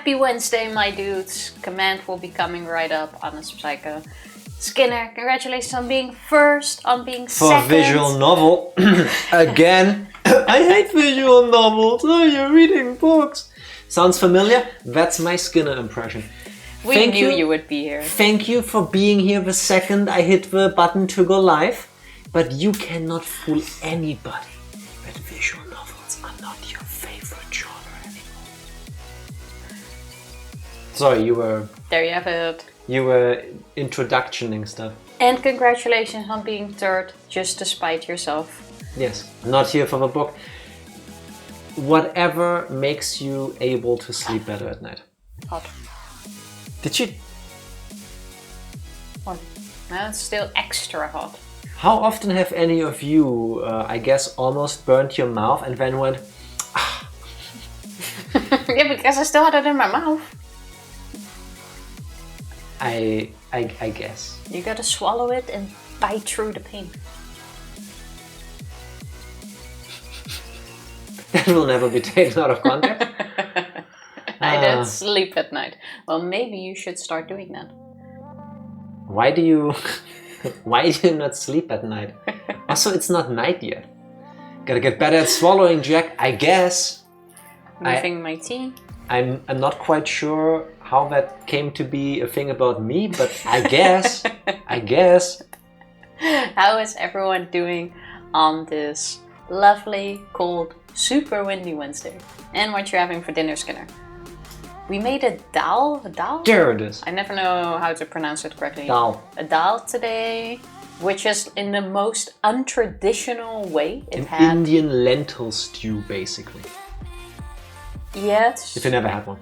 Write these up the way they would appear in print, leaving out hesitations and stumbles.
Happy Wednesday, my dudes. Command will be coming right up on the Psycho. Skinner, congratulations on being first, on being second. For visual novel, again. I hate visual novels. Oh, you're reading books. Sounds familiar? That's my Skinner impression. We knew you would be here. Thank you for being here the second I hit the button to go live. But you cannot fool anybody that visual novels are not your favorite genre anymore. Sorry, you were... There you have it. You were introductioning stuff. And congratulations on being third, just to spite yourself. Yes, not here for the book. Whatever makes you able to sleep better at night. Hot. Did you... What? No, it's still extra hot. How often have any of you, I guess, almost burnt your mouth and then went... Ah. Yeah, because I still had it in my mouth. I guess. You gotta swallow it and bite through the pain. That will never be taken out of context. I don't sleep at night. Well, maybe you should start doing that. Why do you not sleep at night? Also, it's not night yet. Gotta get better at swallowing, Jack, I guess. Moving my tea. I'm not quite sure how that came to be a thing about me, but I guess. How is everyone doing on this lovely, cold, super windy Wednesday? And what you're having for dinner, Skinner? We made a dal? There it is. I never know how to pronounce it correctly. Dal. A dal today, which is in the most untraditional way. An Indian lentil stew, basically. Yes. If you never had one.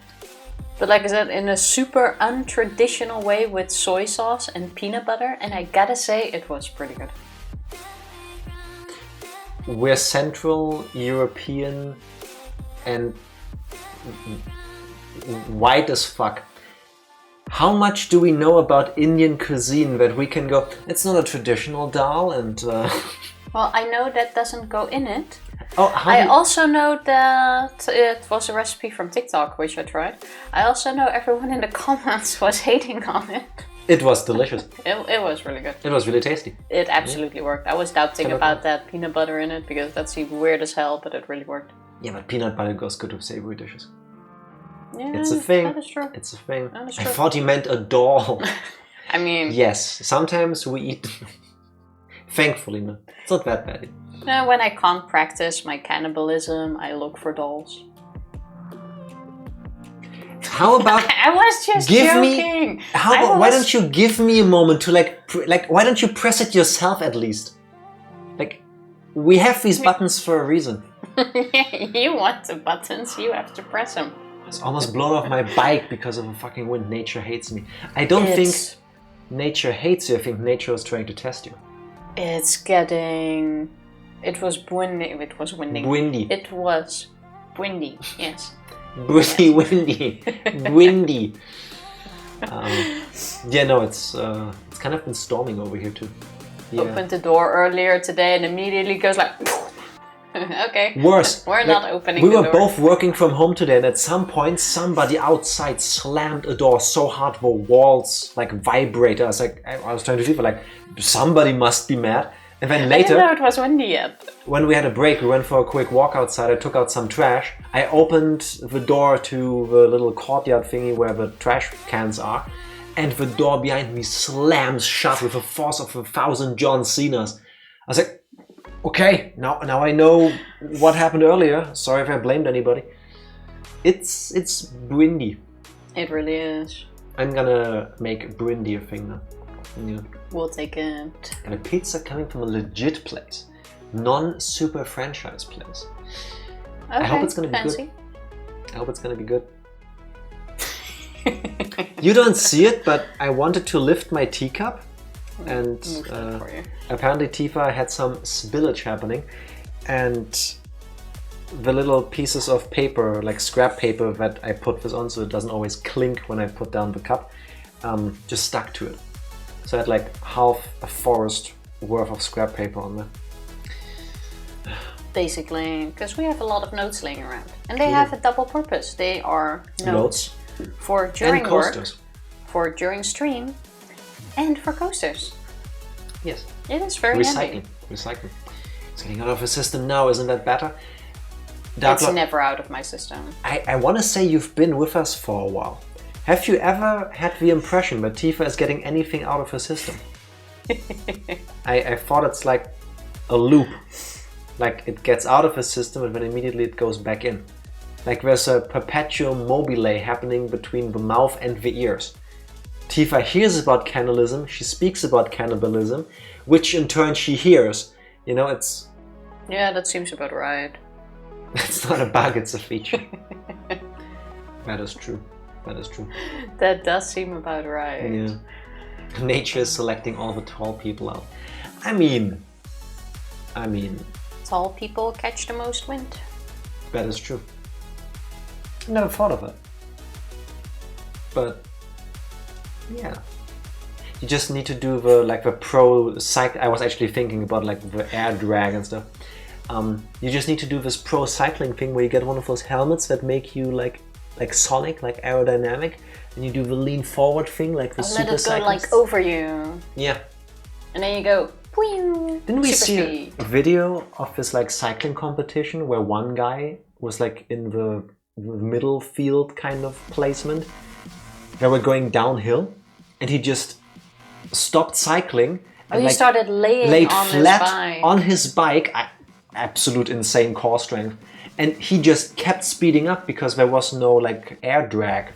But like I said, in a super untraditional way with soy sauce and peanut butter. And I gotta say, it was pretty good. We're Central European and white as fuck. How much do we know about Indian cuisine that we can go, it's not a traditional dal and... Well, I know that doesn't go in it. Oh, I also know that it was a recipe from TikTok, which I tried. I also know everyone in the comments was hating on it. It was delicious. It was really good. It was really tasty. It absolutely worked. I was doubting about that peanut butter in it because that seemed weird as hell, but it really worked. Yeah, but peanut butter goes good with savory dishes. Yeah, it's a thing. That is true. It's a thing. That is true. I thought he meant a doll. I mean... Yes, sometimes we eat... Thankfully, no. It's not that bad. When I can't practice my cannibalism, I look for dolls. How about... I was just joking. Why don't you give me a moment to why don't you press it yourself at least? Like, we have these buttons for a reason. You want the buttons, you have to press them. I was almost blown off my bike because of a fucking wind. Nature hates me. I don't think nature hates you. I think nature is trying to test you. It's getting... It was windy. It was windy. Windy. It was windy, yes. Windy. Windy. Yeah, no, it's kind of been storming over here too. Yeah. Opened the door earlier today and immediately goes like... Okay. Worse. We're not opening the door. We were both working from home today and at some point somebody outside slammed a door so hard the walls vibrated. I was trying to feel somebody must be mad. And then later, I didn't know it was windy yet. When we had a break, we went for a quick walk outside. I took out some trash. I opened the door to the little courtyard thingy where the trash cans are. And the door behind me slams shut with the force of 1,000 John Cenas. I was like, okay, now I know what happened earlier. Sorry if I blamed anybody. It's windy. It really is. I'm gonna make Brindy a thing now. Yeah. We'll take it. And a pizza coming from a legit place. Non-super franchise place. Okay, I hope it's gonna be fancy. good. I hope it's gonna be good. You don't see it, but I wanted to lift my teacup. And apparently Tifa had some spillage happening. And the little pieces of paper, like scrap paper that I put this on so it doesn't always clink when I put down the cup, just stuck to it. So I had half a forest worth of scrap paper on there. Basically, because we have a lot of notes laying around. And they have a double purpose. They are notes. For during and work, coasters. for during stream, and for coasters. Yes. It is very handy. Recycling. It's getting out of the system now, isn't that better? It's never out of my system. I want to say you've been with us for a while. Have you ever had the impression that Tifa is getting anything out of her system? I thought it's like a loop. Like it gets out of her system and then immediately it goes back in. Like there's a perpetual mobile happening between the mouth and the ears. Tifa hears about cannibalism, she speaks about cannibalism, which in turn she hears. You know, it's... Yeah, that seems about right. It's not a bug, it's a feature. That is true. That is true. That does seem about right. Yeah. Nature is selecting all the tall people out. I mean... Tall people catch the most wind. That is true. Never thought of it. But... yeah. You just need to do the pro cycle. I was actually thinking about like the air drag and stuff. You just need to do this pro cycling thing where you get one of those helmets that make you like Sonic, like aerodynamic, and you do the lean forward thing like the super cyclist. Let it go like over you. Yeah. And then you go. Whee! Didn't we super see speed. a video of this like cycling competition where one guy was like in the middle field kind of placement? They were going downhill, and he just stopped cycling and he started laid on flat his bike. on his bike. Absolute insane core strength, and he just kept speeding up because there was no like air drag.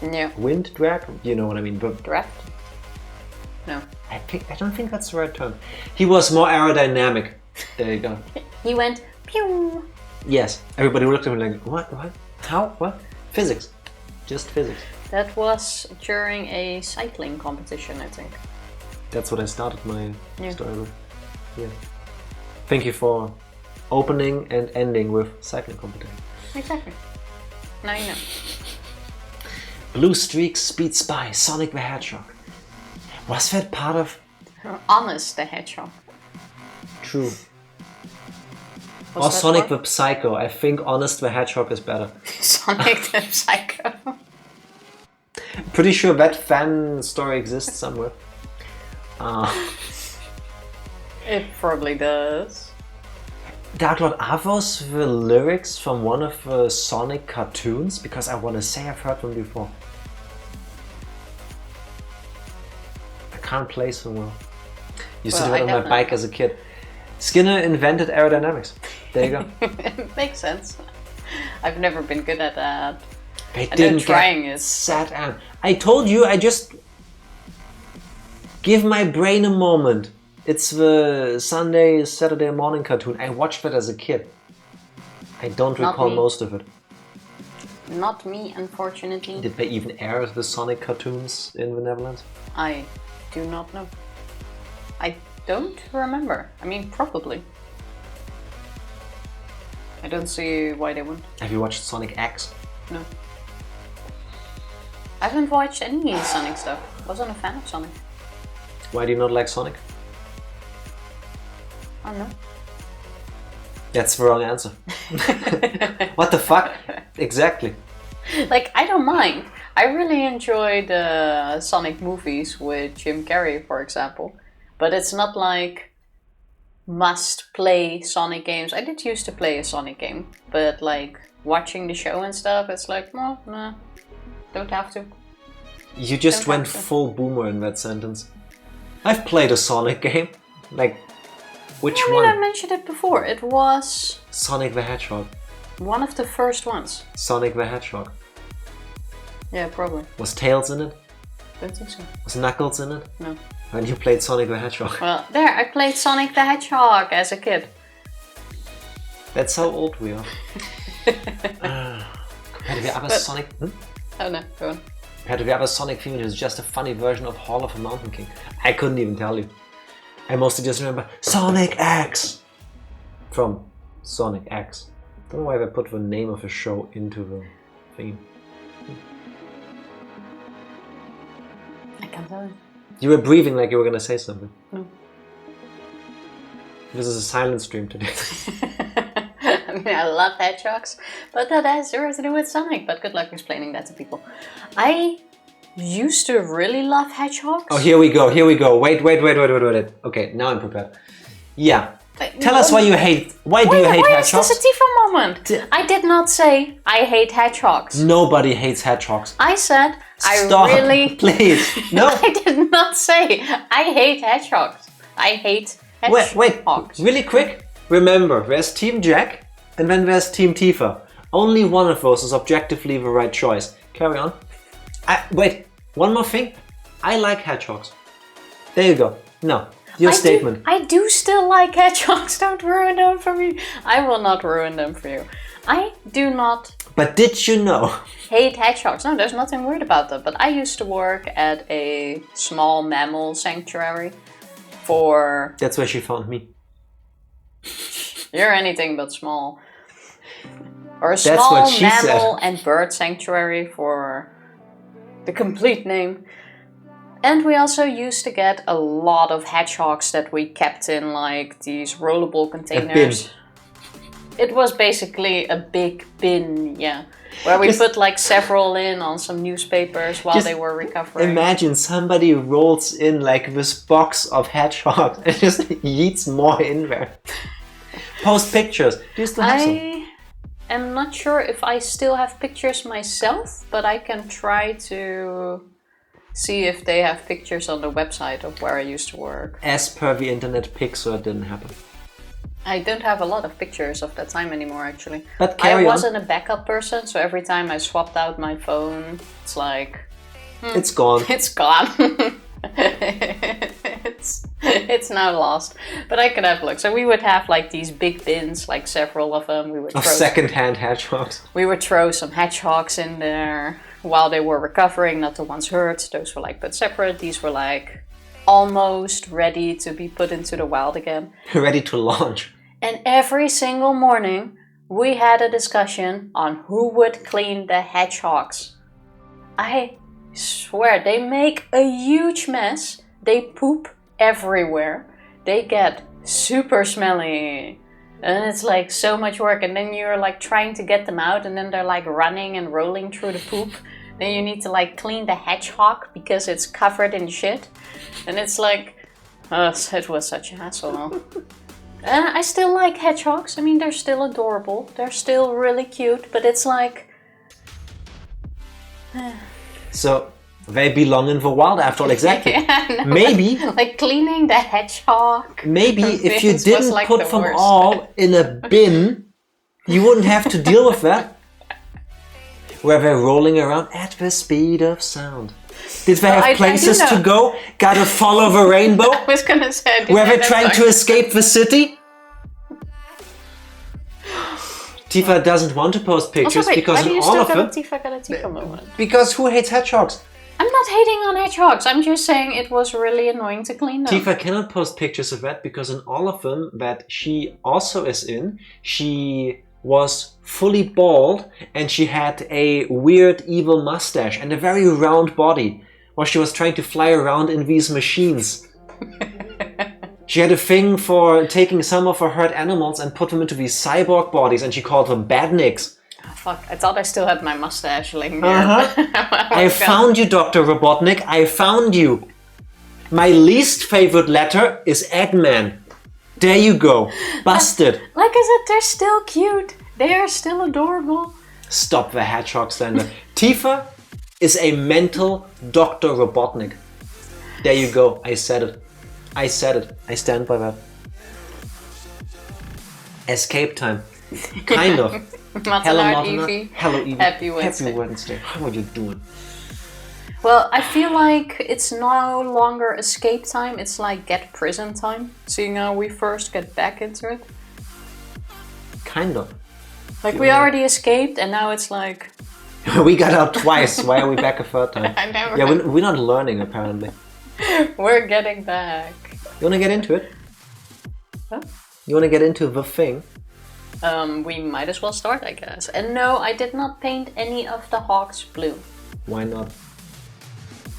No. Wind drag, you know what I mean? But Draft? No. I don't think that's the right term. He was more aerodynamic. There you go. He went pew. Yes. Everybody looked at him like, what? How? What? Physics. Just physics. That was during a cycling competition, I think. That's what I started my story with. Yeah. Thank you for opening and ending with cycling competition. Exactly. Now you know. Blue Streak speeds by Sonic the Hedgehog. Was that part of... Honest the Hedgehog. True. Was or Sonic the the Psycho. I think Honest the Hedgehog is better. Sonic the Psycho. Pretty sure that fan story exists somewhere. It probably does. Dark Lord, are those the lyrics from one of the Sonic cartoons? Because I want to say I've heard them before. I can't place them well. Used to do it on my bike as a kid. Skinner invented aerodynamics. There you go. It makes sense. I've never been good at that. They didn't trying get it. sat down. I told you, I just give my brain a moment. It's the Saturday morning cartoon. I watched that as a kid. I don't recall most of it. Not me, unfortunately. Did they even air the Sonic cartoons in the Netherlands? I do not know. I don't remember. I mean, probably. I don't see why they wouldn't. Have you watched Sonic X? No. I haven't watched any Sonic stuff. Wasn't a fan of Sonic. Why do you not like Sonic? I don't know. That's the wrong answer. What the fuck? Exactly. Like, I don't mind. I really enjoy the Sonic movies with Jim Carrey, for example. But it's not like must play Sonic games. I did used to play a Sonic game, but like watching the show and stuff, it's like, well, nah, don't have to. You just went full boomer in that sentence. I've played a Sonic game. Like, which one? I mentioned it before. It was Sonic the Hedgehog. One of the first ones. Sonic the Hedgehog. Yeah, probably. Was Tails in it? Don't think so. Was Knuckles in it? No. When you played Sonic the Hedgehog. Well, there, I played Sonic the Hedgehog as a kid. That's how old we are. Compared to the other Sonic... Oh no, go on. Compared to the other Sonic theme, it is just a funny version of Hall of the Mountain King. I couldn't even tell you. I mostly just remember Sonic X! From Sonic X. Don't know why they put the name of the show into the theme. I can't tell you. You were breathing like you were gonna say something. No. This is a silent stream today. I mean, I love hedgehogs, but that has zero to do with Sonic. But good luck explaining that to people. I used to really love hedgehogs. Oh, here we go. Wait. Okay, now I'm prepared. Yeah. Tell us why you hate. Why do you hate hedgehogs? Why is this a Tifa moment? I did not say I hate hedgehogs. Nobody hates hedgehogs. I said Stop, I really. Please, no. I did not say I hate hedgehogs. I hate hedgehogs. Wait. Really quick. Remember, there's Team Jack, and then there's Team Tifa. Only one of those is objectively the right choice. Carry on. Wait. One more thing. I like hedgehogs. There you go. No. Your statement. I do still like hedgehogs. Don't ruin them for me. I will not ruin them for you. I do not. But did you know? Hate hedgehogs. No, there's nothing weird about them. But I used to work at a small mammal sanctuary for. That's where she found me. You're anything but small. Or a small mammal and bird sanctuary for the complete name. And we also used to get a lot of hedgehogs that we kept in like these rollable containers. It was basically a big bin, yeah. Where we put like several in on some newspapers while they were recovering. Imagine somebody rolls in like this box of hedgehogs and just yeets more in there. Post pictures. Do you still have some? I am not sure if I still have pictures myself, but I can try to see if they have pictures on the website of where I used to work. As per the internet pic, so it didn't happen. I don't have a lot of pictures of that time anymore, actually. But I wasn't a backup person, so every time I swapped out my phone, it's like... it's gone. It's gone. It's now lost. But I could have a look. So we would have like these big bins, like several of them. We would of second-hand hedgehogs. We would throw some hedgehogs in there while they were recovering, not the ones hurt. Those were like put separate. These were like almost ready to be put into the wild again. Ready to launch. And every single morning we had a discussion on who would clean the hedgehogs. I swear, they make a huge mess. They poop everywhere. They get super smelly. And it's like so much work. And then you're like trying to get them out. And then they're like running and rolling through the poop. Then you need to like clean the hedgehog because it's covered in shit. And it's like, it was such a hassle. I still like hedgehogs. I mean, they're still adorable. They're still really cute. But it's like... So they belong in the wild after all, exactly. Yeah, no, maybe like cleaning the hedgehog. Maybe if you didn't like put them all in a bin, you wouldn't have to deal with that. Where they're rolling around at the speed of sound. Did they have places to go? Gotta follow the rainbow? I was gonna say. Where they're trying to escape the city? Tifa doesn't want to post pictures because in all of them. Tifa got a Tifa moment? Because who hates hedgehogs? I'm not hating on hedgehogs. I'm just saying it was really annoying to clean them. Tifa cannot post pictures of that because in all of them that she also is in, she was fully bald and she had a weird evil mustache and a very round body while she was trying to fly around in these machines. She had a thing for taking some of her hurt animals and put them into these cyborg bodies, and she called them badniks. Oh, fuck, I thought I still had my mustache laying there. I found you, Dr. Robotnik. I found you. My least favorite letter is Eggman. There you go. Busted. Like I said, they're still cute. They are still adorable. Stop the hedgehog slander. Tifa is a mental Dr. Robotnik. There you go. I said it. I said it. I stand by that. Escape time. Kind of. Hello, Evie. Hello, Evie. Happy Wednesday. Happy Wednesday. How are you doing? Well, I feel like it's no longer escape time. It's like get prison time. Seeing how we first get back into it. Kind of. Like we already escaped and now it's like... We got out twice. Why are we back a third time? I know. Yeah, we're not learning apparently. We're getting back. You want to get into it? Huh? You want to get into the thing? We might as well start, I guess. And no, I did not paint any of the hogs blue. Why not?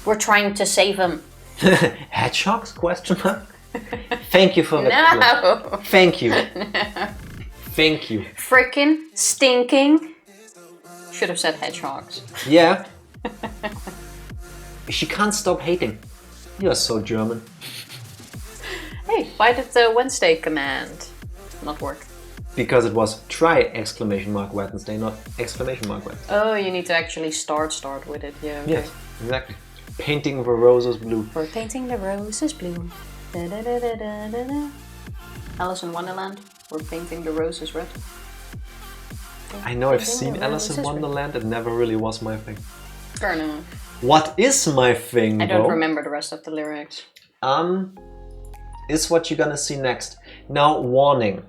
We're trying to save them. Hedgehogs? Question mark? Thank you for that. No. Thank you. No. Thank you. Frickin' stinking. Should have said hedgehogs. Yeah. She can't stop hating. You're so German. Hey, why did the Wednesday command not work? Because it was try exclamation mark Wednesday, not exclamation mark Wednesday. Oh, you need to actually start with it. Yeah. Okay. Yes, exactly. Painting the roses blue. We're painting the roses blue. Da, da, da, da, da, da, da. Alice in Wonderland. We're painting the roses red. I know I've seen Alice in Wonderland. It never really was my thing. Fair enough. What is my thing, I don't though, remember the rest of the lyrics. Is what you're gonna see next. Now, warning.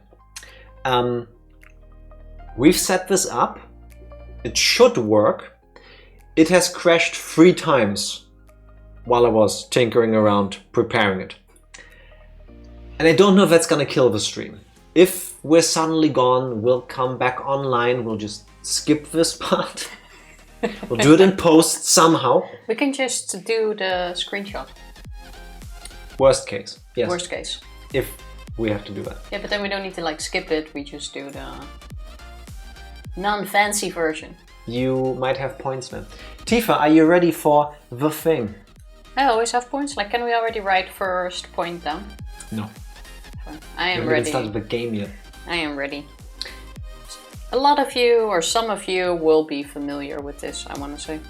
We've set this up. It should work. It has crashed 3 times while I was tinkering around preparing it. And I don't know if that's gonna kill the stream. If we're suddenly gone, we'll come back online. We'll just skip this part. We'll do it in post somehow. We can just do the screenshot. Worst case, yes. Worst case. If we have to do that. Yeah, but then we don't need to like skip it. We just do the non-fancy version. You might have points then. Tifa, are you ready for the thing? I always have points. Like, can we already write first point down? No. I am We ready. haven't started the game yet. I am ready. A lot of you, or some of you, will be familiar with this, I want to say.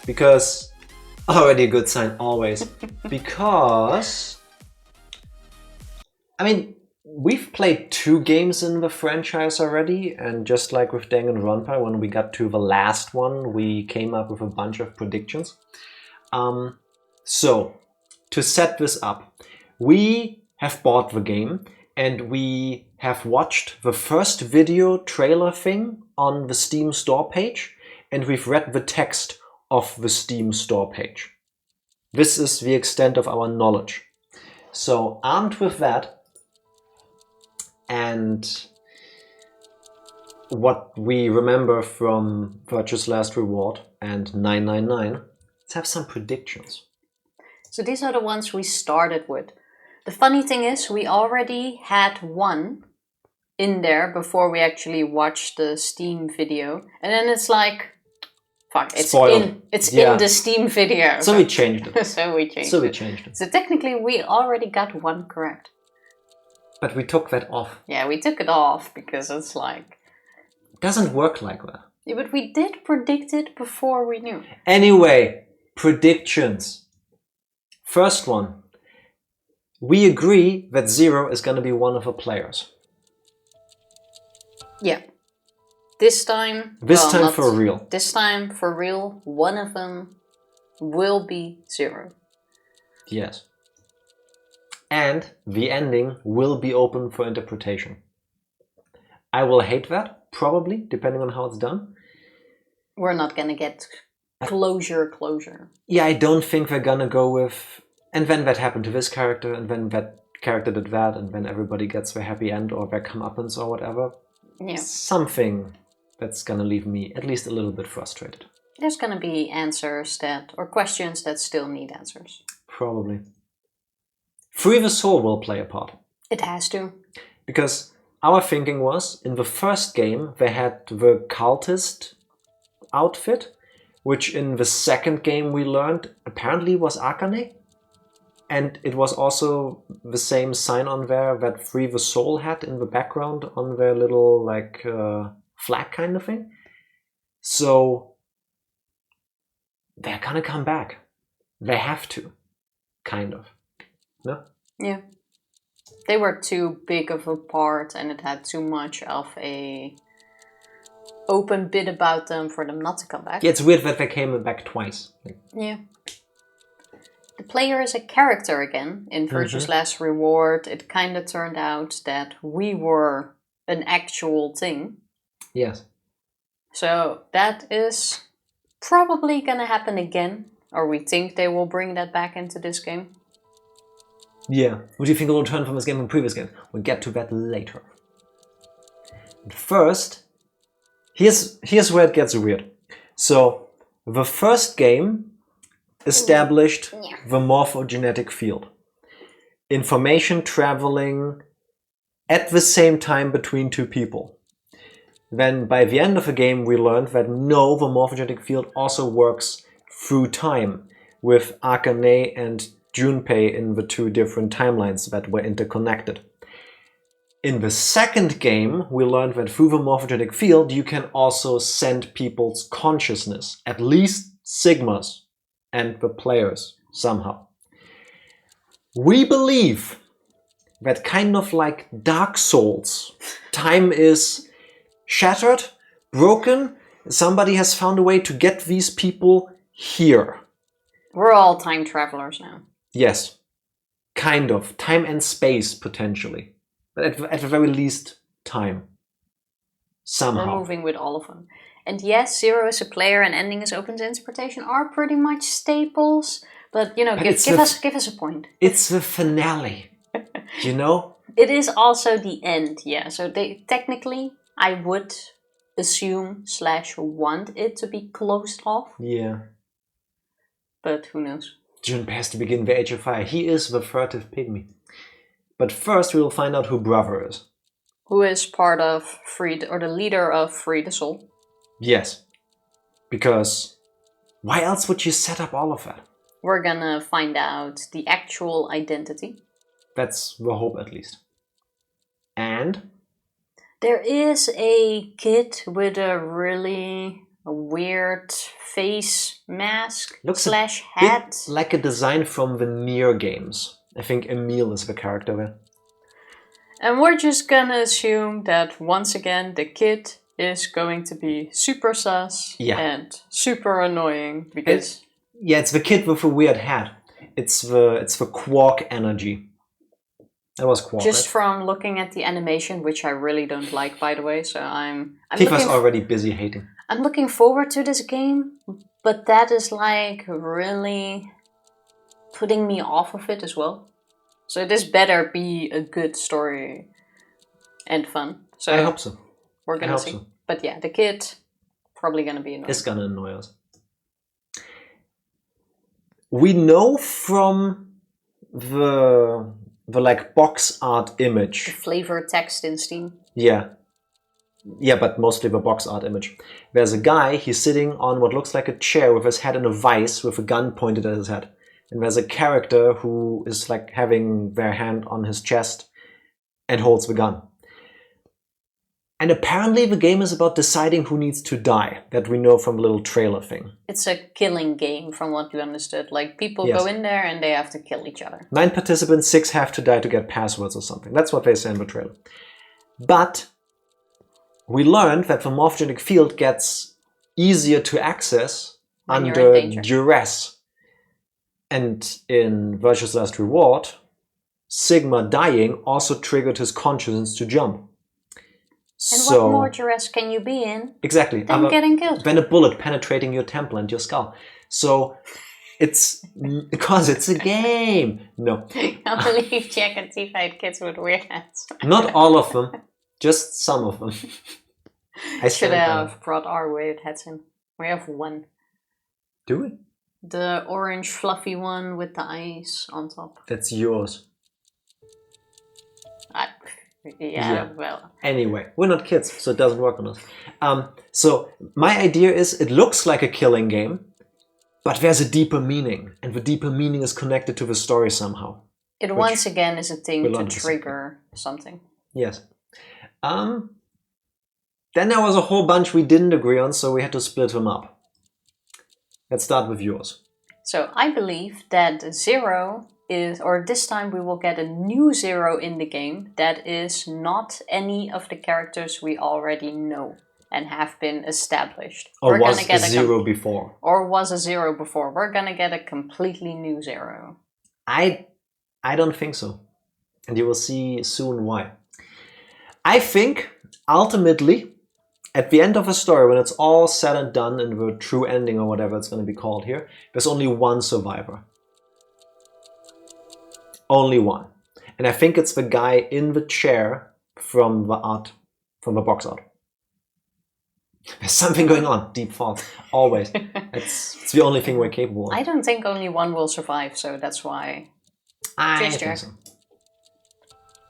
Because, already a good sign, always. Because, I mean, we've played 2 games in the franchise already, and just like with Danganronpa, when we got to the last one, we came up with a bunch of predictions. So, to set this up, we have bought the game, and we have watched the first video trailer thing on the Steam store page, and we've read the text of the Steam store page. This is the extent of our knowledge. So, armed with that, and what we remember from Virtue's Last Reward and 999, let's have some predictions. So these are the ones we started with. The funny thing is, we already had one in there before we actually watched the Steam video. And then it's like, fuck, it's Spoiled. in the Steam video. So we changed it. So we changed it. So technically we already got one correct. But we took that off. Yeah, we took it off because it's like... It doesn't work like that. Yeah, but we did predict it before we knew. Anyway, predictions. First one. We agree that Zero is going to be one of the players. Yeah. This time... For real. This time, for real, one of them will be Zero. Yes. And the ending will be open for interpretation. I will hate that, probably, depending on how it's done. We're not gonna get closure. Yeah, I don't think they're gonna go with... And then that happened to this character, and then that character did that, and then everybody gets their happy end or their comeuppance or whatever. Yeah. Something that's gonna leave me at least a little bit frustrated. There's gonna be answers or questions that still need answers. Probably. Free the Soul will play a part. It has to. Because our thinking was, in the first game, they had the cultist outfit, which in the second game we learned apparently was Akane. And it was also the same sign on there that Free the Soul had in the background on their little like flag kind of thing. So they're gonna come back. They have to. Kind of. No? Yeah. They were too big of a part and it had too much of a open bit about them for them not to come back. Yeah, it's weird that they came back twice. Yeah. The player is a character again in Virtue's Last Reward. It kind of turned out that we were an actual thing. Yes. So that is probably gonna happen again. Or we think they will bring that back into this game. Yeah. What do you think will return from this game and previous games? We'll get to that later. But first, here's where it gets weird. So, the first game established the morphogenetic field. Information traveling at the same time between two people. Then by the end of the game we learned that no, the morphogenetic field also works through time, with Akane and Junpei in the two different timelines that were interconnected. In the second game, we learned that through the morphogenetic field, you can also send people's consciousness, at least Sigma's and the players, somehow. We believe that kind of like Dark Souls, time is shattered, broken, somebody has found a way to get these people here. We're all time travelers now. Yes, kind of. Time and space, potentially. But at the very least, time. Somehow. We're moving with all of them. And yes, Zero is a player and ending is open to interpretation are pretty much staples. But, give us a point. It's the finale. You know? It is also the end, yeah. So technically, I would assume / want it to be closed off. Yeah. But who knows? Junpei has to begin the Age of Fire. He is the furtive pygmy. But first we will find out who Brother is. Who is part of the leader of Free the Soul. Yes. Because why else would you set up all of that? We're gonna find out the actual identity. That's the hope, at least. And? There is a kid with a really weird face mask / hat. Bit like a design from the Nier games. I think Emil is the character there. And we're just gonna assume that once again the kid is going to be super sus and super annoying because it's the kid with a weird hat. It's the Quark energy. That was Quark. Just from looking at the animation, which I really don't like, by the way. So I'm Tifa's already busy hating. I'm looking forward to this game, but that is like really putting me off of it as well. So this better be a good story and fun. So I hope so. We're gonna see. So. But yeah, the kid probably gonna be annoying. It's gonna annoy us. We know from the like box art image. The flavor text in Steam. Yeah. Yeah, but mostly the box art image. There's a guy, he's sitting on what looks like a chair with his head in a vice with a gun pointed at his head. And there's a character who is like having their hand on his chest and holds the gun. And apparently the game is about deciding who needs to die, that we know from the little trailer thing. It's a killing game from what we understood. Like people go in there and they have to kill each other. 9 participants, 6 have to die to get passwords or something. That's what they say in the trailer. But we learned that the morphogenic field gets easier to access under duress. And in Virtue's Last Reward, Sigma dying also triggered his consciousness to jump. And what more duress can you be in? Exactly. Than getting killed. Than a bullet penetrating your temple and your skull. So it's because it's a game. No. I believe Jack and Tifa had kids with weird hats. Not all of them, just some of them. I should have brought our weird hats in. We have one. Do we? The orange fluffy one with the eyes on top. That's yours. Yeah, well. Anyway, we're not kids, so it doesn't work on us. So my idea is it looks like a killing game, but there's a deeper meaning, and the deeper meaning is connected to the story somehow. It once again is a thing to trigger something. Yes. Then there was a whole bunch we didn't agree on, so we had to split them up. Let's start with yours. So I believe that Zero is, or this time we will get a new Zero in the game that is not any of the characters we already know and have been established. Or was a Zero before. Or was a Zero before. We're gonna get a completely new Zero. I don't think so. And you will see soon why. I think, ultimately, at the end of a story, when it's all said and done in the true ending or whatever it's going to be called here, there's only one survivor. Only one. And I think it's the guy in the chair from the art, from the box art. There's something going on. Deep thoughts. Always. It's the only thing we're capable of. I don't think only one will survive, so that's why. I think so.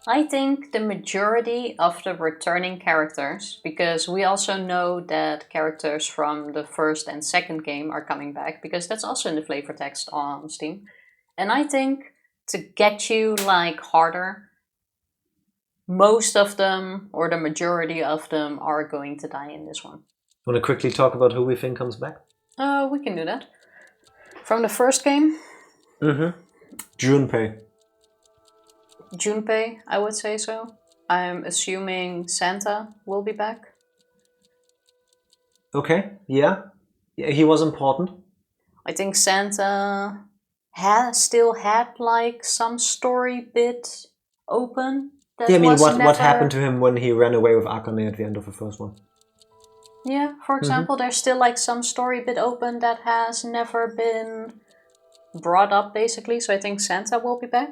I think the majority of the returning characters, because we also know that characters from the first and second game are coming back, because that's also in the flavor text on Steam. And I think to get you like harder, most of them, or the majority of them, are going to die in this one. Want to quickly talk about who we think comes back? We can do that. From the first game? Junpei. Junpei, I would say so. I'm assuming Santa will be back. Okay, yeah. He was important. I think Santa still had like some story bit open. That what happened to him when he ran away with Akane at the end of the first one? Yeah, for example, there's still like some story bit open that has never been brought up, basically. So I think Santa will be back.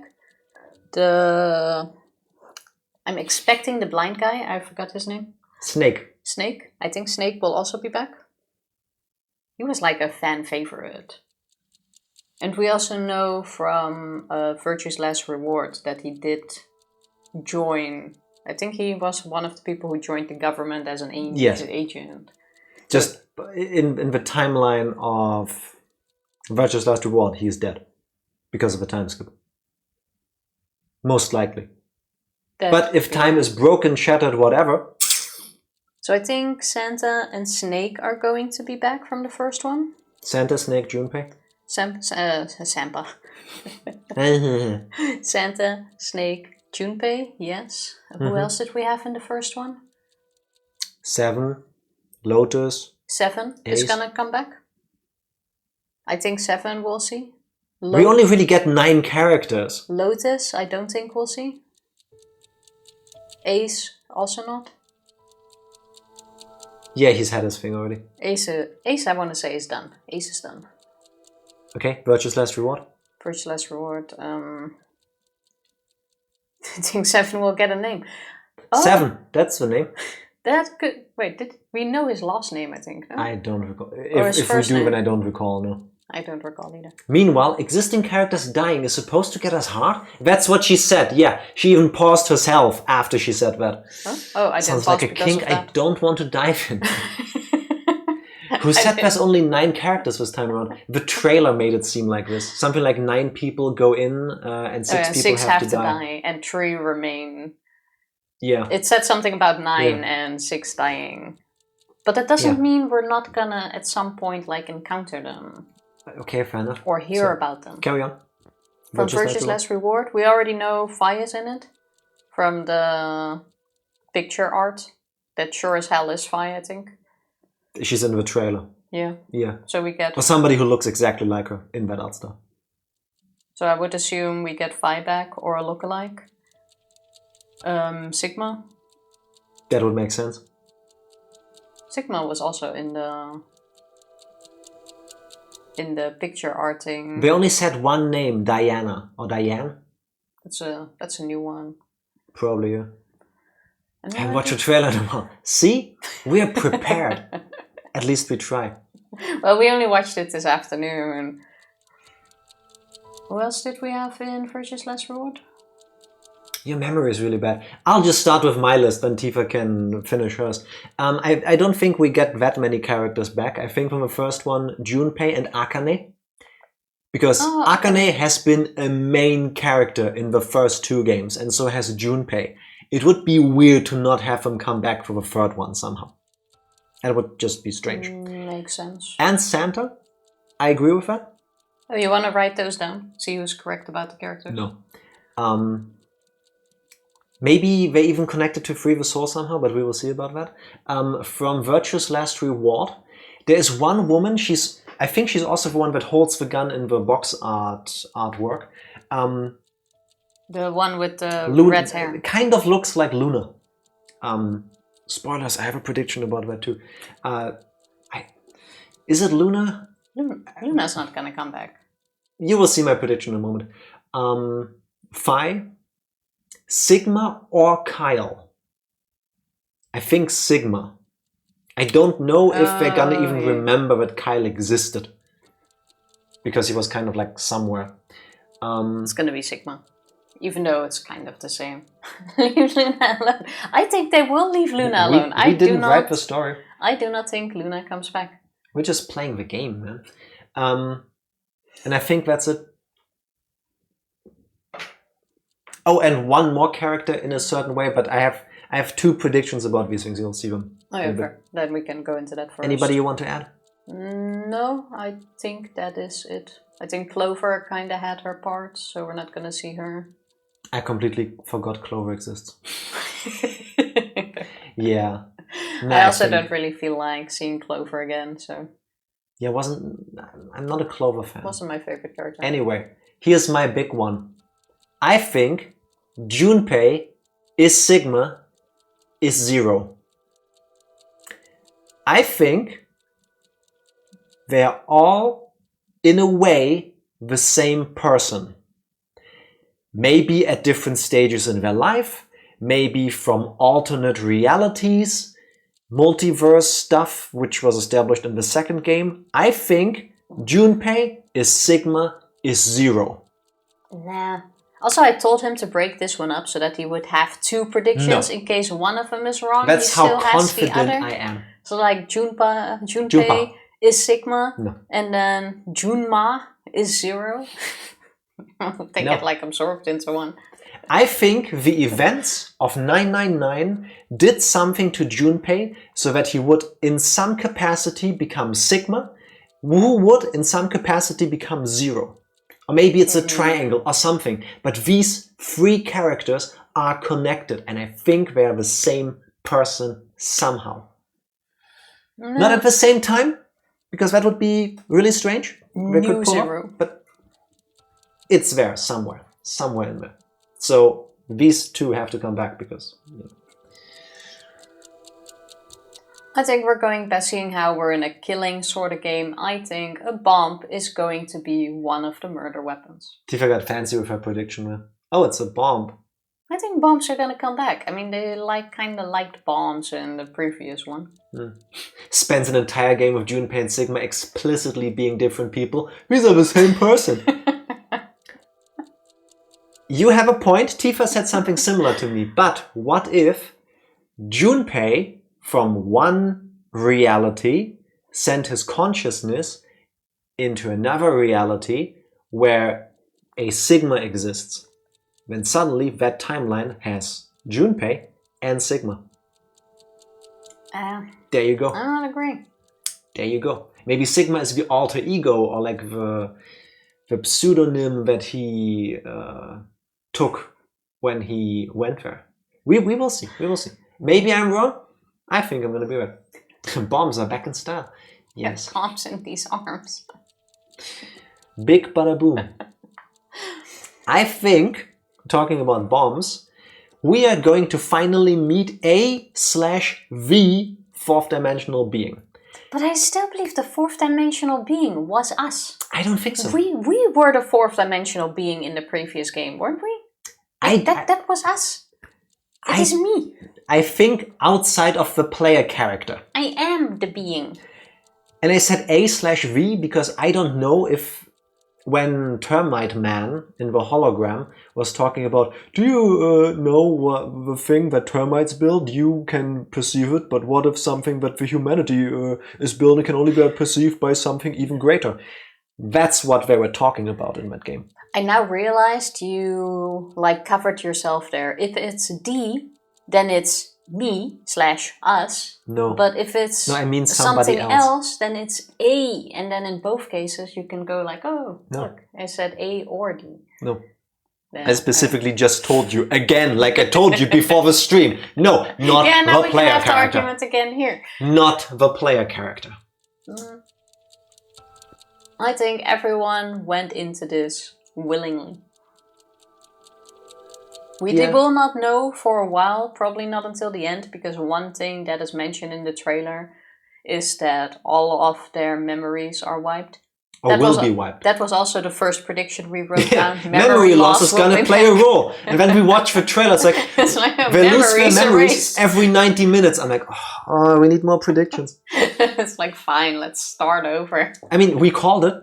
I'm expecting the blind guy. I forgot his name. Snake. Snake. I think Snake will also be back. He was like a fan favorite. And we also know from Virtue's Last Reward that he did join. I think he was one of the people who joined the government as an agent. Just in the timeline of Virtue's Last Reward, he is dead because of a time skip. Most likely. But if time is broken, shattered, whatever. So I think Santa and Snake are going to be back from the first one. Santa, Snake, Junpei? Sampa. Santa, Snake, Junpei, yes. Who else did we have in the first one? 7, Lotus. 7 is gonna come back. I think 7 we'll see. We only really get 9 characters. Lotus, I don't think we'll see. Ace, also not. Yeah, he's had his thing already. Ace, I want to say is done. Ace is done. Okay, Virtue's Last Reward. Virtue's Last Reward. I think 7 will get a name. 7, that's the name. That could... Wait, did we know his last name, I think? No? I don't recall. If we do, then I don't recall, no. I don't recall either. Meanwhile, existing characters dying is supposed to get us hard? That's what she said, yeah. She even paused herself after she said that. Huh? Oh, I didn't. Sounds like a kink I don't want to dive in. Who said there's only 9 characters this time around? The trailer made it seem like this. Something like 9 people go in and 6 people have to die. And 3 remain. Yeah. It said something about 9 and 6 dying. But that doesn't mean we're not gonna at some point like encounter them. Okay, fair enough. Or hear about them. Carry on. From Virtue's Last Reward, we already know Fi is in it. From the picture art. That sure as hell is Fi, I think. She's in the trailer. Yeah. Yeah. So we get... Or somebody who looks exactly like her in that art style. So I would assume we get Fi back or a lookalike. Sigma. That would make sense. Sigma was also in the picture arting. They only said one name, Diana or Diane. That's a new one. Probably, yeah. And watch a trailer tomorrow. See? We're prepared. At least we try. Well, we only watched it this afternoon. Who else did we have in Virtue's Last Reward? Your memory is really bad. I'll just start with my list, then Tifa can finish hers. I don't think we get that many characters back. I think from the first one, Junpei and Akane. Because Akane has been a main character in the first 2 games, and so has Junpei. It would be weird to not have them come back for the third one somehow. That would just be strange. Makes sense. And Santa? I agree with that. Oh, you want to write those down? See who's correct about the characters? No. Maybe they even connected to Free the Soul somehow, but we will see about that. From Virtue's Last Reward, there is one woman, I think she's also the one that holds the gun in the box artwork. The one with the red hair. Kind of looks like Luna. Spoilers, I have a prediction about that too. Is it Luna? Luna's not gonna come back. You will see my prediction in a moment. Phi, Sigma or Kyle? I think Sigma. I don't know if they're gonna even remember that Kyle existed. Because he was kind of like somewhere. It's gonna be Sigma. Even though it's kind of the same. Leave Luna alone. I think they will leave Luna alone. We didn't write the story. I do not think Luna comes back. We're just playing the game, man. And I think that's it. Oh, and one more character in a certain way, but I have 2 predictions about these things. You'll see them. Oh, yeah, fair. Then we can go into that first. Anybody you want to add? No, I think that is it. I think Clover kind of had her part, so we're not going to see her. I completely forgot Clover exists. Yeah. No, I also don't really feel like seeing Clover again, so... Yeah, I'm not a Clover fan. Wasn't my favorite character. Anyway, here's my big one. I think Junpei is Sigma is Zero. I think they're all, in a way, the same person. Maybe at different stages in their life, maybe from alternate realities, multiverse stuff, which was established in the second game. I think Junpei is Sigma is Zero. Nah. Also, I told him to break this one up so that he would have 2 predictions in case one of them is wrong. That's he still how confident has the other. I am. So like Junpei is Sigma, and then Junma is Zero. They get like absorbed into one. I think the events of 999 did something to Junpei so that he would in some capacity become Sigma, who would in some capacity become Zero. Or maybe it's a triangle or something. But these 3 characters are connected and I think they're the same person somehow. No. Not at the same time, because that would be really strange. New Zero. But it's there somewhere in there. So these 2 have to come back because... I think we're going by seeing how we're in a killing sort of game. I think a bomb is going to be one of the murder weapons. Tifa got fancy with her prediction, man. Oh, it's a bomb. I think bombs are gonna come back. I mean, they kind of liked bombs in the previous one. Spends an entire game of Junpei and Sigma explicitly being different people. These are the same person. You have a point. Tifa said something similar to me. But what if Junpei from one reality sent his consciousness into another reality where a Sigma exists? Then suddenly that timeline has Junpei and Sigma. There you go. I don't agree. There you go. Maybe Sigma is the alter ego or like the pseudonym that he took when he went there. We will see. We will see. Maybe I'm wrong. I think I'm going to be right. Bombs are back in style. Yes. Bombs in these arms. Big bada boom. I think, talking about bombs, we are going to finally meet A/the 4th dimensional being. But I still believe the 4th dimensional being was us. I don't think so. We were the 4th dimensional being in the previous game, weren't we? That was us. It is me. I think outside of the player character. I am the being. And I said A/V because I don't know if when Termite Man in the hologram was talking about, do you know what the thing that termites build? You can perceive it, but what if something that the humanity is building can only be perceived by something even greater? That's what they were talking about in that game. I now realized you covered yourself there. If it's D, then it's me/us. No. But if it's I mean something else, then it's A. And then in both cases, you can go like, oh, no. Look, I said A or D. No. Then I specifically just told you again, like I told you before the stream. No, not the player character. Yeah, now we can have the argument again here. Not the player character. I think everyone went into this willingly. We will not know for a while, probably not until the end, because one thing that is mentioned in the trailer is that all of their memories are wiped. Or will be wiped. That was also the first prediction we wrote down. Memory loss is going to play a role. And then we watch the trailer, it's like they lose their memories every 90 minutes. I'm like, oh, we need more predictions. It's like, fine, let's start over. I mean, we called it.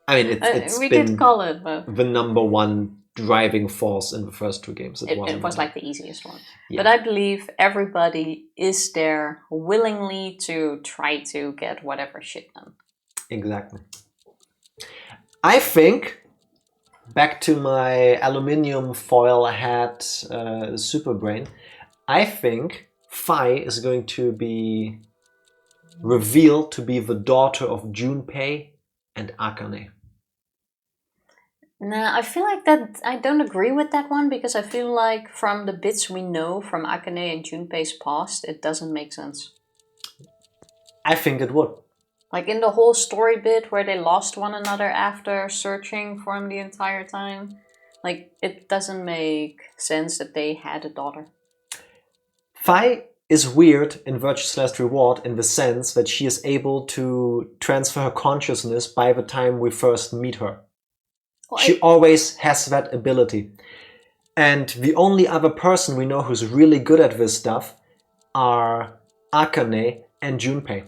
I mean, it's we did call it, but the number one driving force in the first two games. It was like the easiest one. Yeah. But I believe everybody is there willingly to try to get whatever shit done. Exactly. I think, back to my aluminium foil hat super brain, I think Fi is going to be revealed to be the daughter of Junpei and Akane. Nah, I feel like that I don't agree with that one because I feel like from the bits we know from Akane and Junpei's past, it doesn't make sense. I think it would. Like in the whole story bit where they lost one another after searching for him the entire time, like it doesn't make sense that they had a daughter. Fi is weird in Virtue's Last Reward in the sense that she is able to transfer her consciousness by the time we first meet her. Well, she always has that ability. And the only other person we know who's really good at this stuff are Akane and Junpei.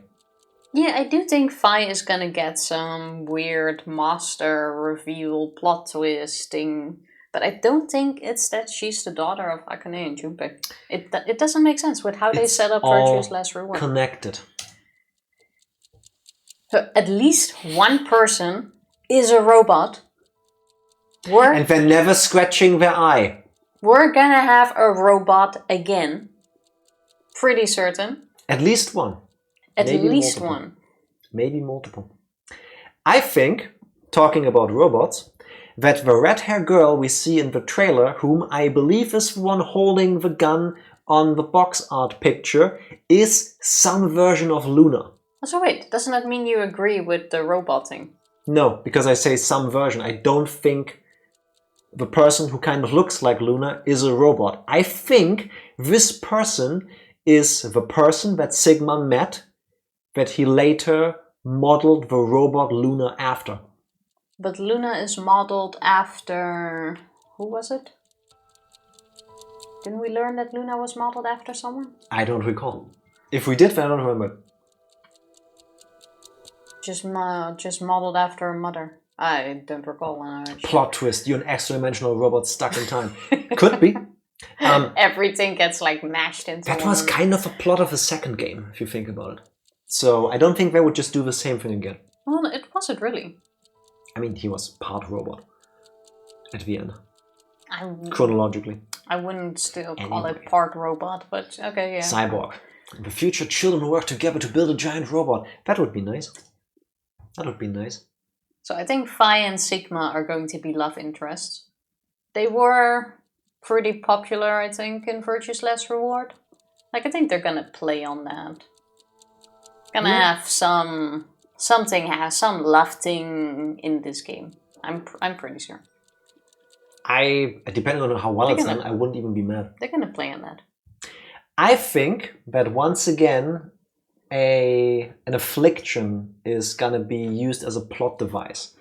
Yeah, I do think Fi is gonna get some weird master reveal plot twisting, but I don't think it's that she's the daughter of Akane and Junpei. It doesn't make sense with how they set up Virtue's Last Reward. Connected. So at least one person is a robot. And they're never scratching their eye. We're gonna have a robot again. Pretty certain. At least one. At Maybe least multiple. one. Maybe multiple. I think, talking about robots, that the red-haired girl we see in the trailer, whom I believe is the one holding the gun on the box art picture, is some version of Luna. So wait, doesn't that mean you agree with the robot thing? No, because I say some version. I don't think the person who kind of looks like Luna is a robot. I think this person is the person that Sigma met, that he later modeled the robot Luna after. But Luna is modeled after... who was it? Didn't we learn that Luna was modeled after someone? I don't recall. If we did, then I don't remember. Just modeled after her mother. I don't recall when I actually... Plot twist, you're an extra-dimensional robot stuck in time. Could be. Everything gets like mashed into That was kind of a plot of the second game, if you think about it. So I don't think they would just do the same thing again. Well, it wasn't really. I mean, he was part robot at the end. Chronologically. I wouldn't still call it part robot, but okay, yeah. Cyborg. In the future, children work together to build a giant robot. That would be nice. That would be nice. So I think Fi and Sigma are going to be love interests. They were pretty popular, I think, in Virtue's Last Reward. Like, I think they're gonna play on that. Gonna have some love thing in this game. I'm pretty sure. Depending on how well it's done, I wouldn't even be mad. They're gonna play on that. I think that once again, an affliction is gonna be used as a plot device.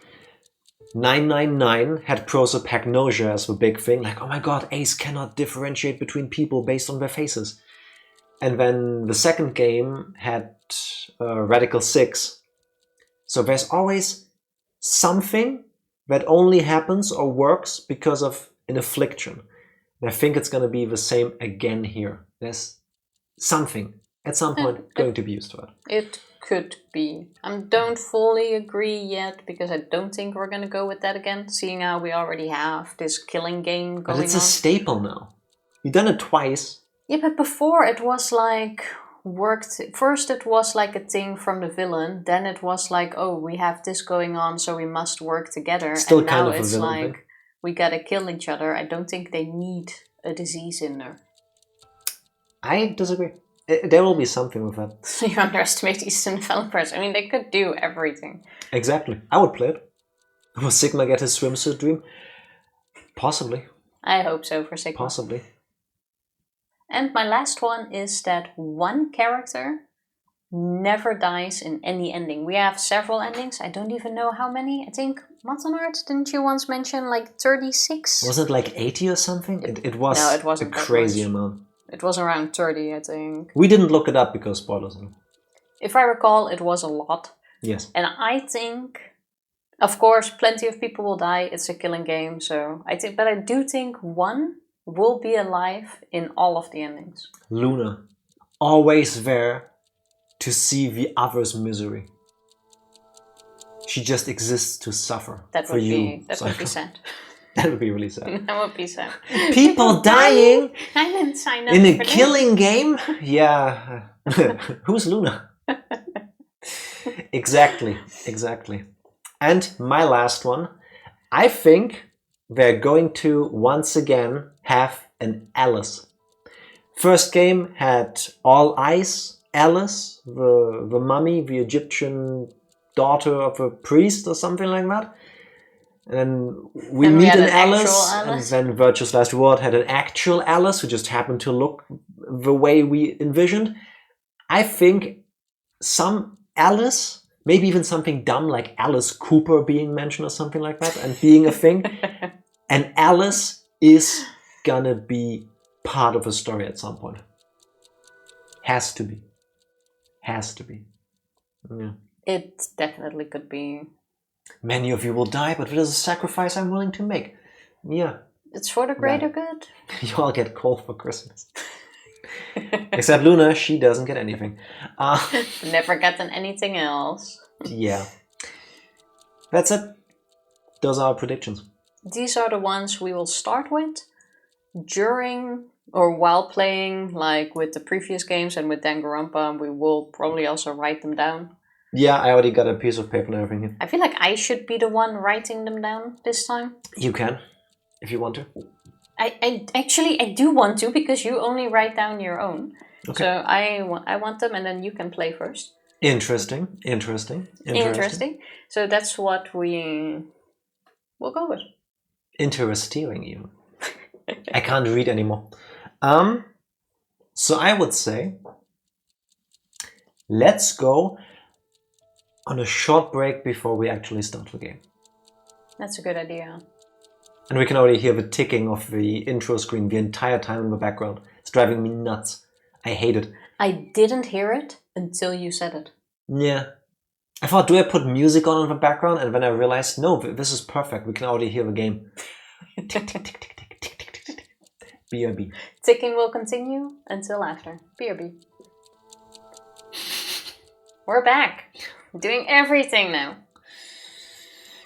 999 had prosopagnosia as the big thing, like, oh my god, Ace cannot differentiate between people based on their faces. And then the second game had Radical 6. So there's always something that only happens or works because of an affliction. And I think it's going to be the same again here. There's something at some point going to be used for it. It could be. I don't fully agree yet because I don't think we're going to go with that again, seeing how we already have this killing game going on. But it's a staple now. You've done it twice. Yeah, but before it was like worked. First it was like a thing from the villain, then it was like, oh, we have this going on, so we must work together. Still and kind now of a it's villain like thing. we gotta kill each other. I don't think they need a disease in there. I disagree. There will be something with that. So you underestimate these developers. I mean, they could do everything. Exactly. I would play it. Will Sigma get his swimsuit dream? Possibly. I hope so for Sigma. Possibly. And my last one is that one character never dies in any ending. We have several endings. I don't even know how many. I think, Matanart, didn't you once mention like 36? Was it like 80 or something? It was no, it wasn't a crazy amount. It was around 30, I think. We didn't look it up because spoilers. If I recall, it was a lot. Yes. And I think Of course, plenty of people will die. It's a killing game, so but I do think one will be alive in all of the endings. Luna, always there to see the other's misery. She just exists to suffer for you. That would be sad. That would be really sad. That would be sad. People dying I didn't sign up in a for killing game? Yeah. Who's Luna? Exactly. And my last one. I think they're going to once again have an Alice. First game had all eyes. Alice, the mummy, the Egyptian daughter of a priest or something like that. And we meet an Alice, and then Virtue's Last Reward had an actual Alice who just happened to look the way we envisioned. I think some Alice, maybe even something dumb like Alice Cooper being mentioned or something like that, and being a thing, and Alice is gonna be part of a story at some point. Has to be. Yeah. It definitely could be. Many of you will die, but it is a sacrifice I'm willing to make. Yeah. It's for the greater good. You all get coal for Christmas. Except Luna, she doesn't get anything. Never gotten anything else. Yeah. That's it. Those are our predictions. These are the ones we will start with during or while playing, like with the previous games and with Danganronpa. We will probably also write them down. Yeah, I already got a piece of paper and everything here. I feel like I should be the one writing them down this time. You can, if you want to. I do want to, because you only write down your own. Okay. So I want them, and then you can play first. Interesting. So that's what we will go with. Interesting, even. I can't read anymore. So I would say, let's go on a short break before we actually start the game. That's a good idea. And we can already hear the ticking of the intro screen the entire time in the background. It's driving me nuts. I hate it. I didn't hear it until you said it. Yeah. I thought, do I put music on in the background? And then I realized, no, this is perfect. We can already hear the game. Tick, tick, tick, tick, tick, tick, tick, tick. BRB. Ticking will continue until after. BRB. We're back. Doing everything now.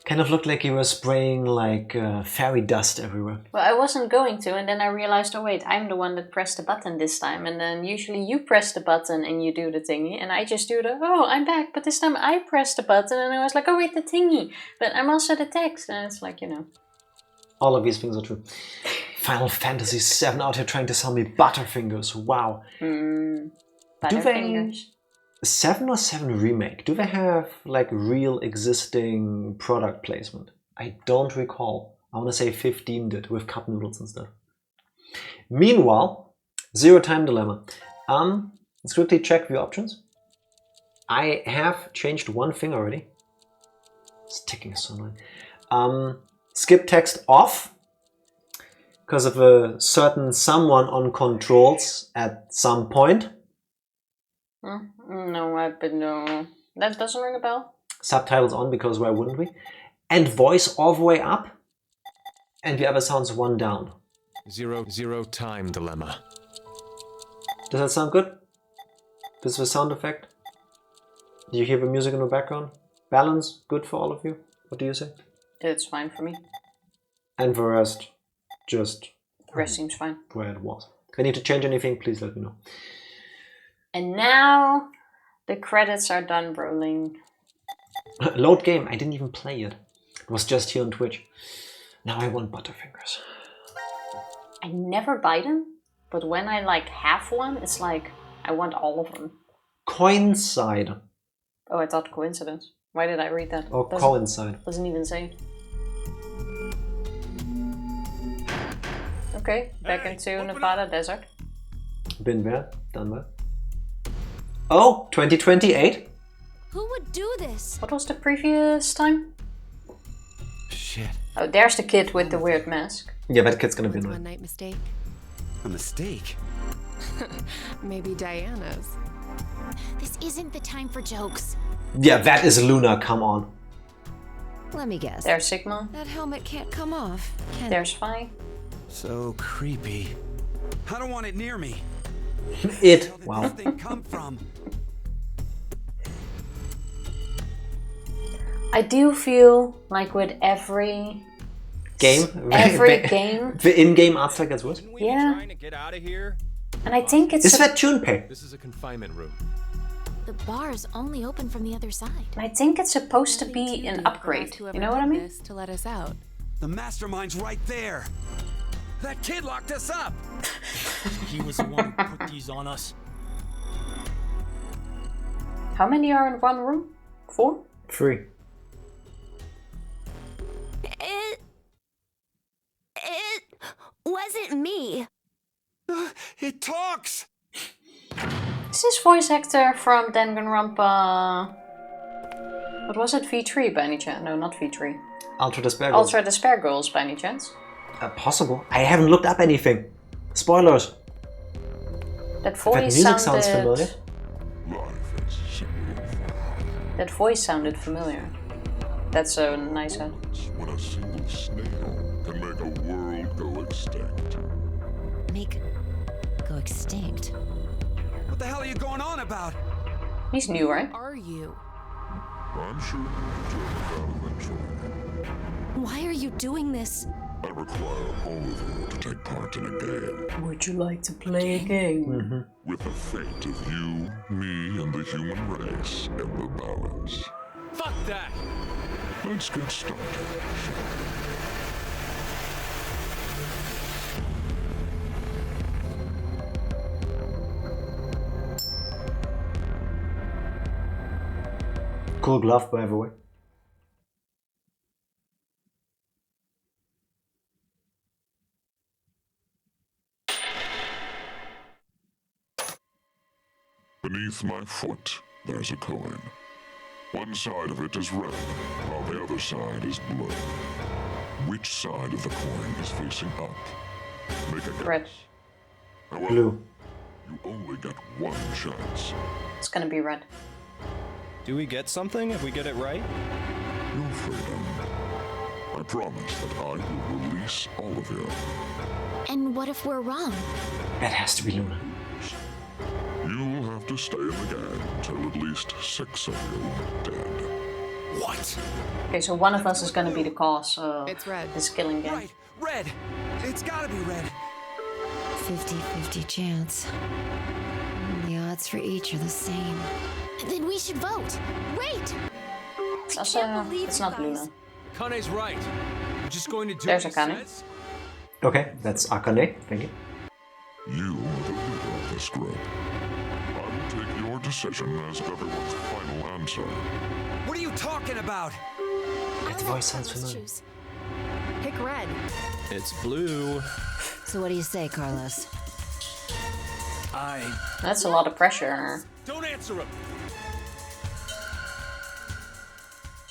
Kind of looked like you were spraying like fairy dust everywhere. Well, I wasn't going to, and then I realized, oh wait, I'm the one that pressed the button this time. And then usually you press the button and you do the thingy, and I just do oh, I'm back. But this time I pressed the button and I was like, oh wait, the thingy. But I'm also the text, and it's like, All of these things are true. Final Fantasy VII out here trying to sell me Butterfingers. Wow. Butterfingers. 7 or 7 Remake, do they have like real existing product placement? I don't recall. I want to say 15 did, with cup noodles and stuff. Meanwhile, Zero Time Dilemma. Let's quickly check the options. I have changed one thing already. It's ticking so annoying. Skip text off, because of a certain someone on controls at some point. No. That doesn't ring a bell. Subtitles on, because why wouldn't we? And voice all the way up. And the other sounds 1 down. Zero time dilemma. Does that sound good? This is the sound effect. Do you hear the music in the background? Balance, good for all of you? What do you say? It's fine for me. And the rest, just... The rest seems fine. Where it was. If I need to change anything, please let me know. And now the credits are done rolling. Load game. I didn't even play it. It was just here on Twitch. Now I want Butterfingers. I never buy them, but when I have one, it's like I want all of them. Coincide. Oh, I thought coincidence. Why did I read that? Or coincide. Doesn't even say. Okay, back into Nevada desert. Been there, done that. Oh, 2028? Who would do this? What was the previous time? Shit. Oh, there's the kid with the weird mask. Yeah, that kid's gonna be One annoying. night mistake. A mistake? Maybe Diana's. This isn't the time for jokes. Yeah, that is Luna, come on. Let me guess. There's Sigma. That helmet can't come off, can There's Fi. So creepy. I don't want it near me. It. Where did Wow. this thing come from? I do feel like with every Game. game, The in-game art style gets worse. Shouldn't we be Yeah. trying to get out of here? and I think it's Is that Junpei? This is a confignment room. The bar's only open from the other side. I think it's supposed to be an upgrade. You know what I mean? To let us out. The mastermind's right there. That kid locked us up. He was the one who put these on us. How many are in one room? 4? 3. It wasn't me. It talks. Is this voice actor from Danganronpa? What was it? V3 by any chance? No, not V3. Ultra Despair Girls. Ultra Despair Girls by any chance? Possible. I haven't looked up anything. Spoilers. That That voice music sounded sounds familiar. That voice sounded familiar. That's so nice. Huh? When a single snail can make a world go extinct. Go extinct. What the hell are you going on about? He's new, right? Are you? I'm sure you'll figure it out eventually. Why are you doing this? I require all of you to take part in a game Would you like to play a game? with the fate of you, me, and the human race in the balance. Fuck that! Let's get started. Cool glove, by the way. Beneath my foot, there's a coin. One side of it is red, while the other side is blue. Which side of the coin is facing up? Make a guess. Red. However, Blue. you only get one chance. It's gonna be red. Do we get something if we get it right? Your freedom. I promise that I will release all of you. And what if we're wrong? That has to be Luna. You'll have to stay in the gang until at least 6 of you are dead. What? Okay, so one of us is gonna be the cause of It's red. this killing game. Right, red. It's gotta be red. 50-50 chance. The odds for each are the same. Then we should vote. Wait! It's I also, can't believe it's you not guys. Luna. Kane's right. We're just going to do There's what he Akane. says. Okay, that's Akane. Thank you. You are the leader of this group. I will take your decision as everyone's final answer. What are you talking about? That voice sounds Let's familiar. choose. Pick red. It's blue. So what do you say, Carlos? That's a lot of pressure. Don't answer him.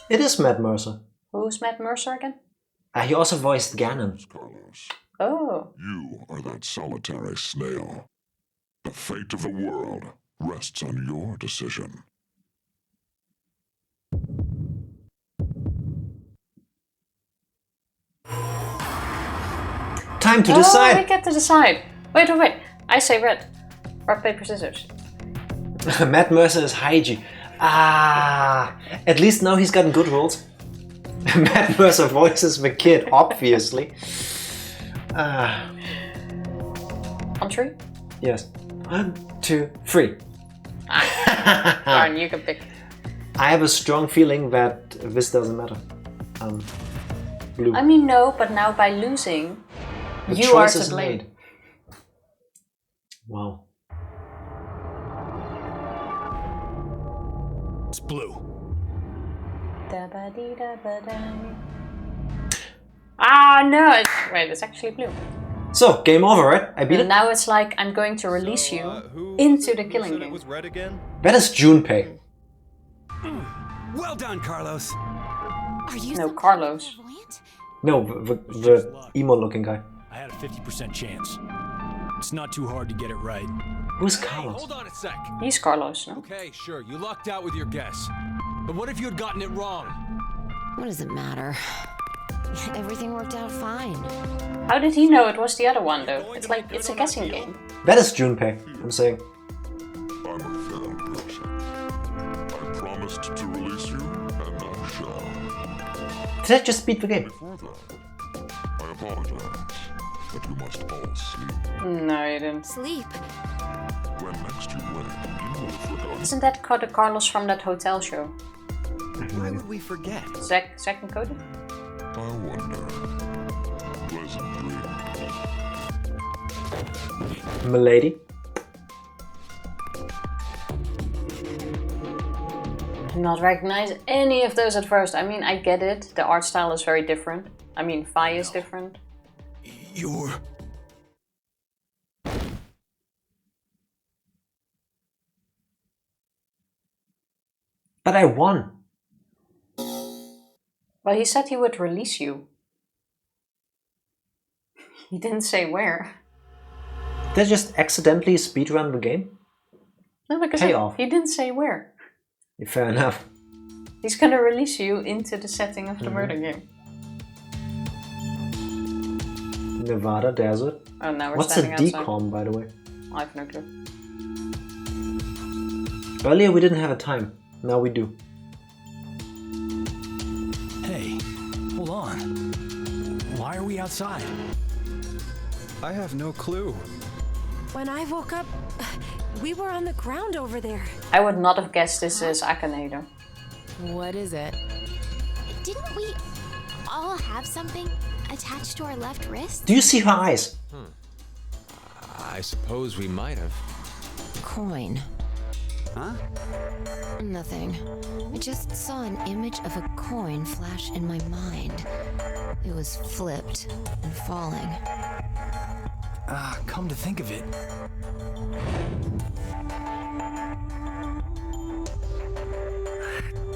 It is Matt Mercer. Who's Matt Mercer again? He also voiced Ganon. Carlos, Oh, you are that solitary snail. The fate of the world rests on your decision. Time to we decide. get to decide. Wait. I say red. Rock, paper, scissors. Matt Mercer is Haiji. At least now he's gotten good roles. Matt Mercer voices the kid, obviously. Country? Yes. 1, 2, 3. Darn, you can pick. I have a strong feeling that this doesn't matter. Blue. I mean, no, but now by losing, The you are choice to is blame. made. Wow. It's blue. No, wait, it's actually blue. So, game over, right? I beat And it. now it's like, I'm going to release you Who into the who killing said game. it was red again? That is Junpei. Well done, Carlos. Are you No, some Carlos. clairvoyant? No, the emo-looking guy. I had a 50% chance. It's not too hard to get it right. Who's Hey, Carlos? hold on a sec. He's Carlos, no? Okay, sure, you lucked out with your guess. But what if you had gotten it wrong? What does it matter? Everything worked out fine. How did he know it was the other one, though? It's like, it's a guessing game. That is Junpei, I'm saying. I'm a fair person. I promised to release you, and I shall. Did I just beat the game? Before that, I apologize, but you must all sleep. No, you didn't. Sleep. When next you wake, you will have forgotten. Isn't that the Carlos from that hotel show? Why would we forget? Zack and Cody? I wonder. Pleasant dreams. Milady. I did not recognize any of those at first. I mean, I get it. The art style is very different. I mean, Fi is different. You're... But I won. Well, he said he would release you. He didn't say where. Did I just accidentally speedrun the game? No, because Payoff. he didn't say where. Fair enough. He's gonna release you into the setting of the murder game. Nevada desert. Oh, now we're What's a standing outside. decom, by the way? I have no clue. Earlier we didn't have a time. Now we do. Hey, hold on. Why are we outside? I have no clue. When I woke up, we were on the ground over there. I would not have guessed this is Akane. What is it? Didn't we all have something attached to our left wrist? Do you see her eyes? I suppose we might have. Coin. Huh? Nothing. I just saw an image of a coin flash in my mind. It was flipped and falling. Come to think of it.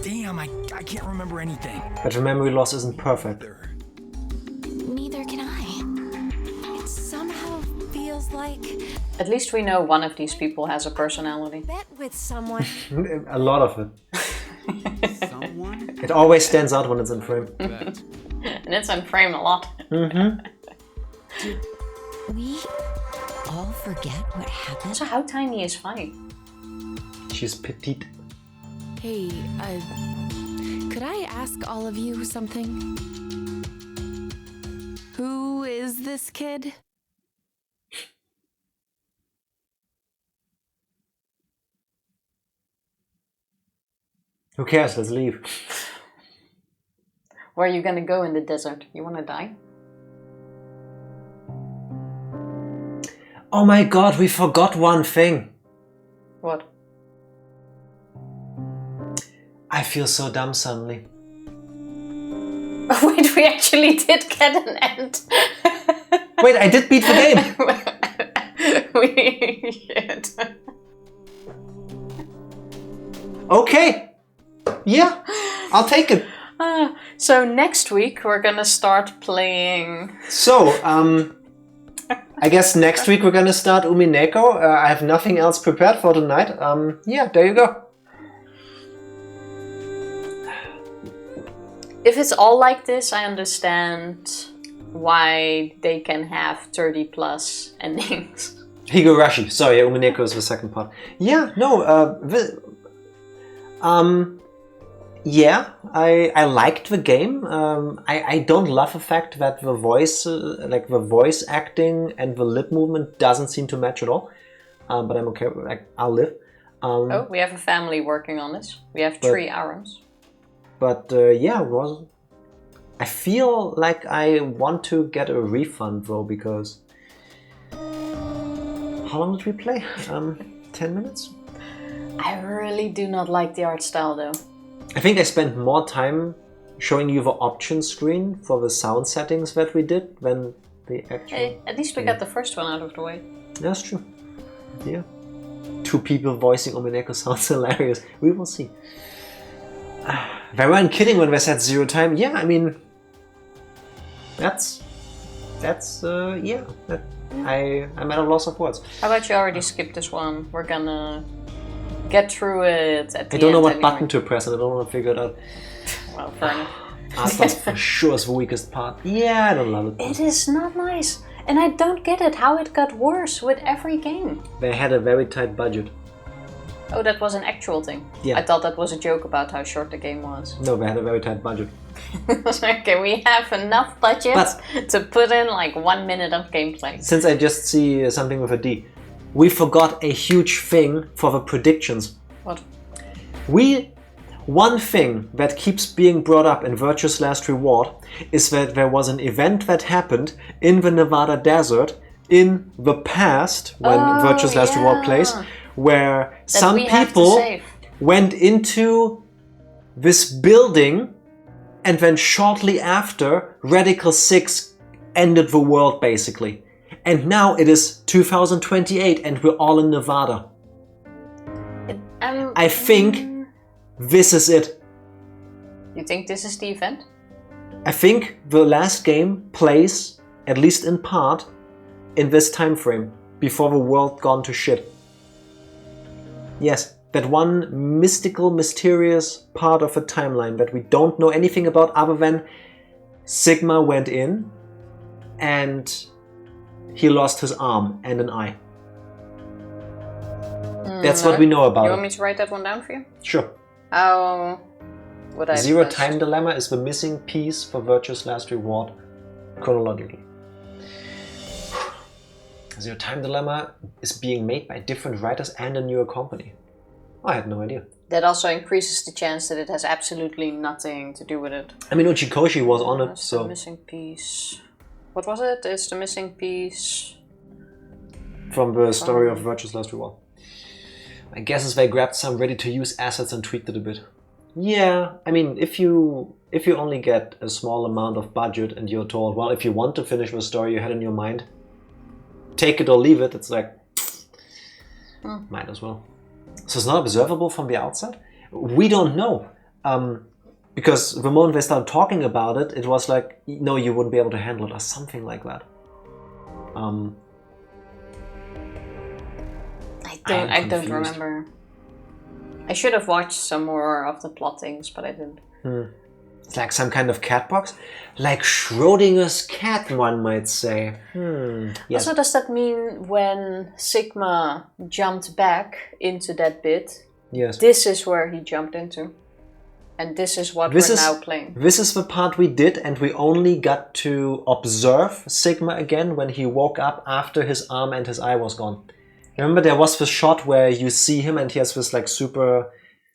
Damn, I can't remember anything. But your memory loss isn't perfect. Neither can I. It somehow feels like At least we know one of these people has a personality. Bet with someone. A lot of it. Someone? It always stands out when it's in frame. And it's in frame a lot. we all forget what happened. So how tiny is Fi? She's petite. Hey, could I ask all of you something? Who is this kid? Who cares? Let's leave. Where are you gonna go in the desert? You wanna die? Oh my god, we forgot one thing. What? I feel so dumb suddenly. Wait, we actually did get an end. Wait, I did beat the game. Shit. Okay. Yeah, I'll take it. So next week we're gonna start playing. So, I guess next week we're gonna start Umineko. I have nothing else prepared for tonight. Yeah, there you go. If it's all like this, I understand why they can have 30 plus endings. Higurashi. Sorry, Umineko is the second part. Yeah, no, yeah, I liked the game. I don't love the fact that the voice, like the voice acting and the lip movement doesn't seem to match at all. But I'm okay. I'll live. Oh, we have a family working on this. We have 3 arms. But yeah, I feel like I want to get a refund though, because how long did we play? 10 minutes? I really do not like the art style though. I think I spent more time showing you the option screen for the sound settings that we did than the actual... Hey, at least we got the first one out of the way. That's true. Yeah. 2 people voicing Umineko sounds hilarious. We will see. They weren't kidding when they said 0 time. Yeah, I mean... That's yeah. I'm at a loss of words. How about you already skip this one? We're gonna get through it at the end. I don't know what anyway. button to press and I don't want to figure it out. Well, fair enough. Astar's for sure is the weakest part. Yeah, I don't love it. It is not nice. And I don't get it, how it got worse with every game. They had a very tight budget. Oh, that was an actual thing? Yeah. I thought that was a joke about how short the game was. No, they had a very tight budget. Okay, we have enough budget to put in like 1 minute of gameplay. Since I just see something with a D, we forgot a huge thing for the predictions. What? One thing that keeps being brought up in Virtue's Last Reward is that there was an event that happened in the Nevada desert in the past when Virtue's Last Reward plays, where some people went into this building and then shortly after Radical 6 ended the world basically. And now it is 2028 and we're all in Nevada. I think this is it. You think this is the event? I think the last game plays, at least in part, in this time frame, before the world gone to shit. Yes, that one mystical, mysterious part of a timeline that we don't know anything about other than Sigma went in and he lost his arm and an eye. That's what we know about You want me to write that one down for you? Sure. How would I Zero best? Time Dilemma is the missing piece for Virtue's Last Reward chronologically. Zero Time Dilemma is being made by different writers and a newer company. I had no idea. That also increases the chance that it has absolutely nothing to do with it. I mean, Uchikoshi was on it, It's so... the missing piece. What was it? It's the missing piece... From the story of Virtue's Last Reward. My guess is they grabbed some ready-to-use assets and tweaked it a bit. Yeah, I mean, if you only get a small amount of budget and you're told, well, if you want to finish the story you had in your mind, take it or leave it, it's like, might as well. So it's not observable from the outside? We don't know. Because the moment they started talking about it, it was like, no, you wouldn't be able to handle it, or something like that. I don't remember. I should have watched some more of the plottings, but I didn't. It's like some kind of cat box? Like Schrodinger's cat, one might say. Yes. Also, does that mean when Sigma jumped back into that bit, Yes. this is where he jumped into? And this is what we're now playing. This is the part we did, and we only got to observe Sigma again when he woke up after his arm and his eye was gone. Remember there was this shot where you see him and he has this like super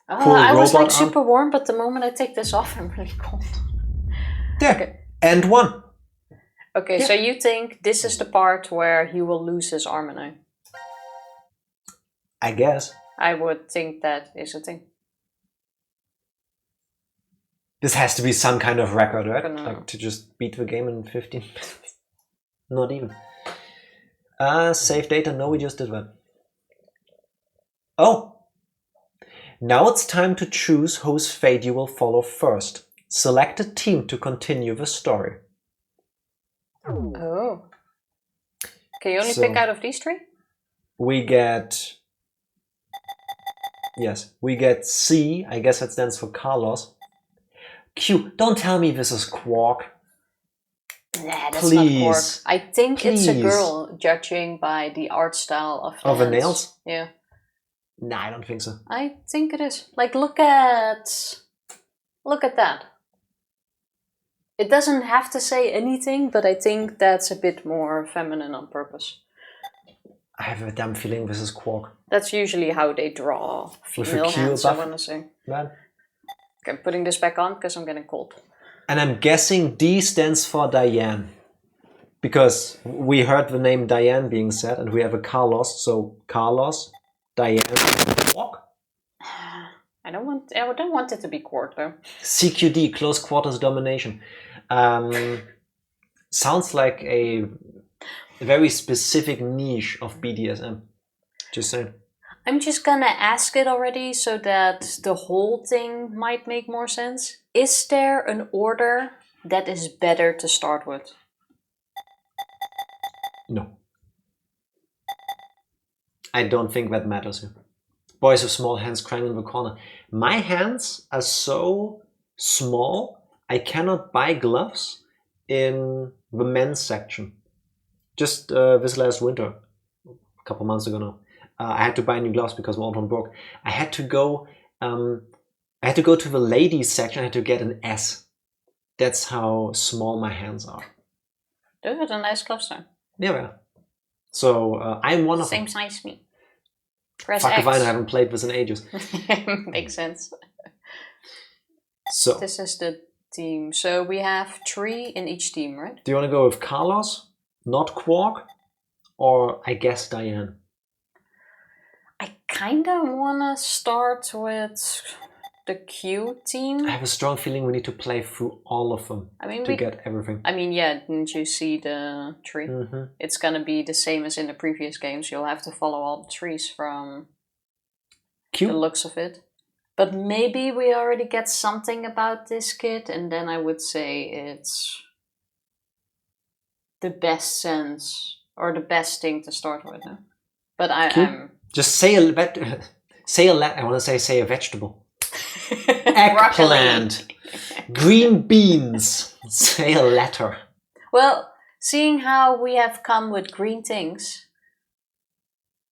cool I was like robot arm? super warm, but the moment I take this off, I'm really cold. Yeah, Okay. and one. Okay, so you think this is the part where he will lose his arm and eye? I guess. I would think that is a thing. This has to be some kind of record, right? No. Like to just beat the game in 15 minutes. Not even. Save data, no, we just did that. Oh! Now it's time to choose whose fate you will follow first. Select a team to continue the story. Oh. Can you only So- pick out of these three? We get... Yes, we get C, I guess that stands for Carlos. Q, don't tell me this is Quark. Nah, that's Please. not Quark. I think it's a Please. girl, judging by the art style of the Of the hands. nails? Yeah, Nah, I don't think so. I think it is. Like, look at that. It doesn't have to say anything, but I think that's a bit more feminine on purpose. I have a damn feeling this is Quark. That's usually how they draw With a female Q hands, I above. want to say. Man. Okay, I'm putting this back on because I'm getting cold. And I'm guessing D stands for Diane. Because we heard the name Diane being said, and we have a Carlos, so Carlos, Diane, Quark? I don't want it to be Quark though. CQD, Close Quarters Domination. Sounds like a very specific niche of BDSM. Just saying. I'm just gonna ask it already so that the whole thing might make more sense. Is there an order that is better to start with? No. I don't think that matters here. Boys with small hands crying in the corner. My hands are so small I cannot buy gloves in the men's section. Just this last winter, a couple months ago now, I had to buy new gloves because my old one broke. I had to go to the ladies section. I had to get an S. That's how small my hands are. Those are the nice gloves, though. Yeah. So I'm one of Same them. size as me. Press Fuck X. if I haven't played this in ages. Makes sense. So this is the team. So we have 3 in each team, right? do you want to go with Carlos, not Quark, or I guess Diane? I kind of want to start with the Q team. I have a strong feeling we need to play through all of them to get everything. I mean, yeah, didn't you see the tree? Mm-hmm. It's going to be the same as in the previous games. You'll have to follow all the trees from Q? the looks of it. But maybe we already get something about this kid, and then I would say it's the best sense, or the best thing to start with. No? But I'm... Just say a vegetable. Eggplant. Green beans. Say a letter. Well, seeing how we have come with green things,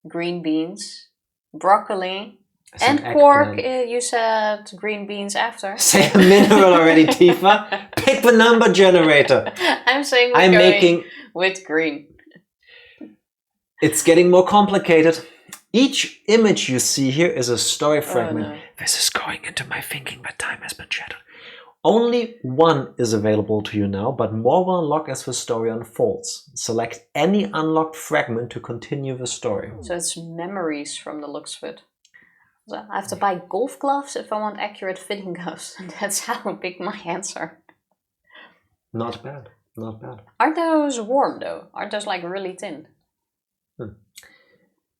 green beans, broccoli, and pork, you said green beans after. Say a mineral already, Tifa. Pick the number generator. I'm saying we're going with green. It's getting more complicated. Each image you see here is a story fragment. Oh, no. This is going into my thinking, but time has been shattered. Only one is available to you now, but more will unlock as the story unfolds. Select any unlocked fragment to continue the story. So it's memories from the looks of it. So I have to buy golf gloves if I want accurate fitting gloves. That's how big my hands are. Not bad. Not bad. Aren't those warm though? Aren't those like really thin?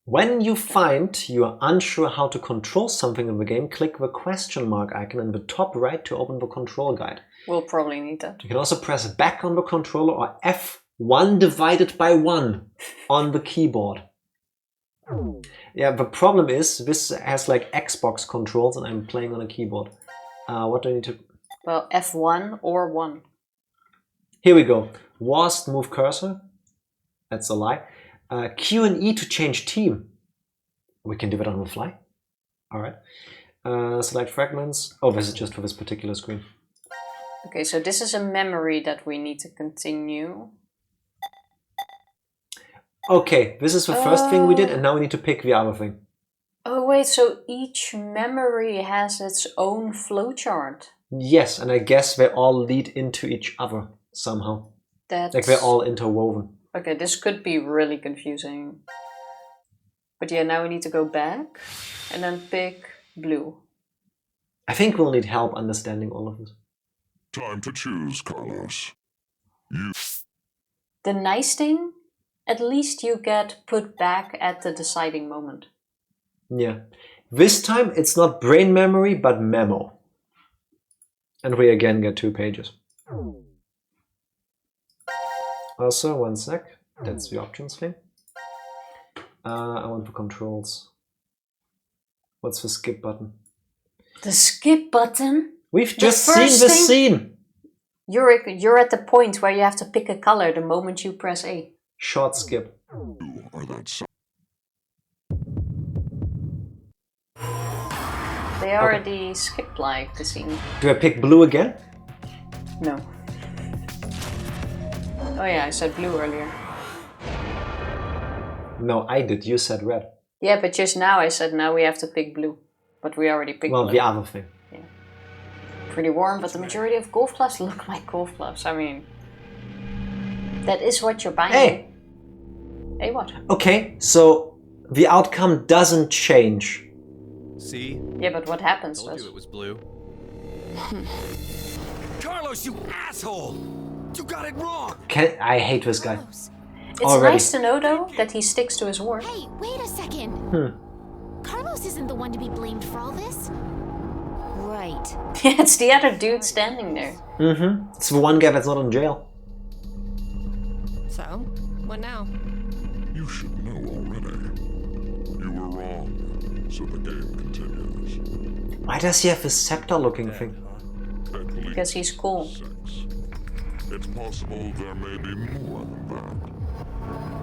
When you find you are unsure how to control something in the game, click the question mark icon in the top right to open the control guide. We'll probably need that. You can also press back on the controller or F1 divided by 1 on the keyboard. Yeah, the problem is this has like Xbox controls and I'm playing on a keyboard. What do I need to... Well, F1 or 1. Here we go. WASD move cursor. That's a lie. Q and E to change team. We can do it on the fly. Alright. Select fragments. Oh, this is just for this particular screen. Okay, so this is a memory that we need to continue. Okay, this is the first thing we did, and now we need to pick the other thing. Oh wait, so each memory has its own flowchart. Yes, and I guess they all lead into each other somehow. Like they're all interwoven. Okay, this could be really confusing. But yeah, now we need to go back and then pick blue. I think we'll need help understanding all of this. Time to choose, Carlos. The nice thing, at least you get put back at the deciding moment. Yeah. This time it's not brain memory, but memo. And we again get 2 pages. Also, 1 sec. That's the options thing. I want the controls. What's the skip button? The skip button? We've just seen the scene! You're at the point where you have to pick a color the moment you press A. Short skip. They already skipped like the scene. Do I pick blue again? No. Oh yeah, I said blue earlier. No, I did. You said red. Yeah, but just now I said now we have to pick blue. But we already picked blue. Well, the other thing. Yeah. Pretty warm, but the majority of golf clubs look like golf clubs. I mean, that is what you're buying. Hey! Hey, what? Okay, so the outcome doesn't change. See? Yeah, but what happens? I told you it was blue. Carlos, you asshole! You got it wrong! I hate this guy. It's nice to know, though, that he sticks to his word. Hey, wait a second. Carlos isn't the one to be blamed for all this. Right. It's the other dude standing there. Mm-hmm. It's the one guy that's not in jail. So, what now? You should know already. You were wrong, so the game continues. Why does he have this scepter-looking thing? At least Because he's cool. 6. It's possible there may be more than that.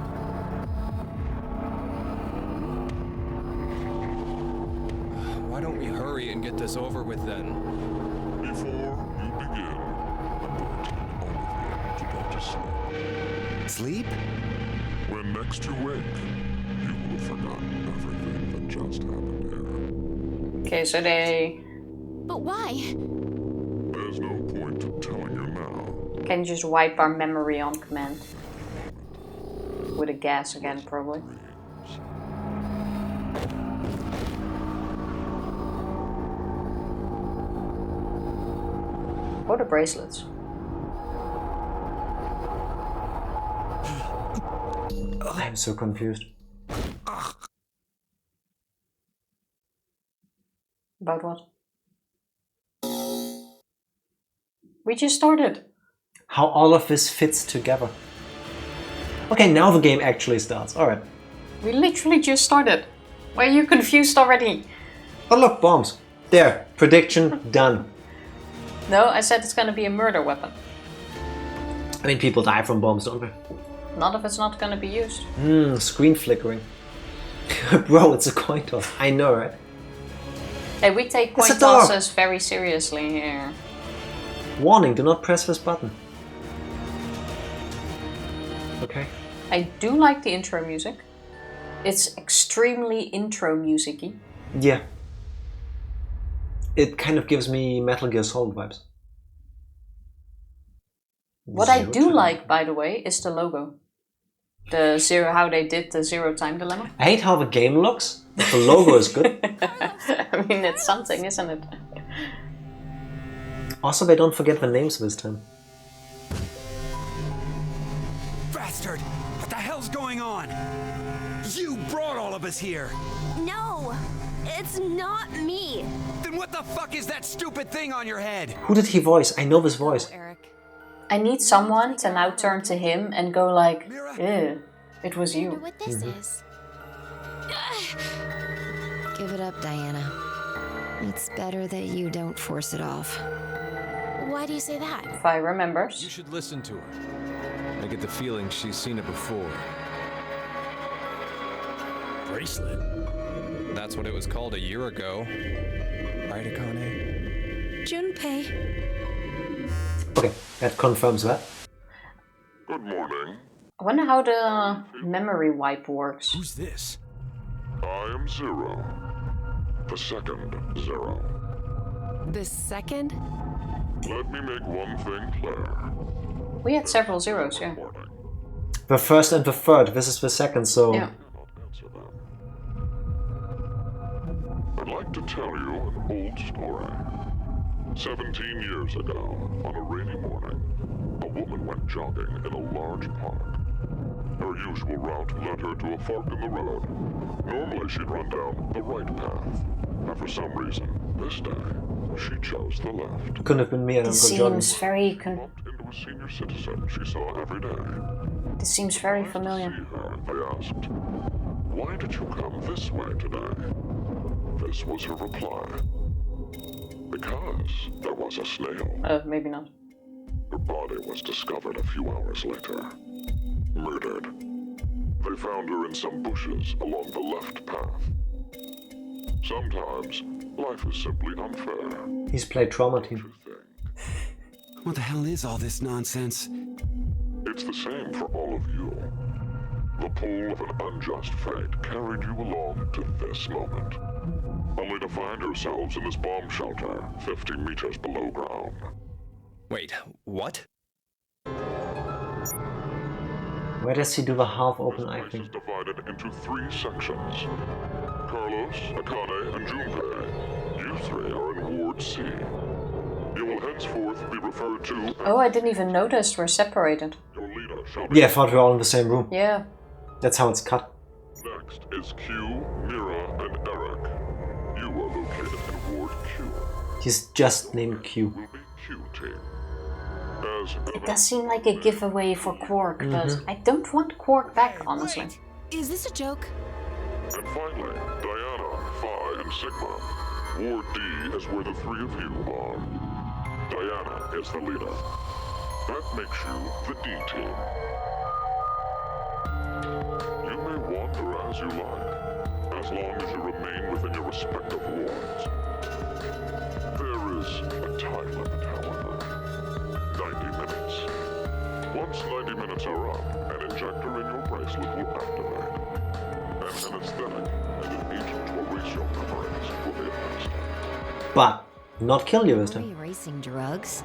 Why don't we hurry and get this over with then? Before you begin, I'm going to need all of you to go to sleep. Sleep? When next you wake, you will have forgotten everything that just happened here. Okay, so they But why? There's no point in telling you now. can just wipe our memory on command. With a gas again, probably. Or the bracelets. I'm so confused. About what? We just started. How all of this fits together. Okay, now the game actually starts. Alright. We literally just started. Why are you confused already? Oh look, bombs. There. Prediction done. No, I said it's gonna be a murder weapon. I mean, people die from bombs, don't they? Not if it's not gonna be used. Screen flickering. Bro, it's a coin toss. I know, right? Hey, we take It's a coin dog. tosses very seriously here. Warning, do not press this button. Okay. I do like the intro music. It's extremely intro music-y. Yeah. It kind of gives me Metal Gear Solid vibes. What I Zero do time. like, by the way, is the logo. The zero, how they did the zero time dilemma. I hate how the game looks, but the logo is good. I mean, it's something, isn't it? Also, they don't forget the names this time. Bastard! What the hell's going on? You brought all of us here! No! It's not me! Then what the fuck is that stupid thing on your head? Who did he voice? I know this voice. Eric. I need someone to now turn to him and go like, ew, it was I wonder you. what this is. Give it up, Diana. It's better that you don't force it off. Why do you say that? If I remembers. You should listen to her. I get the feeling she's seen it before. Bracelet? That's what it was called a year ago. Right, Akane? Junpei. Okay, that confirms that. Good morning. I wonder how the memory wipe works. Who's this? I am Zero. The second Zero. The second? Let me make one thing clear. We had several zeros, yeah. Morning. The first and the third, this is the second, so... Yeah. Answer them. I'd like to tell you an old story. 17 years ago, on a rainy morning, a woman went jogging in a large park. Her usual route led her to a fork in the road. Normally she'd run down the right path, but for some reason, this day, she chose the left. Couldn't have been me and I'm This going jogging. seems very Bumped into a senior citizen she saw every day. this seems very To familiar. see her, they asked, "Why did you come this way today?" This was her reply. Because there was a snail. Maybe not. Her body was discovered a few hours later. Murdered. They found her in some bushes along the left path. Sometimes, life is simply unfair. He's played Trauma Team. To think. What the hell is all this nonsense? It's the same for all of you. The pull of an unjust fate carried you along to this moment. Only to find yourselves in this bomb shelter 50 meters below ground. Wait, what? Where does he do the half-open eye This place thing? is divided into 3 sections. Carlos, Akane, and Junpei. You 3 are in Ward C. You will henceforth be referred to as Oh, I didn't even notice we're separated. your leader shall be. Yeah, I thought we were all in the same room. Yeah. That's how it's cut. Next is Q, Mira, and Eric. You are located in Ward Q. He's just named Q. Will be Q team. As It does seem like a giveaway for Quark, but I don't want Quark back, honestly. Is this a joke? And finally, Diana, Phi, and Sigma. Ward D is where the 3 of you are. Diana is the leader. That makes you the D team. You may wander as you like, as long as you remain within your respective wards. There is a time limit, however. 90 minutes. Once 90 minutes are up, an injector in your bracelet will activate. And an anesthetic and an agent to erase your memories will be administered. But not kill you this Are time. we erasing drugs?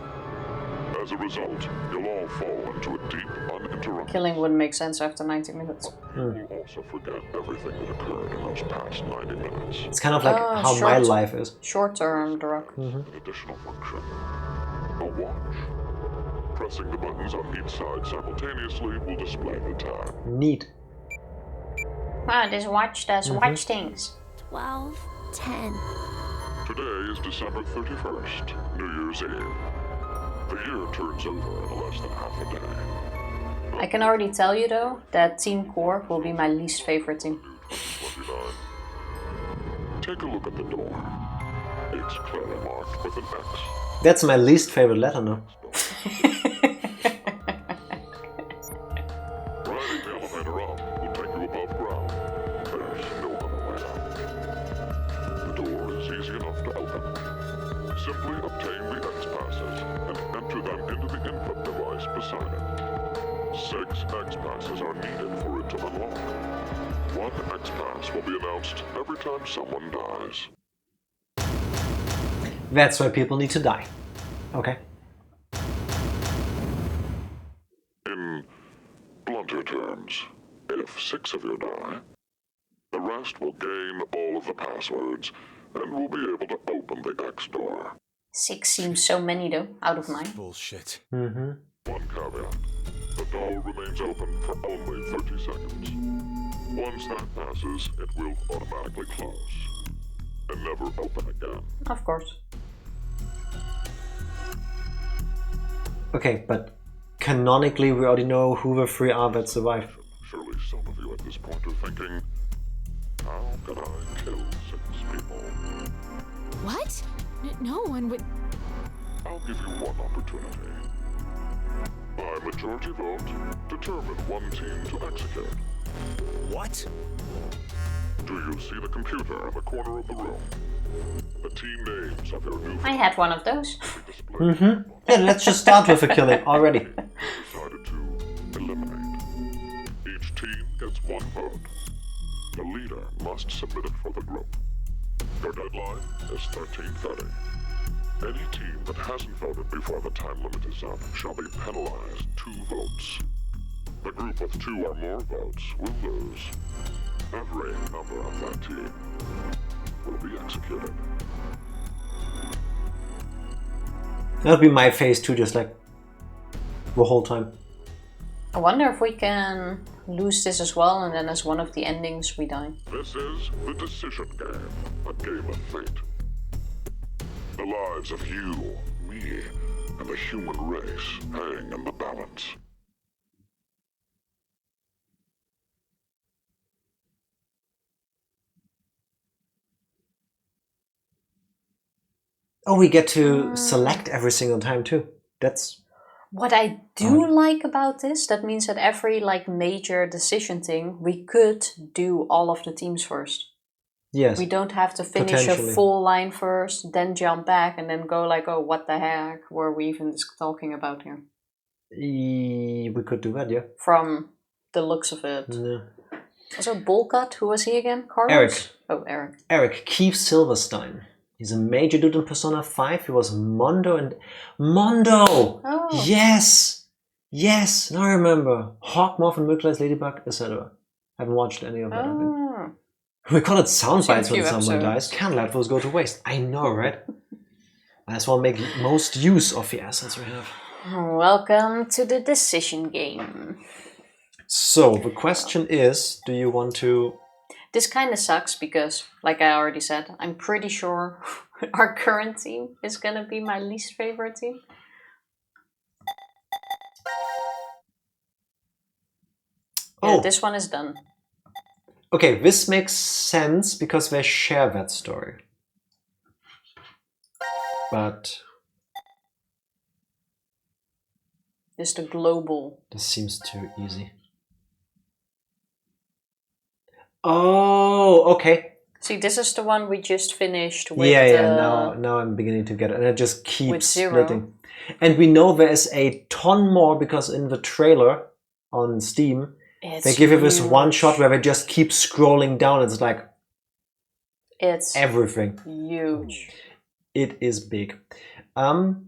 As a result, you'll all fall into a deep, uninterrupted... Killing wouldn't make sense after 90 minutes. You'll also forget everything that occurred in those past 90 minutes. It's kind of like how my life is. Short-term drug. An additional function. A watch. Pressing the buttons on each side simultaneously will display the time. Neat. Ah, this watch does watch things. 12:10. Today is December 31st, New Year's Eve. The year turns over in less than half a day. I can already tell you though that Team Core will be my least favorite team. 29. Take a look at the door. It's clearly marked with an X. That's my least favorite letter now. Riding the elevator up will take you above ground. There's no other way out. The door is easy enough to open. Simply obtain the X passes and enter them into the input device beside it. 6 X passes are needed for it to unlock. 1 X pass will be announced every time someone dies. That's why people need to die. Okay. In blunter terms, if 6 of you die, the rest will gain all of the passwords and will be able to open the X door. 6 seems so many though, out of 9. Bullshit. One caveat. The door remains open for only 30 seconds. Once that passes, it will automatically close and never open again. Of course. Okay, but canonically we already know who the 3 are that survive. Surely some of you at this point are thinking, how can I kill 6 people? What? No one would. I'll give you one opportunity. By majority vote, determine one team to execute. What? Do you see the computer in the corner of the room? The team names of your new I had one of those. Yeah, let's just start with the killing already. decided to eliminate. Each team gets 1 vote. The leader must submit it for the group. Your deadline is 13:30. Any team that hasn't voted before the time limit is up shall be penalized 2 votes. The group with 2 or more votes will lose. Every member of that team will be executed. That'll be my face too, just like the whole time. I wonder if we can lose this as well, and then as one of the endings we die. This is the decision game, a game of fate. The lives of you, me, and the human race hang in the balance. Oh, we get to select every single time too. That's What I do like about this, that means that every like major decision thing, we could do all of the teams first. yes. We don't have to finish a Potentially. full line first, then jump back and then go like, oh, what the heck were we even talking about here? We could do that, yeah. From the looks of it. No. Also, Bolkat, who was he again? Carlos? Eric. Oh, Eric. Eric Keith Silverstein. He's a major dude in Persona 5. He was Mondo and... Mondo! Oh. Yes! Yes! Now I remember. Hawkmoth and Mugla's Ladybug, etc. Haven't watched any of that, I think. Oh. We call it sound Seen a bites when few someone episodes. dies. Can't let those go to waste. I know, right? Might as well make most use of the assets we have. Welcome to the decision game. So, the question is, do you want to... This kind of sucks because, like I already said, I'm pretty sure our current team is going to be my least favorite team. Oh. Yeah, this one is done. Okay, this makes sense because they share that story. But Just a global. This seems too easy. Oh, okay. See, this is the one we just finished with. Now I'm beginning to get it, and it just keeps splitting. And we know there is a ton more because in the trailer on Steam, they give you this one shot where they just keep scrolling down. It's like everything. Huge. It is big.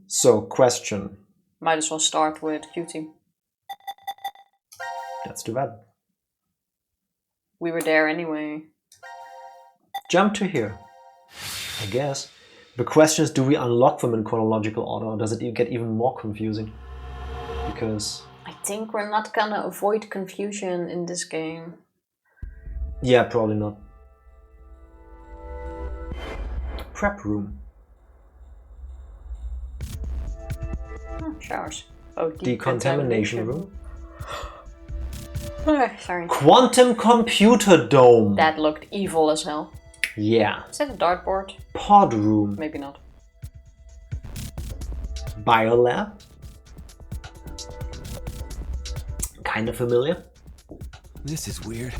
So question. Might as well start with Q-Team. Let's do that. We were there anyway. Jump to here. I guess. The question is, do we unlock them in chronological order, or does it get even more confusing? Because... I think we're not gonna avoid confusion in this game. Yeah, probably not. Prep room. Oh, showers. Oh, decontamination room. Sorry. Quantum computer dome. That looked evil as hell. Yeah. Is that a dartboard? Pod room. Maybe not. Biolab. Kind of familiar. This is weird.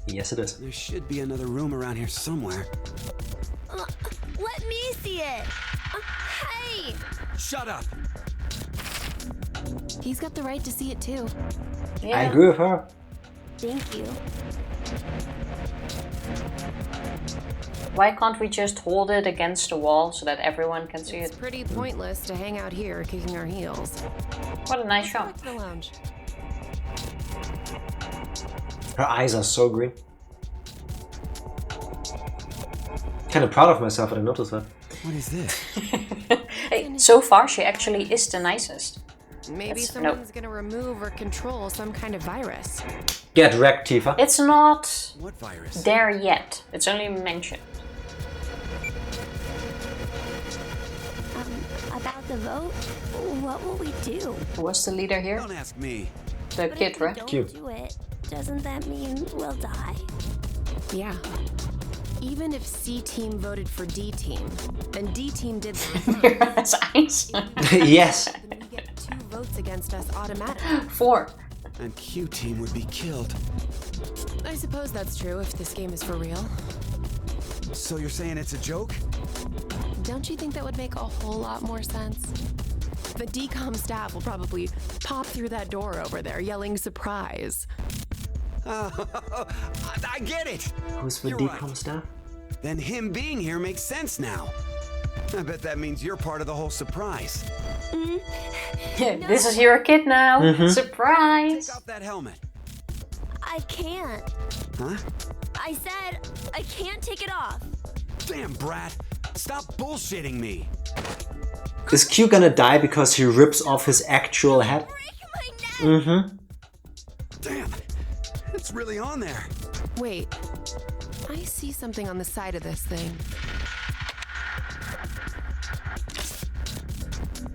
Yes, it is. There should be another room around here somewhere. Let me see it. Hey! Shut up! He's got the right to see it too. Yeah. I agree with her. Thank you. Why can't we just hold it against the wall so that everyone can see It's it? pretty pointless to hang out here kicking our heels. What a nice Go back shot. to the lounge. Her eyes are so green. Kind of proud of myself that I noticed that. What is this? Hey, so far she actually is the nicest. Maybe someone's gonna remove or control some kind of virus. Get wrecked, Tifa. It's not What virus? there yet. It's only mentioned. About the vote, what will we do? Who was the leader here? Don't ask me. The But kid, if we right? don't Cute. do it, doesn't that mean we'll die? Yeah. Even if C team voted for D team, and D team did the His eyes. Yes. then we get 2 votes against us automatically. 4. And Q team would be killed. I suppose that's true if this game is for real. So you're saying it's a joke? Don't you think that would make a whole lot more sense? The DCOM staff will probably pop through that door over there yelling surprise. I get it! Who's the You're decom right. staff? Then him being here makes sense now. I bet that means you're part of the whole surprise. This is your kid now. Surprise. Take off that helmet. I can't. Huh? I said I can't take it off. Damn, Brat. Stop bullshitting me. Is Q gonna die because he rips off his actual head? Break my neck. Damn. It's really on there. Wait, I see something on the side of this thing.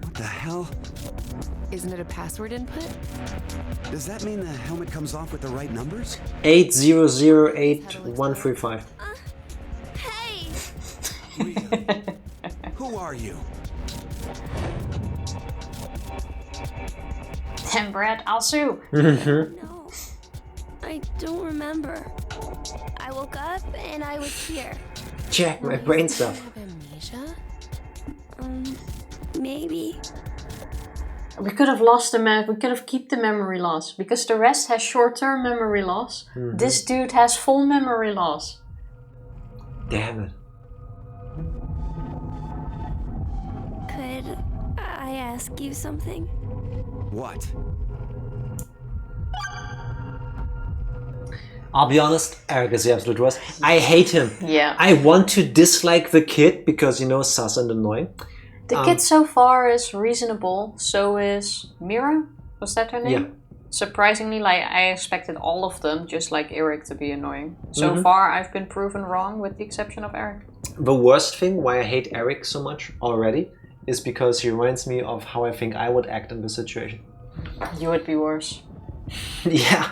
What the hell? Isn't it a password input? Does that mean the helmet comes off with the right numbers? 8008135. Hey! Who are you? Damn, Brad, I'll sue. No. I don't remember. I woke up and I was here. Check my brain stuff. Have amnesia? Maybe. We could have lost the we could have kept the memory loss because the rest has short-term memory loss. This dude has full memory loss. Damn it. Could I ask you something? What? I'll be honest, Eric is the absolute worst. I hate him. Yeah. I want to dislike the kid because, you know, sus and annoying. The kid so far is reasonable. So is Mira. Was that her name? Yeah. Surprisingly, like I expected all of them, just like Eric, to be annoying. So far, I've been proven wrong, with the exception of Eric. The worst thing why I hate Eric so much already is because he reminds me of how I think I would act in this situation. You would be worse. Yeah.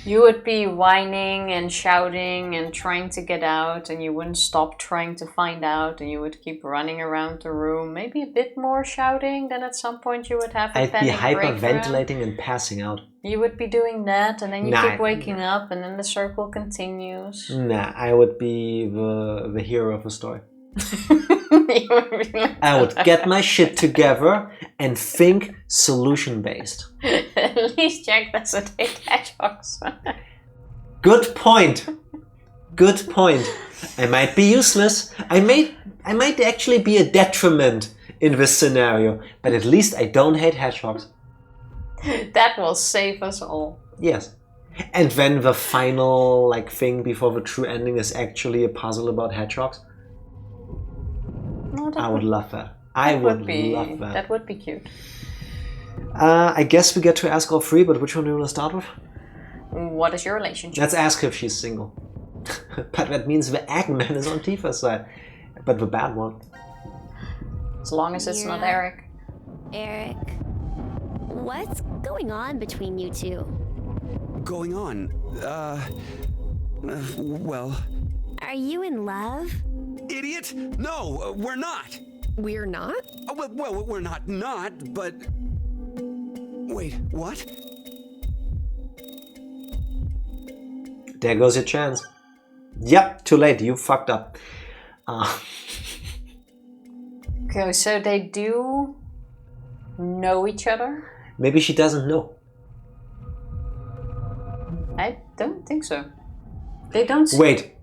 You would be whining and shouting and trying to get out, and you wouldn't stop trying to find out, and you would keep running around the room. Maybe a bit more shouting, then at some point you would have a I'd be panic breakdown. hyperventilating and passing out. You would be doing that, and then you keep waking up, and then the circle continues. Nah, I would be the hero of the story. I would get my shit together and think solution-based. At least Jack doesn't hate hedgehogs. Good point. Good point. I might be useless. I might actually be a detriment in this scenario, but at least I don't hate hedgehogs. That will save us all. Yes. And then the final thing before the true ending is actually a puzzle about hedgehogs. No, I would love that. I would love that. That would be cute. I guess we get to ask all three, but which one do you want to start with? What is your relationship? Let's ask her if she's single. But that means the Eggman is on Tifa's side. But the bad one. As long as it's not Eric. Eric, what's going on between you two? Going on? Well... Are you in love? Idiot! No, we're not! We're not? Well, we're not, but... Wait, what? There goes your chance. Yep, too late, you fucked up. Okay, so they do know each other? Maybe she doesn't know. I don't think so. They don't... Wait,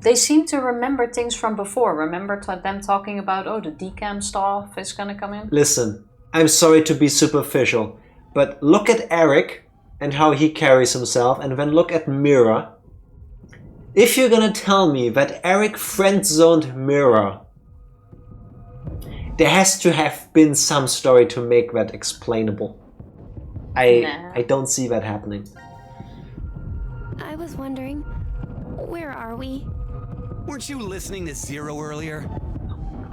They seem to remember things from before. Remember them talking about, the decam stuff is gonna come in? Listen, I'm sorry to be superficial, but look at Eric and how he carries himself, and then look at Mira. If you're gonna tell me that Eric friend-zoned Mira, there has to have been some story to make that explainable. I don't see that happening. I was wondering, where are we? Weren't you listening to Zero earlier?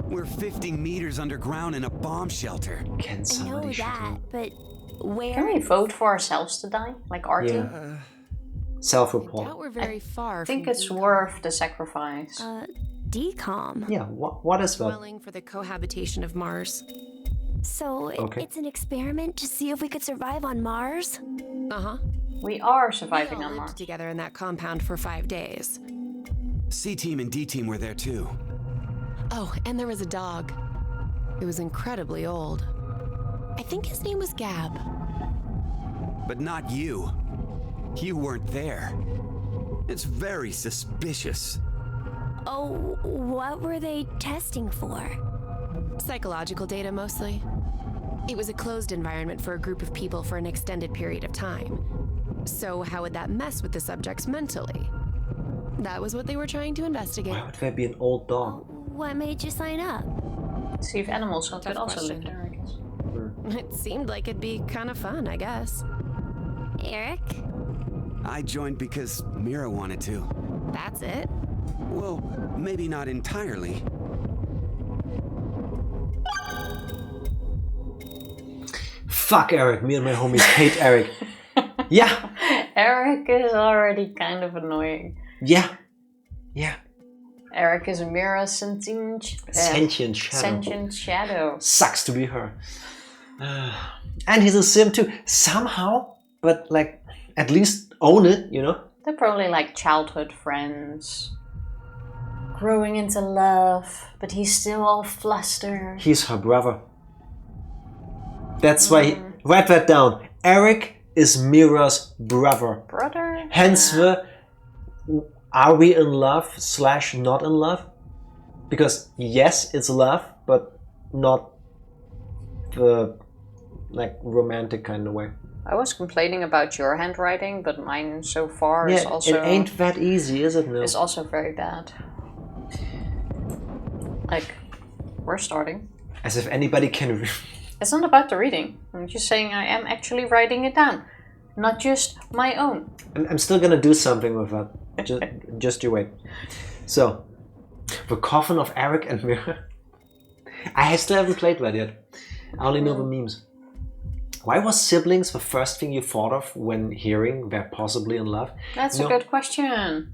We're 50 meters underground in a bomb shelter. Can somebody I know that, but where? Can we vote for ourselves to die? Like Artie? Yeah. Self-report. I doubt we're very far. I think it's worth the sacrifice. Decom. Yeah, what is that? Dwelling for the cohabitation of Mars. So it's an experiment to see if we could survive on Mars? Uh-huh. We are surviving we all on lived Mars. together in that compound for 5 days. C-Team and D-Team were there too. Oh, and there was a dog. It was incredibly old. I think his name was Gab. But not you. You weren't there. It's very suspicious. Oh, what were they testing for? Psychological data, mostly. It was a closed environment for a group of people for an extended period of time. So how would that mess with the subjects mentally? That was what they were trying to investigate. Why would there be an old dog? What made you sign up? See if animals could Tough also question. live there, I guess. It seemed like it'd be kind of fun, I guess. Eric? I joined because Mira wanted to. That's it? Well, maybe not entirely. Fuck Eric, me and my homies hate Eric. Yeah. Eric is already kind of annoying. Yeah. Eric is a Mira sentient shadow. Sucks to be her. And he's a sim too. Somehow, but at least own it, you know? They're probably like childhood friends. Growing into love, but he's still all flustered. He's her brother. That's why write that down. Eric is Mira's brother. Brother? Hence the are we in love / not in love? Because yes, it's love, but not the romantic kind of way. I was complaining about your handwriting, but mine so far is also... it ain't that easy, is it? No. It's also very bad. We're starting. As if anybody can... It's not about the reading. I'm just saying I am actually writing it down. Not just my own. I'm still gonna do something with that. Just you wait. So, the coffin of Eric and Mira. I still haven't played that yet. I only know the memes. Why was siblings the first thing you thought of when hearing they're possibly in love? That's a good question.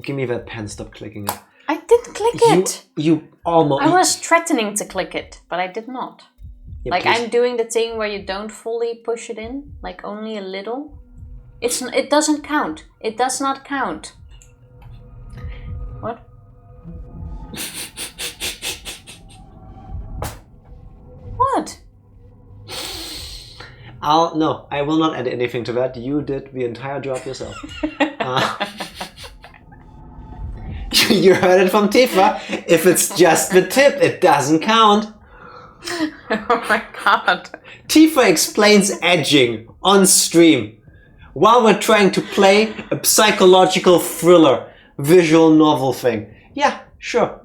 Give me that pen, stop clicking it. I did click it. You almost... I was threatening to click it, but I did not. Yeah, like, please. I'm doing the thing where you don't fully push it in, like only a little. It doesn't count. It does not count. What? What? No, I will not add anything to that. You did the entire job yourself. You heard it from Tifa. If it's just the tip, it doesn't count. Oh my god. Tifa explains edging on stream while we're trying to play a psychological thriller visual novel thing. Yeah, sure.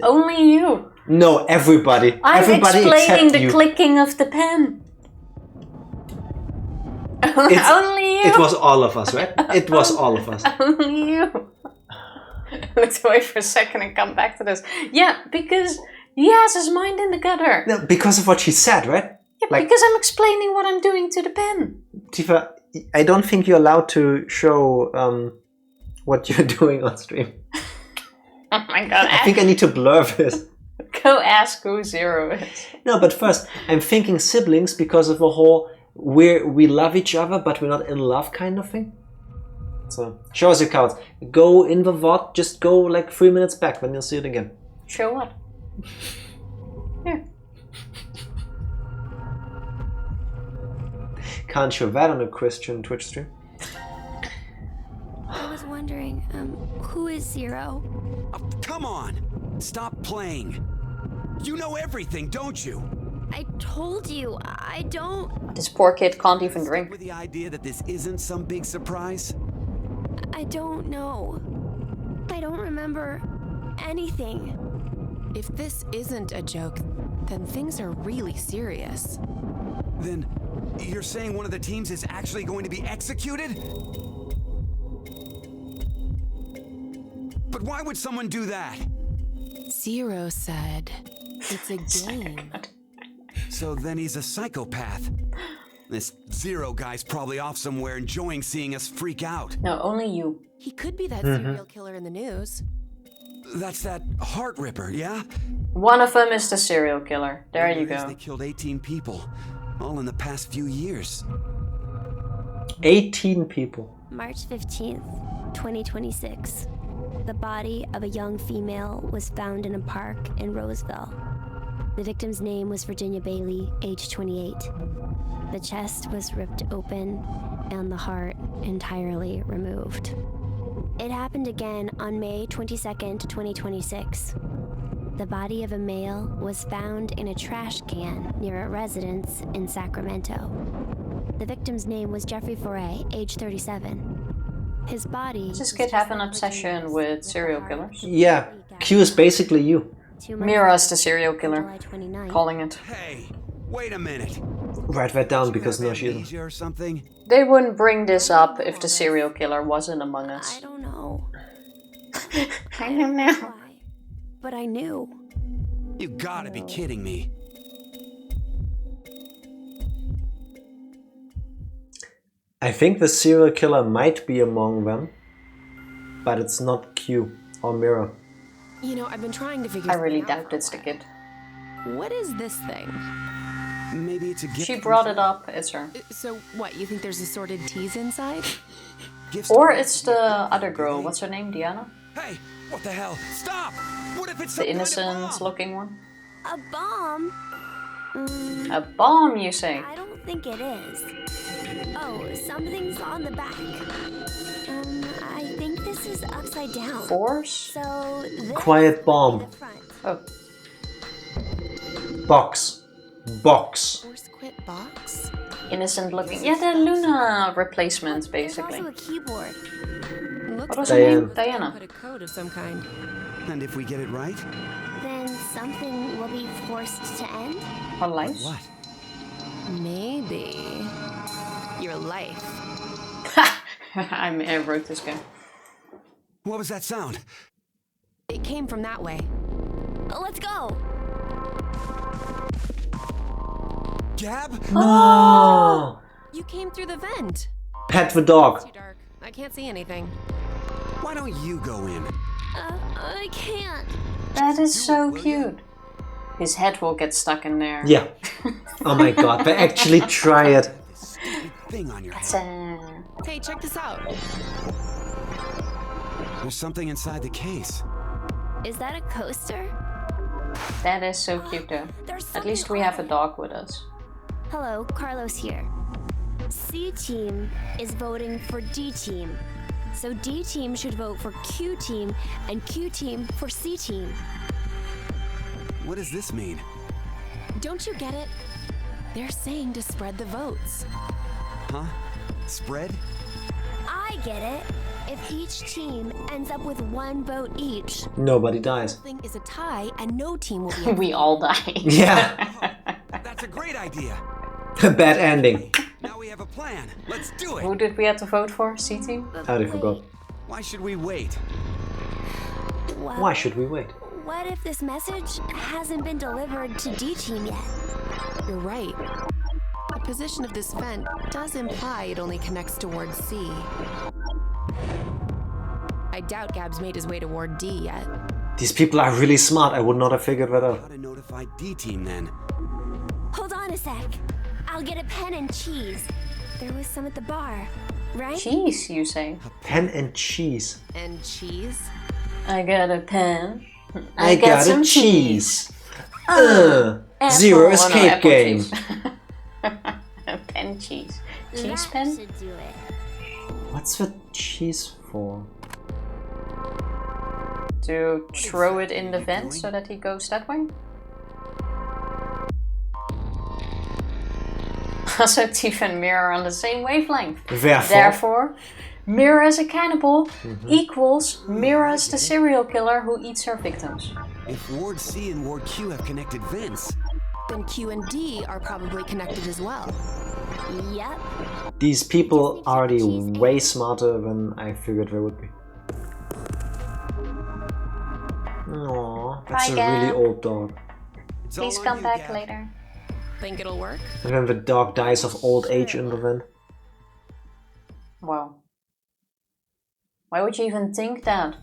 Only you. No, everybody. I'm everybody explaining the you. clicking of the pen. Only you. It was all of us, right? It was all of us. Only you. Let's wait for a second and come back to this. Yeah, because he has his mind in the gutter. No, because of what she said, right? Yeah, because I'm explaining what I'm doing to the pen. Tifa, I don't think you're allowed to show what you're doing on stream. Oh my god. I think I need to blur this. Go ask who Zero is. No, but first, I'm thinking siblings because of the whole we love each other but we're not in love kind of thing. So, show us your cards. Go in the VOD, just go like 3 minutes back, then you'll see it again. Show what? Here. Can't show that on a Christian Twitch stream. I was wondering, who is Zero? Oh, come on! Stop playing. You know everything, don't you? I told you, I don't... This poor kid can't even drink. With the idea that this isn't some big surprise? I don't know. I don't remember anything. If this isn't a joke, then things are really serious. Then you're saying one of the teams is actually going to be executed? But why would someone do that? Zero said it's a game. So then he's a psychopath. This Zero guy's probably off somewhere enjoying seeing us freak out. No, only you. He could be that serial killer in the news. That's that heart ripper, yeah? One of them is the serial killer. There you They go. killed 18 people, all in the past few years. 18 people. March 15th, 2026. The body of a young female was found in a park in Roseville. The victim's name was Virginia Bailey, age 28. The chest was ripped open and the heart entirely removed. It happened again on May 22nd, 2026. The body of a male was found in a trash can near a residence in Sacramento. The victim's name was Jeffrey Foray, age 37. His body... Does this kid have an obsession with serial killers? Yeah, Q is basically you. Mira's the serial killer. Calling it. Hey, wait a minute. Write that down because no, she isn't. Or something? They wouldn't bring this up if the serial killer wasn't among us. I don't know. I don't know. Why, but I knew. You gotta be kidding me. I think the serial killer might be among them, but it's not Q or Mira. You know, I've been trying to figure I really something out doubt for a it's the while. kid. What is this thing? Maybe it's a gift. She brought it up, it's her. So what, you think there's assorted teas inside? Gifts Or don't it's the other girl. What's her name? Diana? Hey, what the hell? Stop! What if it's The some kind of innocent bomb? looking one? A bomb? A bomb, you say? I don't think it is. Oh, something's on the back. I think this is upside down. Force? So this Quiet bomb. would be the front. Oh. Box. Box. Force quit box? Innocent looking. Yeah, the Luna replacements, basically. There's also a keyboard. Looks What was like her Diana. name? Diana. put a code of some kind. And if we get it right? Then something will be forced to end? Her life? What? Maybe your life. I wrote this game. What was that sound? It came from that way. Let's go! Gab? No! You came through the vent. Pet the dog. It's too dark. I can't see anything. Why don't you go in? I can't. That is so cute. His head will get stuck in there. Yeah. Oh my god, but actually try it. Stupid thing on your That's head. Hey, check this out. There's something inside the case. Is that a coaster? That is so cute though. There's At least something we have a on it. dog with us. Hello, Carlos here. C team is voting for D team. So D team should vote for Q team and Q team for C team. What does this mean? Don't you get it? They're saying to spread the votes. Huh? Spread? I get it. If each team ends up with 1 vote each. Nobody dies. Thing is a tie, and no team will be. We all die. Yeah. That's a great idea. A bad ending. Now we have a plan. Let's do Who it. did we have to vote for? C team? I already forgot. Why should we wait? Well, Why should we wait? what if this message hasn't been delivered to D team yet? You're right. The position of this vent does imply it only connects towards C. I doubt Gab's made his way toward D yet. These people are really smart. I would not have figured that out. How to notify D team then? Hold on a sec. I'll get a pen and cheese. There was some at the bar, right? Cheese, you say? Pen and cheese. And cheese? I got a pen. I got some cheese. Zero Apple- escape apple game. cheese. Pen cheese. Cheese That pen? should do it. What's the cheese for? To throw it in the vent so that he goes that way? Also, Tifa and Mira are on the same wavelength. Therefore, Mira as a cannibal equals Mira as the serial killer who eats her victims. If Ward C and Ward Q have connected vents, Then Q and D are probably connected as well. Yep. These people are already way smarter than I figured they would be. Aww, that's Bye, a Gab. really old dog. it's Please all on come you, back Gab. later. Think it'll work? And then the dog dies of old age in the vent. Wow. Why would you even think that?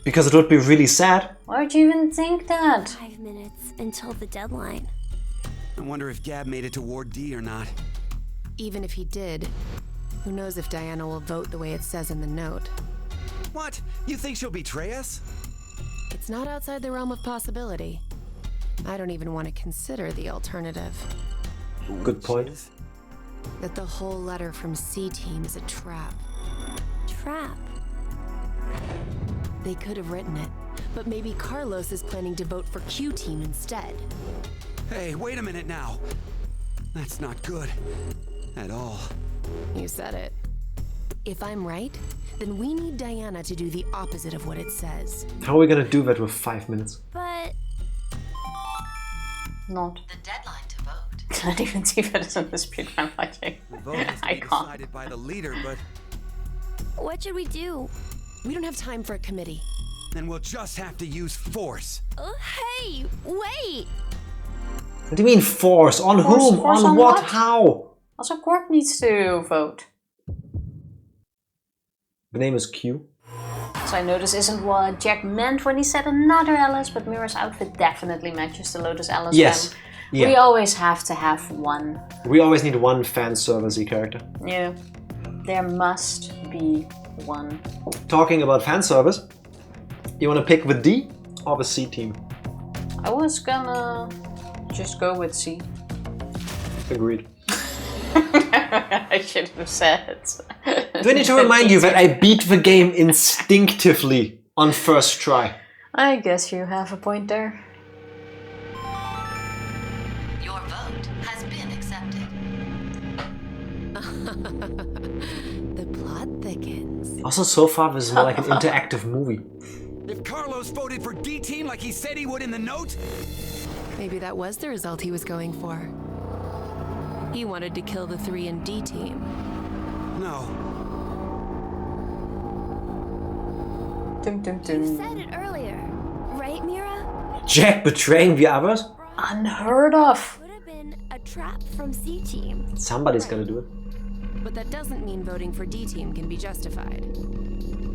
Because it would be really sad. Why would you even think that? 5 minutes until the deadline. I wonder if Gab made it to Ward D or not. Even if he did, who knows if Diana will vote the way it says in the note. What? You think she'll betray us? It's not outside the realm of possibility. I don't even want to consider the alternative. Good point. Which is- That the whole letter from C Team is a trap. Trap. They could have written it, but maybe Carlos is planning to vote for Q Team instead. Hey, wait a minute now. That's not good. At all. You said it. If I'm right, then we need Diana to do the opposite of what it says. How are we gonna do that with 5 minutes? But Not. The deadline to vote. Not even Tifa doesn't dispute my logic. The vote has to I be can't. decided by the leader, but what should we do? We don't have time for a committee. then we'll just have to use force. Hey, wait! What do you mean force? On Force- whom? force on on what? what? How? Also, Quark needs to vote. The name is Q. So I know this isn't what Jack meant when he said another Alice, but Mira's outfit definitely matches the Lotus Alice Yes. fan. Yeah. We always have to have one. We always need one fan service-y character. Yeah. There must be one. Talking about fan service, you wanna pick the D or the C team? I was gonna just go with C. Agreed. I should have said. Do I need to remind you that I beat the game instinctively on first try? I guess you have a point there. Your vote has been accepted. The plot thickens. Also, so far, this is more like an interactive movie. If Carlos voted for D team like he said he would in the note, Maybe that was the result he was going for. He wanted to kill the 3 and D Team. no. Dum, dum, You dum. said it earlier, right, Mira? Jack betraying the others? Unheard of. Could have been a trap from C Team. Somebody's gotta do it. But that doesn't mean voting for D Team can be justified.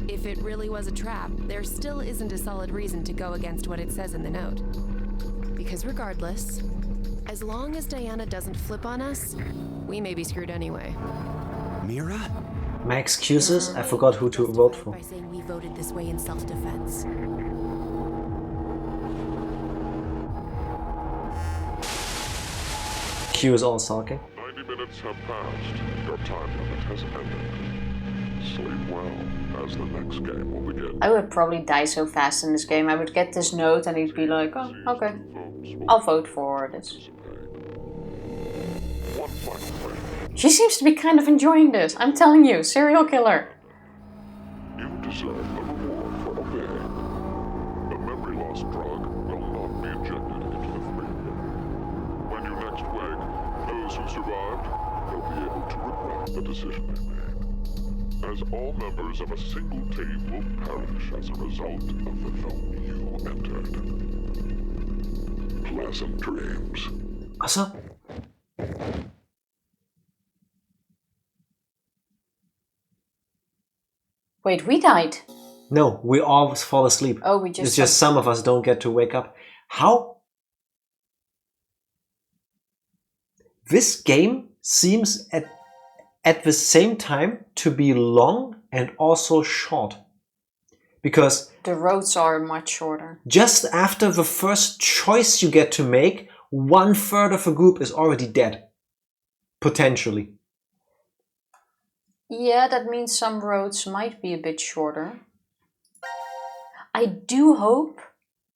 If it really was a trap, there still isn't a solid reason to go against what it says in the note. Because regardless, as long as Diana doesn't flip on us, we may be screwed anyway. Mira? My excuses? I forgot who to vote for. By saying we voted this way in self-defense. Q is all sulking. 90 minutes have passed. Your time limit has ended. Sleep well, as the next game will begin. I would probably die so fast in this game. I would get this note and he'd be like, oh, okay, I'll vote for this. One final thing. She seems to be kind of enjoying this. I'm telling you, serial killer. You deserve a reward for obeying. The memory loss drug will not be injected into the freeway. When you next wake, those who survived will be able to regret the decision they made. As all members of a single team will perish as a result of the zone you entered. Pleasant dreams. Also, Wait, we died. no, we always fall asleep. Oh, we just... It's just some of us don't get to wake up. How? This game seems at the same time to be long and also short. Because The roads are much shorter. just after the first choice you get to make, 1/3 of a group is already dead. Potentially. Yeah, that means some roads might be a bit shorter. I do hope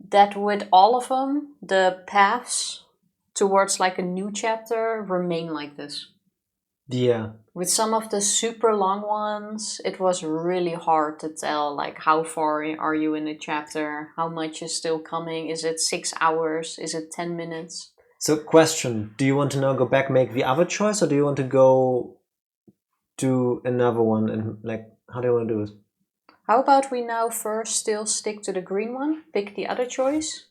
that with all of them, the paths towards like a new chapter remain like this. Yeah. With some of the super long ones, it was really hard to tell like how far are you in a chapter, how much is still coming, is it 6 hours, is it 10 minutes? So question, do you want to now go back, make the other choice, or do you want to go do another one, and like, how do you want to do it? How about we now first still stick to the green one, pick the other choice,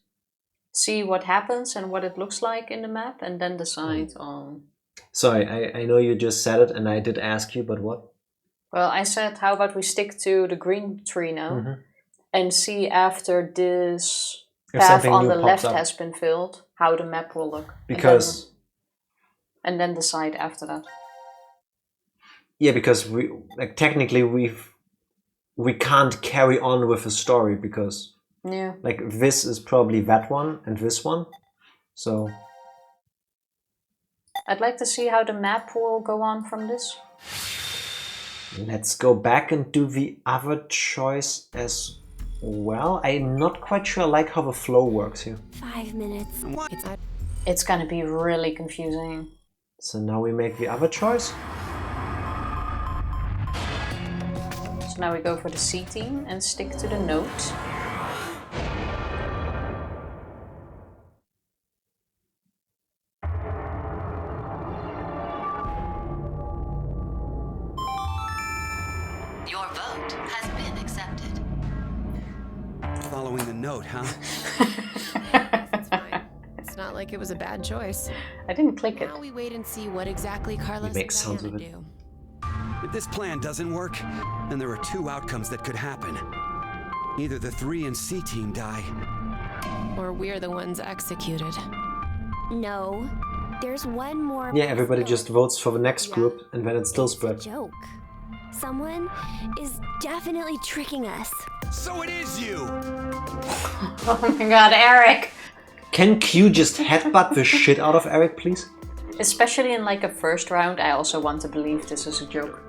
see what happens and what it looks like in the map, and then decide on... Sorry, I know you just said it and I did ask you, but what? Well, I said, how about we stick to the green tree now and see after this If path something on new the pops left up. has been filled, how the map will look. Because... And then decide after that. Yeah, because we like technically we can't carry on with the story because Yeah. like this is probably that one and this one. So I'd like to see how the map will go on from this. let's go back and do the other choice as well. I'm not quite sure I like how the flow works here. 5 minutes. It's gonna be really confusing. So now we make the other choice. So now we go for the C team and stick to the note. Your vote has been accepted. Following the note, huh? It's fine. It's not like it was a bad choice. I didn't click it. Now we wait and see what exactly Carlos Make and sounds Diana with it. do. If this plan doesn't work, then there are two outcomes that could happen. Either the 3 and C team die, Or we're the ones executed. No. There's one more. Yeah, everybody just possibility. votes for the next group and then it's still It's a spread. joke. Someone is definitely tricking us. so it is you! Oh my god, Eric! Can Q just headbutt the shit out of Eric, please? Especially in like a first round, I also want to believe this is a joke.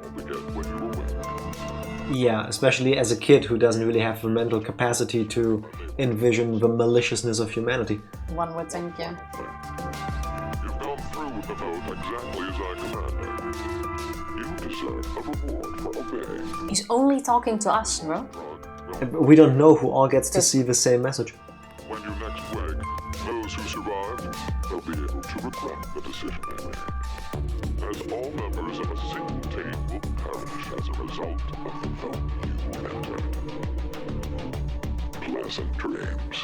Yeah, especially as a kid who doesn't really have the mental capacity to envision the maliciousness of humanity. One would think, yeah. You've gone through with the vote exactly as I commanded. You deserve a reward for obeying. He's only talking to us, bro. We don't know who all gets to see the same message. When you next wake, those who survived will be able to regret the decision they made. As all members of a single team will perish as a result of the vote you entered. Pleasant dreams.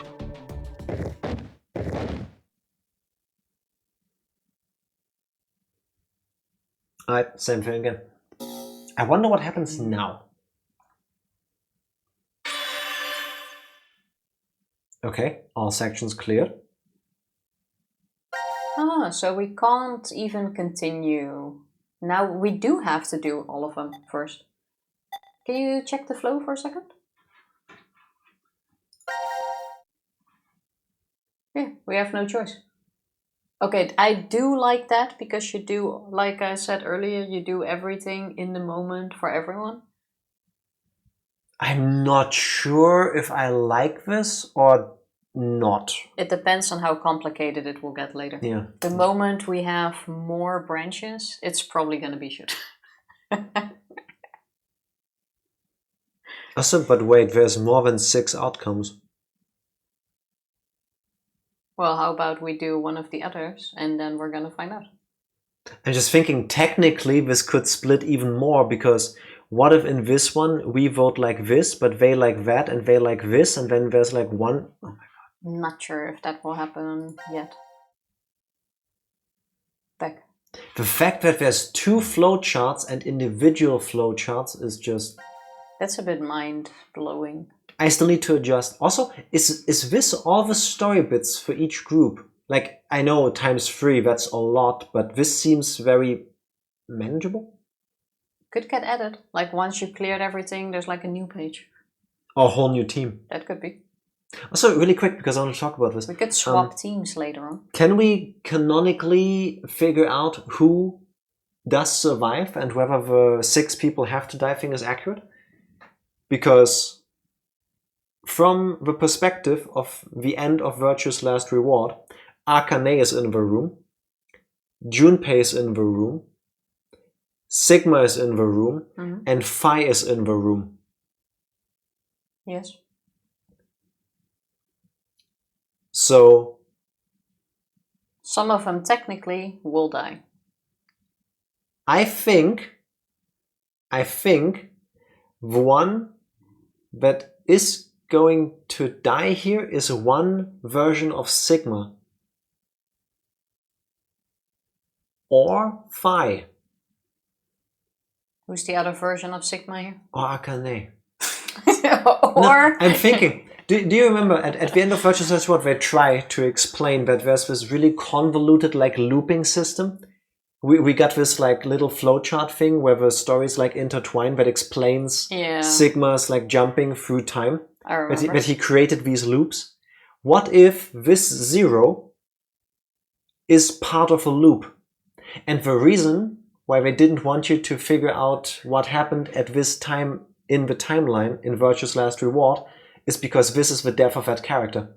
Alright, same thing again. I wonder what happens now. Okay, all sections cleared. Ah, so we can't even continue. Now we do have to do all of them first. Can you check the flow for a second? Yeah, we have no choice. Okay, I do like that because you do, like I said earlier, you do everything in the moment for everyone. I'm not sure if I like this or not. It depends on how complicated it will get later. Yeah. The moment we have more branches, it's probably gonna be shit. Awesome, but wait, there's more than 6 outcomes. Well, how about we do one of the others and then we're gonna find out. I'm just thinking technically this could split even more, because what if in this one we vote like this, but they like that and they like this, and then there's like one... Oh my god. Not sure if that will happen yet. Back. The fact that there's 2 flowcharts and individual flowcharts is just... That's a bit mind-blowing. I still need to adjust. Also, is this all the story bits for each group? Like, I know times 3, that's a lot, but this seems very manageable. Could get added. Like once you cleared everything, there's like a new page. Or a whole new team. That could be. Also, really quick, because I want to talk about this. We could swap teams later on. Can we canonically figure out who does survive and whether the 6 people have to die thing is accurate? Because from the perspective of the end of Virtue's Last Reward, Akane is in the room, Junpei is in the room, Sigma is in the room, and Phi is in the room. Yes. So... some of them technically will die. I think the one that is going to die here is one version of Sigma. Or Phi. Who's the other version of Sigma here? Or Akane. Or... No, I'm thinking, do you remember at the end of Virtual Search what they try to explain that there's this really convoluted like looping system? We got this like little flowchart thing where the stories like intertwine that explains Sigma's like jumping through time. I remember. That he created these loops. What if this 0 is part of a loop? And the reason why they didn't want you to figure out what happened at this time in the timeline in Virtue's Last Reward is because this is the death of that character.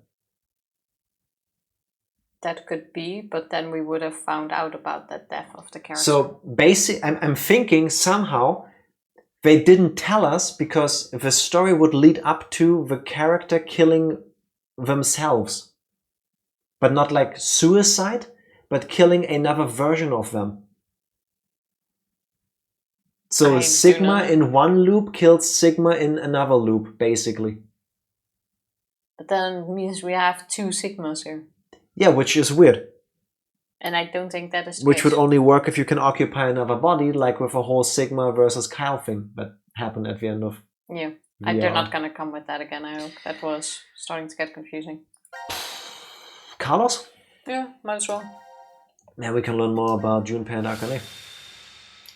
That could be, but then we would have found out about that death of the character. So I'm thinking somehow they didn't tell us because the story would lead up to the character killing themselves. But not like suicide, but killing another version of them. So Sigma in one loop kills Sigma in another loop, basically. But then it means we have 2 Sigmas here. Yeah, which is weird. And I don't think that is the Which case. would only work if you can occupy another body, like with a whole Sigma versus Kyle thing that happened at the end of... Yeah, they're not going to come with that again, I hope. That was starting to get confusing. Carlos? Yeah, might as well. Now we can learn more about Junpei and Akane.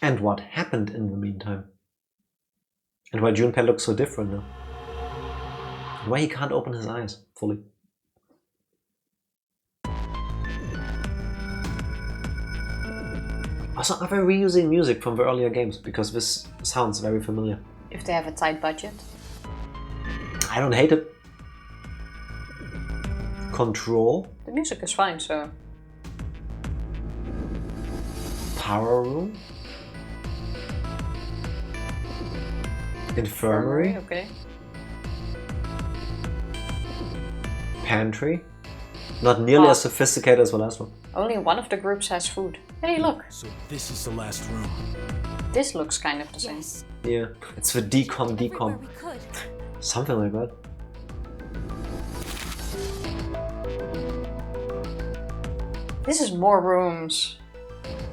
And what happened in the meantime. And why Junpei looks so different now. And why he can't open his eyes fully. Also, are they reusing music from the earlier games? Because this sounds very familiar. If they have a tight budget. I don't hate it. Control. The music is fine, so... Power room. Infirmary. Okay. Pantry. Not nearly as sophisticated as the last one. Only one of the groups has food. Hey, look. So this is the last room. This looks kind of the same. Yeah, it's the decom. Something like that. This is more rooms.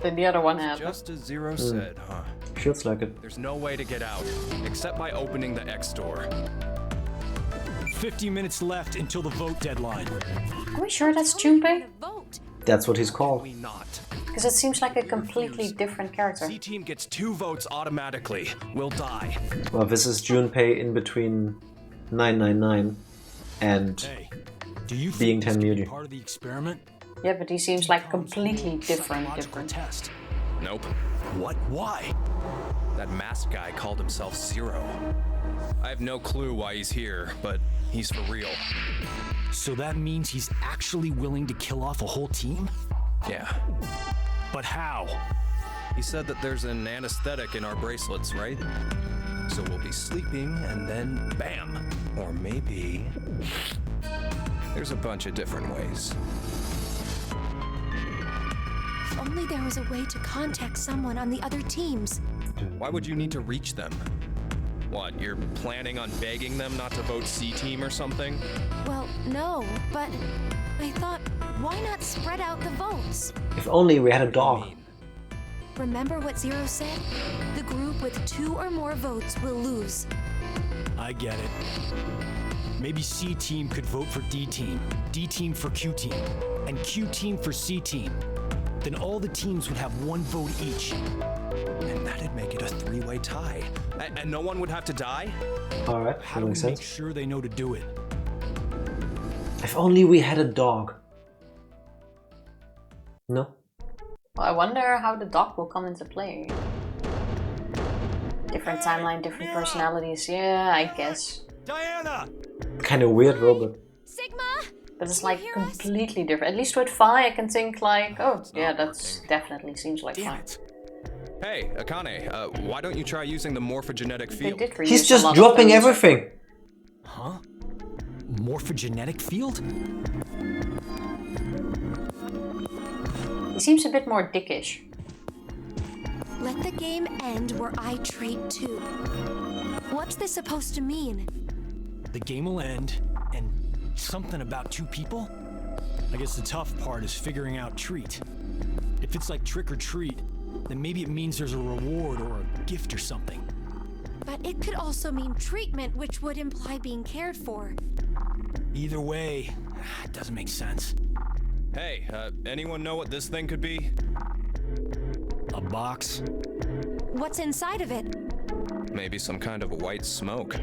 Then the other one happened. Just as Zero said, huh? Feels like it. There's no way to get out, except by opening the X door. 50 minutes left until the vote deadline. Are we sure that's Junpei? That's what he's called. We not. Because it seems like a completely different character. C-Team gets 2 votes automatically. We'll die. Well, this is Junpei in between 999 and Hey, do you being think this could be Tenmuji. part of the experiment? Yeah, but he seems like completely Psychological different. test. Nope. What? Why? That masked guy called himself Zero. I have no clue why he's here, but he's for real. So that means he's actually willing to kill off a whole team? Yeah. But how? He said that there's an anesthetic in our bracelets, right? So we'll be sleeping and then bam. Or maybe... There's a bunch of different ways. If only there was a way to contact someone on the other teams. Why would you need to reach them? What, you're planning on begging them not to vote C-Team or something? Well, no, but I thought, why not spread out the votes? If only we had a dog. Remember what Zero said? The group with 2 or more votes will lose. I get it. Maybe C-Team could vote for D-Team, D-Team for Q-Team, and Q-Team for C-Team. Then all the teams would have 1 vote each. And that'd make it a 3-way tie. And no one would have to die? Alright, How that do we makes make sense. sure they know to do it? If only we had a dog. No? Well, I wonder how the dog will come into play. Different timeline, different personalities. Yeah, I guess. Diana! Kind of weird robot. Sigma! But it's like completely different. At least with Phi, I can think like, oh, yeah, that's definitely seems like Phi. Hey, Akane, why don't you try using the morphogenetic They field? did reuse He's a just lot of dropping those. everything. Huh? Morphogenetic field? He seems a bit more dickish. Let the game end where I treat 2. What's this supposed to mean? The game will end, and something about 2 people? I guess the tough part is figuring out treat. If it's like trick or treat, then maybe it means there's a reward or a gift or something. But it could also mean treatment, which would imply being cared for. Either way, it doesn't make sense. Hey, anyone know what this thing could be? A box? What's inside of it? Maybe some kind of white smoke.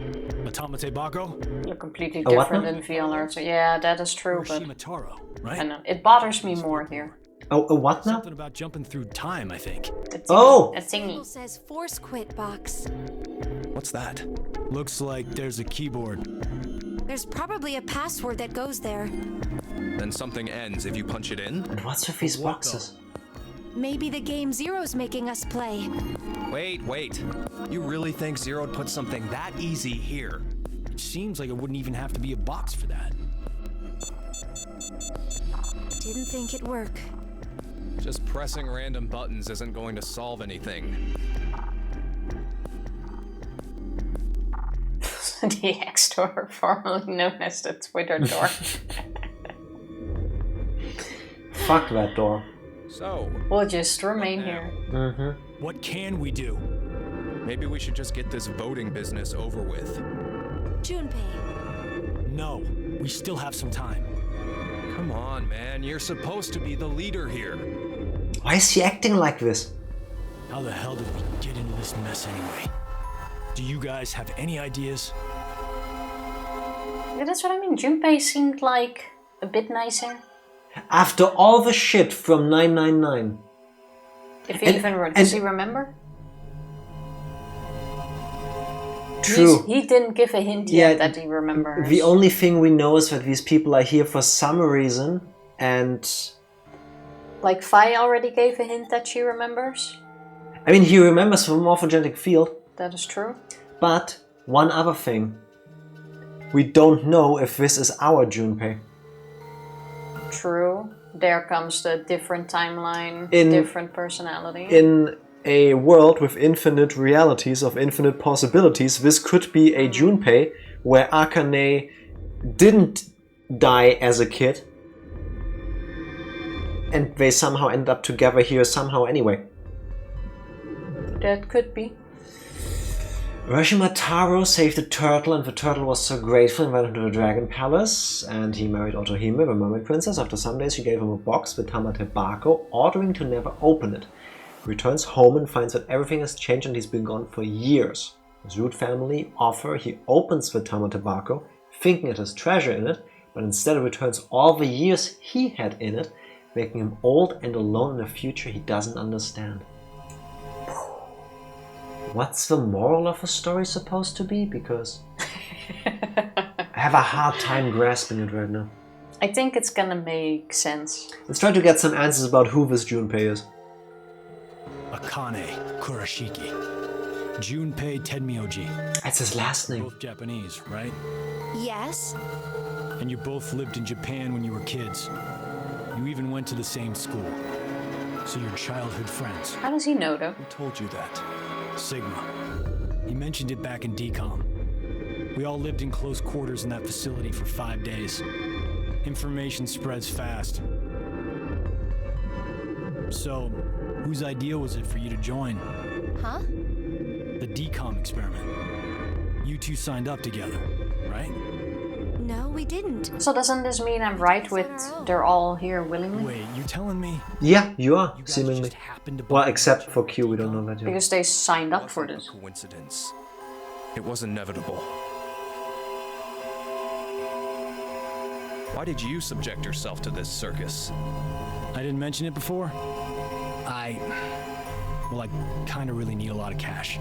Automate Bako? Look completely A what different now? in VLR. So yeah, that is true, but Taro, I right? know. It bothers me more here. Oh, a what now? Something about jumping through time, I think. Oh! A thingy. It says force quit box. What's that? Looks like there's a keyboard. There's probably a password that goes there. Then something ends if you punch it in? And what's with these boxes? Maybe the game Zero's making us play. Wait. You really think Zero would put something that easy here? It seems like it wouldn't even have to be a box for that. Didn't think it'd work. Just pressing random buttons isn't going to solve anything. The X door, formerly known as the Twitter door. Fuck that door. So, We'll just remain here. Mm-hmm. What can we do? maybe we should just get this voting business over with. Junpei. No, we still have some time. Come on, man. You're supposed to be the leader here. Why is he acting like this? How the hell did we get into this mess anyway? Do you guys have any ideas? Yeah, that's what I mean. Junpei seemed like a bit nicer. After all the shit from 999. If he even wrote, does he remember? True. He didn't give a hint yet that he remembers. The only thing we know is that these people are here for some reason, and... Like, Phi already gave a hint that she remembers. I mean, he remembers the morphogenetic field. That is true. But, one other thing. We don't know if this is our Junpei. True. There comes the different timeline, different personality. In a world with infinite realities of infinite possibilities, this could be a Junpei where Akane didn't die as a kid. And they somehow end up together here somehow anyway. That could be. Orochimaru saved the turtle, and the turtle was so grateful and went into the dragon palace, and he married Otohime, the mermaid princess. After some days she gave him a box with Tamatebako, ordering to never open it. He returns home and finds that everything has changed and he's been gone for years. His rude family offer, he opens the Tamatebako, thinking it has treasure in it, but instead it returns all the years he had in it, making him old and alone in a future he doesn't understand. What's the moral of the story supposed to be? Because I have a hard time grasping it right now. I think it's gonna make sense. Let's try to get some answers about who this Junpei is. Akane Kurashiki. Junpei Tenmyoji. That's his last name. Both Japanese, right? Yes? And you both lived in Japan when you were kids. You even went to the same school. So you're childhood friends. How does he know though? Who told you that? Sigma. He mentioned it back in DCOM. We all lived in close quarters in that facility for 5 days. Information spreads fast. So, whose idea was it for you to join? Huh? The DCOM experiment. You two signed up together, right? No, we didn't. So doesn't this mean I'm right with they're all here willingly? Wait, you telling me? Yeah, you are, You guys seemingly. just happened to Well, bump except into for each Q, we other? don't know that yet. Because they signed up for Wasn't this. a coincidence. It was inevitable. Why did you subject yourself to this circus? I didn't mention it before. I kind of really need a lot of cash.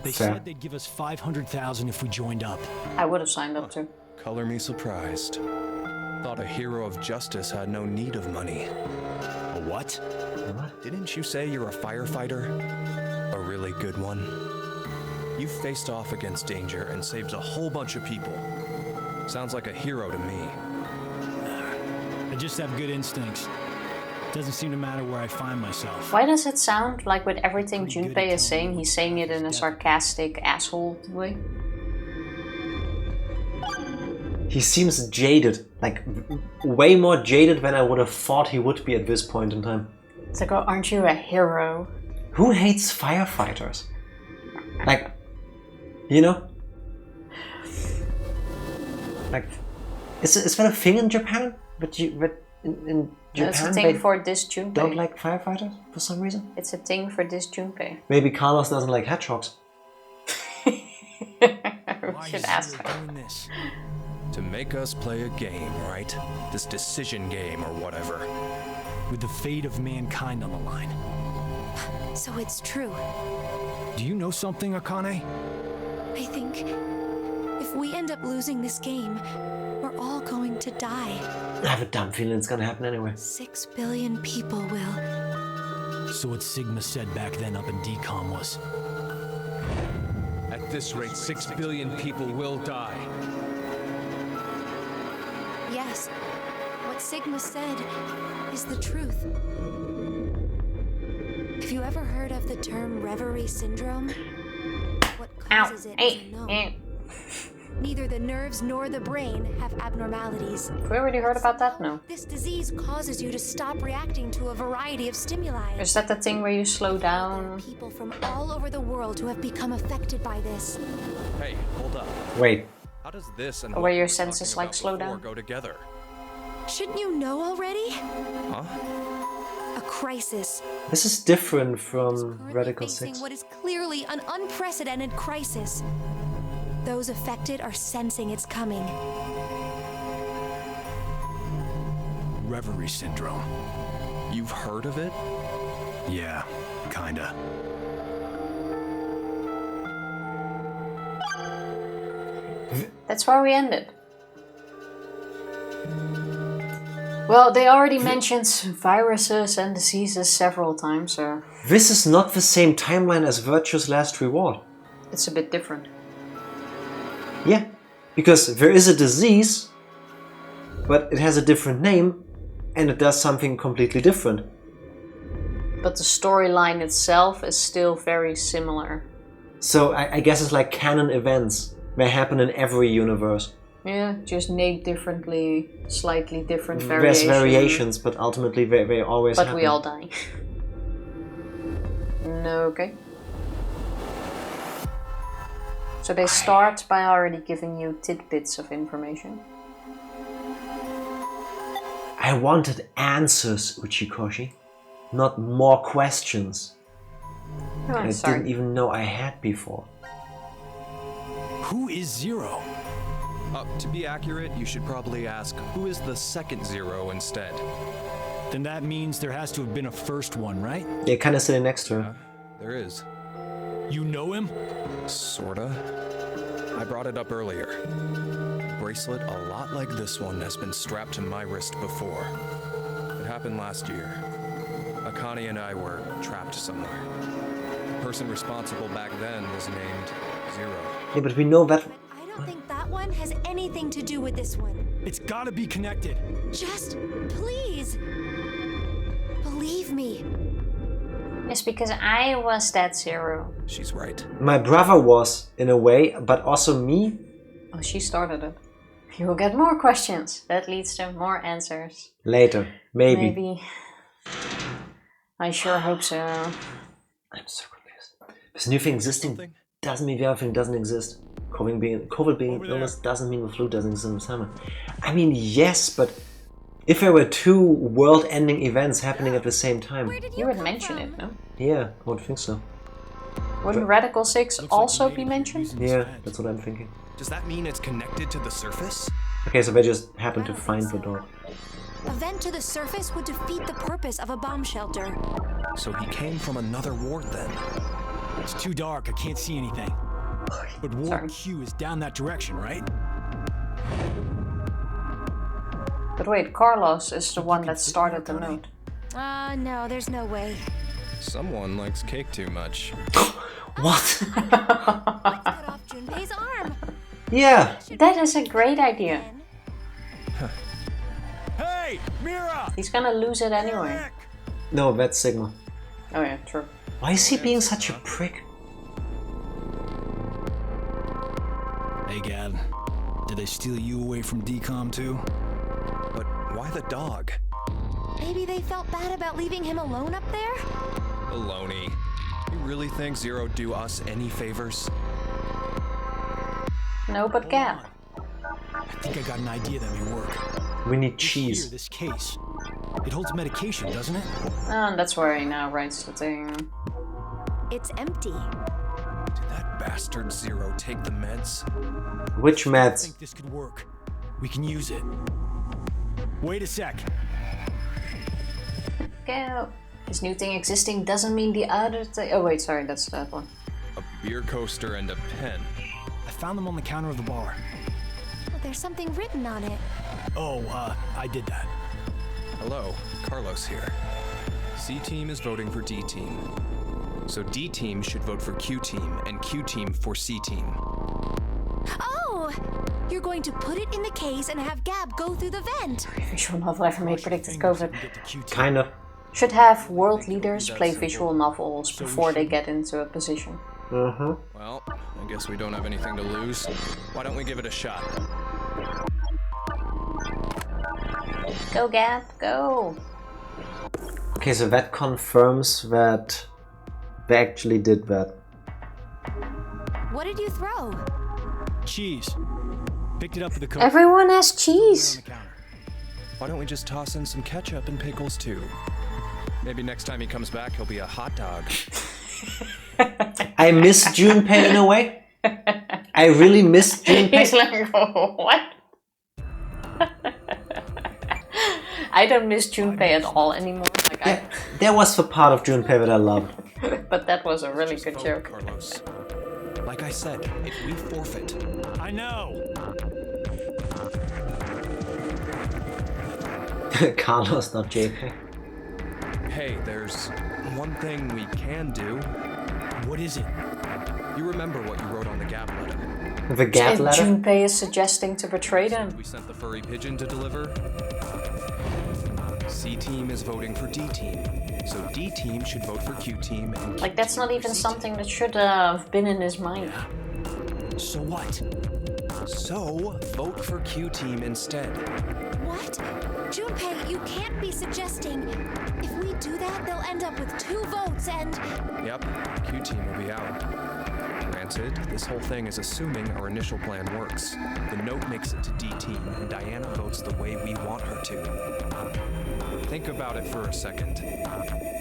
They Fair. said they'd give us 500,000 if we joined up. I would have signed up too. Color me surprised. Thought a hero of justice had no need of money. A what? What? Didn't you say you're a firefighter? A really good one? You faced off against danger and saved a whole bunch of people. Sounds like a hero to me. I just have good instincts. Doesn't seem to matter where I find myself. Why does it sound like with everything Pretty good Junpei at is saying, telling he's saying it in a sarcastic asshole way? He seems jaded, like way more jaded than I would have thought he would be at this point in time. It's like, oh, aren't you a hero? Who hates firefighters? Like, you know? Like, is that a thing in Japan? But in It's a Japan thing they for this Junpei. don't like firefighters for some reason? It's a thing for this Junpei. Maybe Carlos doesn't like hedgehogs. We Why should is ask Zero her. doing this? To make us play a game, right? This decision game or whatever. With the fate of mankind on the line. So it's true. Do you know something, Akane? I think if we end up losing this game, we're all going to die. I have a dumb feeling it's gonna happen anyway. 6 billion people will. So what Sigma said back then up in DCOM was, At this rate, 6 billion people will die. Yes, what Sigma said is the truth. Have you ever heard of the term reverie syndrome? What causes it is unknown. Neither the nerves nor the brain have abnormalities. Have we already heard about that? No. This disease causes you to stop reacting to a variety of stimuli. Is that the thing where you slow There down? are people from all over the world who have become affected by this. Hey, hold up. Wait, How does this and Or what where we your were talking senses, like, about slow before down? go together? Shouldn't you know already? Huh? A crisis. this is different Is from currently Radical facing 6. what is clearly an unprecedented crisis. Those affected are sensing it's coming. reverie syndrome. You've heard of it? Yeah, kinda. That's where we ended. Well, they already mentioned viruses and diseases several times, so This is not the same timeline as Virtue's Last Reward. it's a bit different. Yeah, because there is a disease, but it has a different name, and it does something completely different. But the storyline itself is still very similar. So I guess it's like canon events. They happen in every universe. Yeah, just named differently, slightly different There's variations. variations, but ultimately they always But happen. we all die. No, okay. So they start by already giving you tidbits of information. I wanted answers, Uchikoshi, not more questions. Oh, I sorry. didn't even know I had before. Who is Zero? To be accurate, you should probably ask, who is the second Zero instead? Then that means there has to have been a first one, right? Yeah, kind of sitting next to her. There is. You know him? Sorta. I brought it up earlier. A bracelet a lot like this one has been strapped to my wrist before. It happened last year. Akane and I were trapped somewhere. The person responsible back then was named Zero. Yeah, but we know that... I don't think that one has anything to do with this one. It's gotta be connected. Just, please. Believe me. It's because I was that Zero. She's right. My brother was, in a way, but also me. Oh, she started it. You will get more questions. That leads to more answers. Later, maybe. Maybe. I sure hope so. I'm so confused. This new thing existing doesn't mean the other thing doesn't exist. COVID being illness doesn't mean the flu doesn't exist in the summer. I mean, yes, but if there were two world-ending events happening at the same time... You would mention it, no? Yeah, I would think so. Wouldn't Radical 6 also be mentioned? Yeah, that's what I'm thinking. Does that mean it's connected to the surface? Okay, so they just happened to find the door. A vent to the surface would defeat the purpose of a bomb shelter. So he came from another ward then. It's too dark, I can't see anything. But Ward Q is down that direction, right? But wait, Carlos is the one that started the note. No, there's no way. Someone likes cake too much. What? Cut off Junpei's arm. Yeah! That is a great idea. Hey, Mira! He's gonna lose it anyway. No, that's Sigma. Oh yeah, true. Why is he being such a prick? Hey, Gab. Did they steal you away from DCOM too? But why the dog? Maybe they felt bad about leaving him alone up there? Baloney. You really think Zero do us any favors? No, but Gab. I think I got an idea that may work. We need Here, cheese. this case. It holds medication, doesn't it? And that's where he now writes the thing. It's empty. Did that bastard Zero take the meds? Which I meds? think this could work. We can use it. Wait a sec. Go. This new thing existing doesn't mean the other thing. Oh wait, sorry, that's that one. A beer coaster and a pen. I found them on the counter of the bar. Oh, there's something written on it. Oh, I did that. Hello, Carlos here. C-Team is voting for D-Team. So D-Team should vote for Q-Team, and Q-Team for C-Team. Oh! You're going to put it in the case and have Gab go through the vent. Visual novel ever made predicted COVID. Kind of. Should have world leaders play visual novels before they get into a position. Uh-huh. Well, I guess we don't have anything to lose. Why don't we give it a shot? Go, Gab, go! Okay, so that confirms that they actually did that. What did you throw? Cheese. Picked it up at the Everyone has cheese! Why don't we just toss in some ketchup and pickles too? Maybe next time he comes back, he'll be a hot dog. I miss Junpei in a way. I really miss Junpei. He's like, what? I don't miss Junpei at all anymore. Like There was the part of Junpei that I loved. But that was a really good joke. Carlos. Like I said, if we forfeit... I know! Carlos, not JP. Hey, there's one thing we can do. What is it? You remember what you wrote on the Gap letter? The Gap If letter? Junpei is suggesting to betray them. We sent the furry pigeon to deliver. C-Team is voting for D-Team. So D-Team should vote for Q-Team and Like, that's not even something that should have been in his mind. So what? So, vote for Q Team instead. What? Junpei, you can't be suggesting... If we do that, they'll end up with 2 votes and... Yep, Q Team will be out. Granted, this whole thing is assuming our initial plan works. The note makes it to D Team, and Diana votes the way we want her to. Think about it for a second.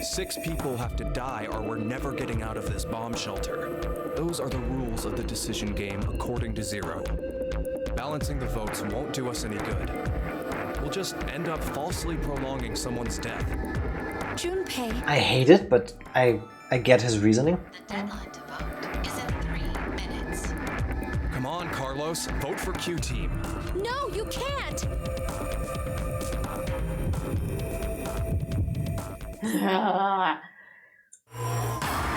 6 people have to die or we're never getting out of this bomb shelter. Those are the rules of the decision game according to Zero. Balancing the votes won't do us any good. We'll just end up falsely prolonging someone's death. Junpei... I hate it, but I get his reasoning. The deadline to vote is in 3 minutes. Come on, Carlos, vote for Q Team. No, you can't!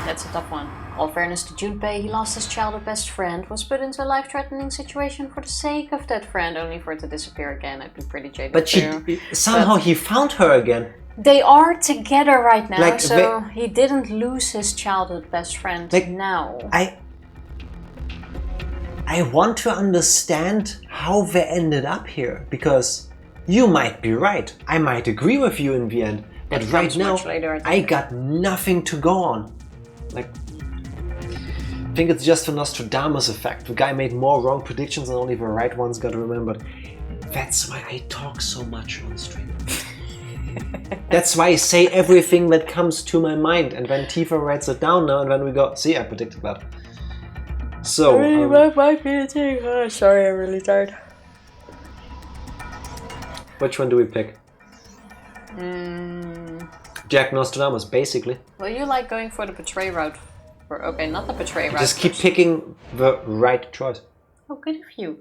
That's a tough one. All fairness to Junpei, he lost his childhood best friend, was put into a life-threatening situation for the sake of that friend, only for it to disappear again. I'd be pretty jaded But somehow he found her again. They are together right now, Like, so he didn't lose his childhood best friend now. I want to understand how they ended up here, because you might be right. I might agree with you in the end. But right now, I got nothing to go on. Like, I think it's just the Nostradamus effect. The guy made more wrong predictions and only the right ones got remembered. That's why I talk so much on stream. That's why I say everything that comes to my mind. And then Tifa writes it down now and then we go, see, I predicted that. So, sorry, I'm really tired. Which one do we pick? Jack Nostradamus, basically. Well, you like going for the betray route. Okay, not the betray route. Just keep picking the right choice. Oh, good of you.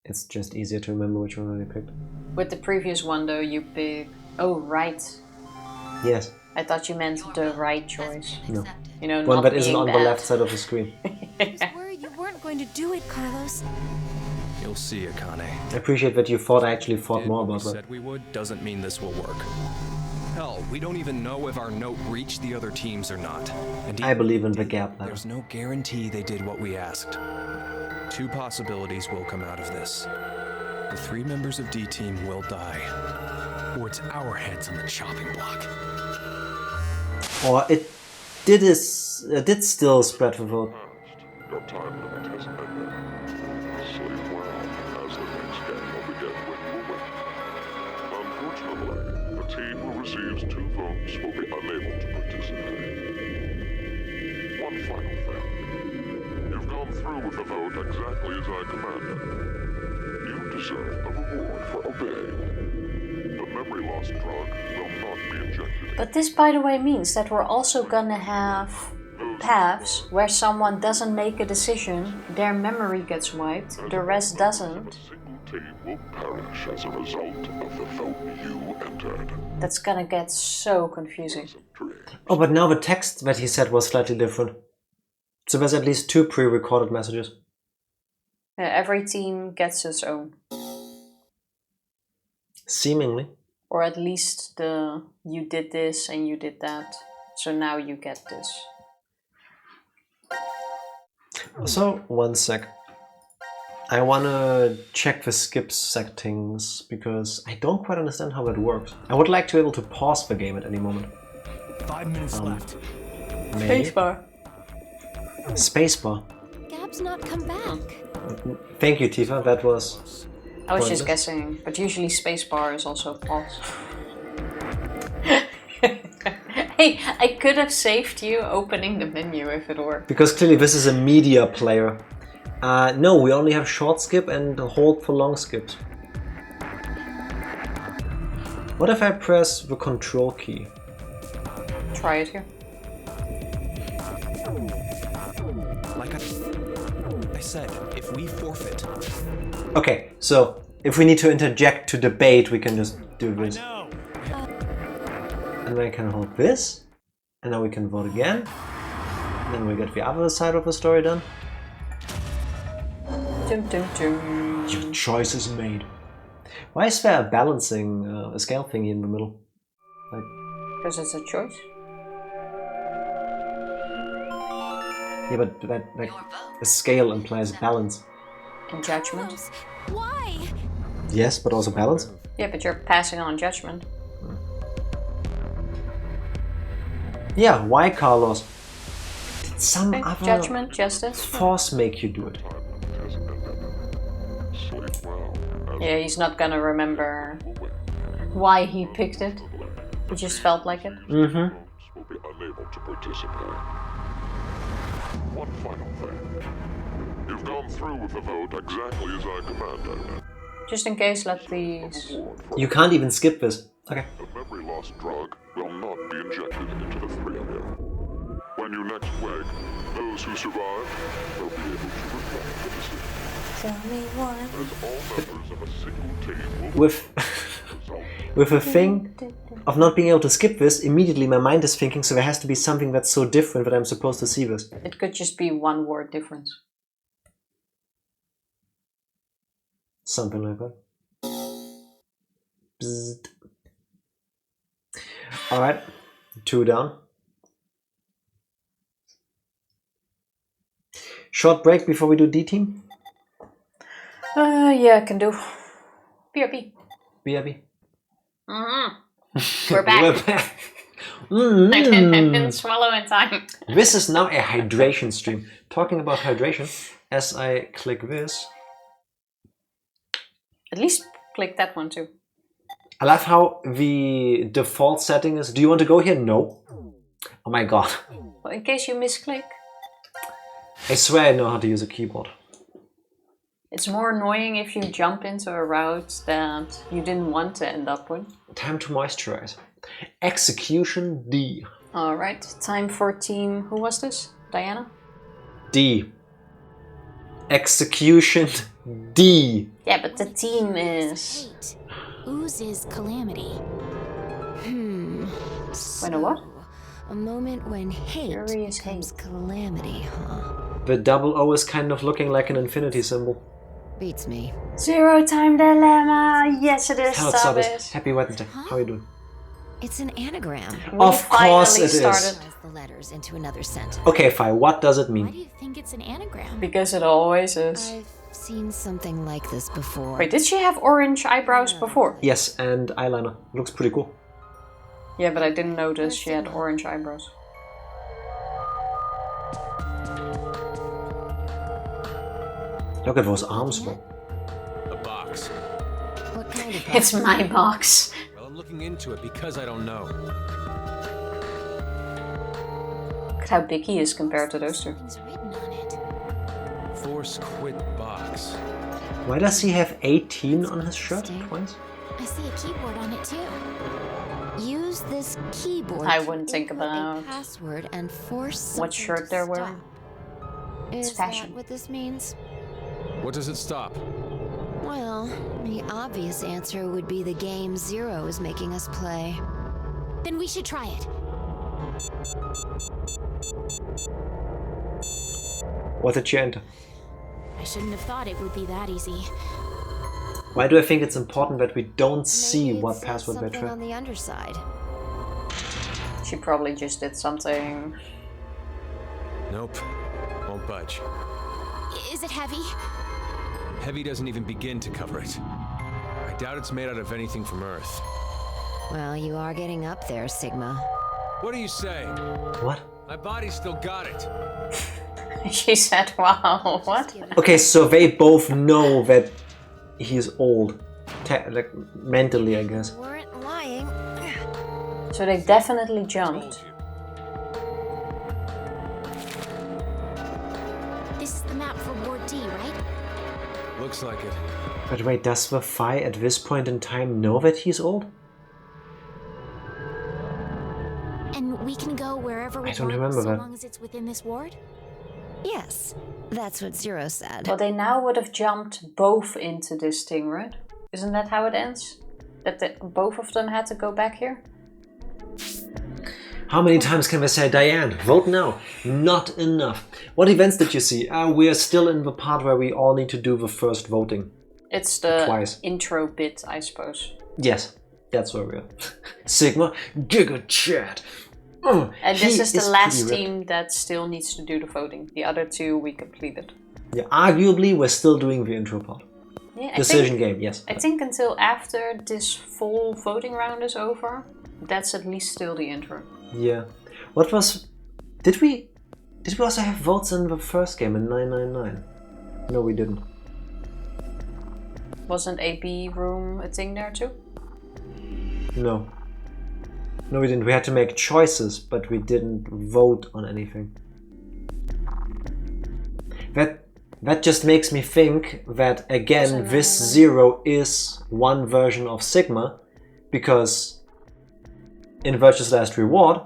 It's just easier to remember which one I picked. With the previous one, though, you picked... Oh, right. Yes. I thought you meant the right choice. No. You know, one not that isn't being on bad. the left side of the screen. I swear you weren't going to do it, Carlos. You'll see, Akane. I appreciate that you thought I actually thought more about that. Said we would doesn't mean this will work. Hell, we don't even know if our note reached the other teams or not. And I believe in the gap now. There's no guarantee they did what we asked. 2 possibilities will come out of this. The 3 members of D Team will die. Or it's our heads on the chopping block. Or it did still spread the vote. Your time limit has ended. Sleep well, as the next game will begin when you win. Unfortunately, the team who receives 2 votes will be unable to participate. One final thing. You've gone through with the vote exactly as I commanded. You deserve a reward for obeying. The memory loss drug will not be injected. But this, by the way, means that we're also gonna have paths where someone doesn't make a decision, their memory gets wiped, the rest doesn't. A single team will perish as a result of the vote you entered. That's gonna get so confusing. Oh, but now the text that he said was slightly different. So there's at least 2 pre-recorded messages. Every team gets its own. Seemingly. Or at least the you did this and you did that, so now you get this. So, one sec. I wanna check the skip settings because I don't quite understand how that works. I would like to be able to pause the game at any moment. 5 minutes left. Maybe. Spacebar. Spacebar. Gab's not come back. Thank you, Tifa. That was... I was just pointless. guessing, but usually spacebar is also pause. Hey, I could have saved you opening the menu if it worked. Because clearly this is a media player. No, we only have short skip and hold for long skips. What if I press the control key? Try it here. Like I said, if we forfeit... Okay, so if we need to interject to debate, we can just do this. And then I can hold this, and now we can vote again. Then we get the other side of the story done. Dum, dum, dum. Your choice is made. Why is there a balancing, a scale thingy in the middle? Like, because it's a choice. Yeah, but that a scale implies balance. And judgment. Why? Yes, but also balance. Yeah, but you're passing on judgment. Yeah, why, Carlos? Did some other judgment, justice. force make you do it? Yeah, he's not gonna remember why he picked it. He just felt like it. Mm-hmm. Will be unable to participate. One final thing. You've gone through with the vote exactly as I commanded. Just in case, let these... You can't even skip this. Okay. The memory loss drug will not be injected into the three of you. When you next wake, those who survive will be able to reflect the decision. Tell me why. As all members of a single team will With a thing of not being able to skip this, immediately my mind is thinking, so there has to be something that's so different that I'm supposed to see this. It could just be one word difference. Something like that. Bzzzt. Alright, 2 down. Short break before we do D-Team? Yeah, I can do. BRB. BRB. We're back. We're back. I didn't swallow in time. This is now a hydration stream. Talking about hydration, as I click this. At least click that one too. I love how the default setting is, do you want to go here? No. Oh my god. Well, in case you misclick. I swear I know how to use a keyboard. It's more annoying if you jump into a route that you didn't want to end up with. Time to moisturize. Execution D. Alright, time for team... Who was this? Diana? D. Execution D. Yeah, but the team is... Whose is Calamity? When a what? A moment when hate Furious becomes calamity, huh? The double O is kind of looking like an infinity symbol. Beats me. Zero time dilemma! Yes it is, Hello, Sabis. Happy Wednesday. How are you doing? It's an anagram. Of course it is. The letters into another sentence. Okay, fine. What does it Why do mean? you think it's an anagram? Because it always is. I've seen something like this before. Wait, did she have orange eyebrows before? Yes, and eyeliner. Looks pretty cool. Yeah, but I didn't notice she had orange eyebrows. Look at those arms, bro. A box. What kind of It's my box. Well, I'm looking into it because I don't know. Look at how big he is compared to those two. Something's written on it. Force quit box. Why does he have 18 on his shirt twice? I see a keyboard on it too. Use this keyboard. I wouldn't think about password and force what shirt they're wearing. Is fashion. that what this means? What does it stop? Well, the obvious answer would be the game Zero is making us play. Then we should try it. What did you enter? I shouldn't have thought it would be that easy. Why do I think it's important that we don't see Maybe it what says password they're something on trying? the underside. She probably just did something. Nope. Won't budge. Is it heavy? Heavy doesn't even begin to cover it. I doubt it's made out of anything from Earth. Well, you are getting up there, Sigma. What do you say? What? My body still got it. She said, wow, what? Okay, so they both know that he's old. Like, mentally, I guess. Weren't lying. So they definitely jumped. This is the map for Ward D, right? Looks like it. But wait, does the Phi at this point in time know that he's old? And we can go wherever we I don't want, remember so that. long as it's within this ward? Yes, that's what Zero said. Well, they now would have jumped both into this thing, right? Isn't that how it ends? That both of them had to go back here? How many times can we say, Diane, vote now? Not enough. What events did you see? We are still in the part where we all need to do the first voting. It's the Twice. intro bit, I suppose. Yes, that's where we are. Sigma, Giga Chat. And this He is the last pretty ripped. team that still needs to do the voting. The other two we completed. Yeah, arguably we're still doing the intro part. Yeah, Decision game, yes. I think until after this full voting round is over, that's at least still the intro. Yeah. What was... Did we also have votes in the first game in 999? No, we didn't. Wasn't AB room a thing there too? No. No, we didn't. We had to make choices, but we didn't vote on anything. That just makes me think that, again, this Zero is one version of Sigma, because in Virtue's Last Reward,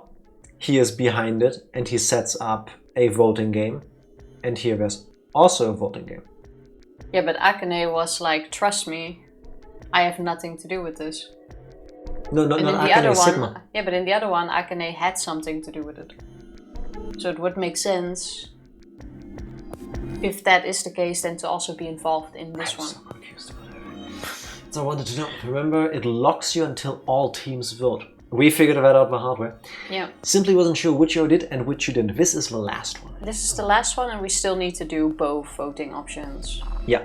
he is behind it and he sets up a voting game, and here there's also a voting game. Yeah, but Akane was like, trust me, I have nothing to do with this. No, not Akane, other one, Sigma. Yeah, but in the other one, Akane had something to do with it. So it would make sense, if that is the case, then to also be involved in this one. So confused about it. So I wanted to know, remember, it locks you until all teams vote. We figured that out the hard way. Yeah. Simply wasn't sure which you did and which you didn't. This is the last one. This is the last one, and we still need to do both voting options. Yeah.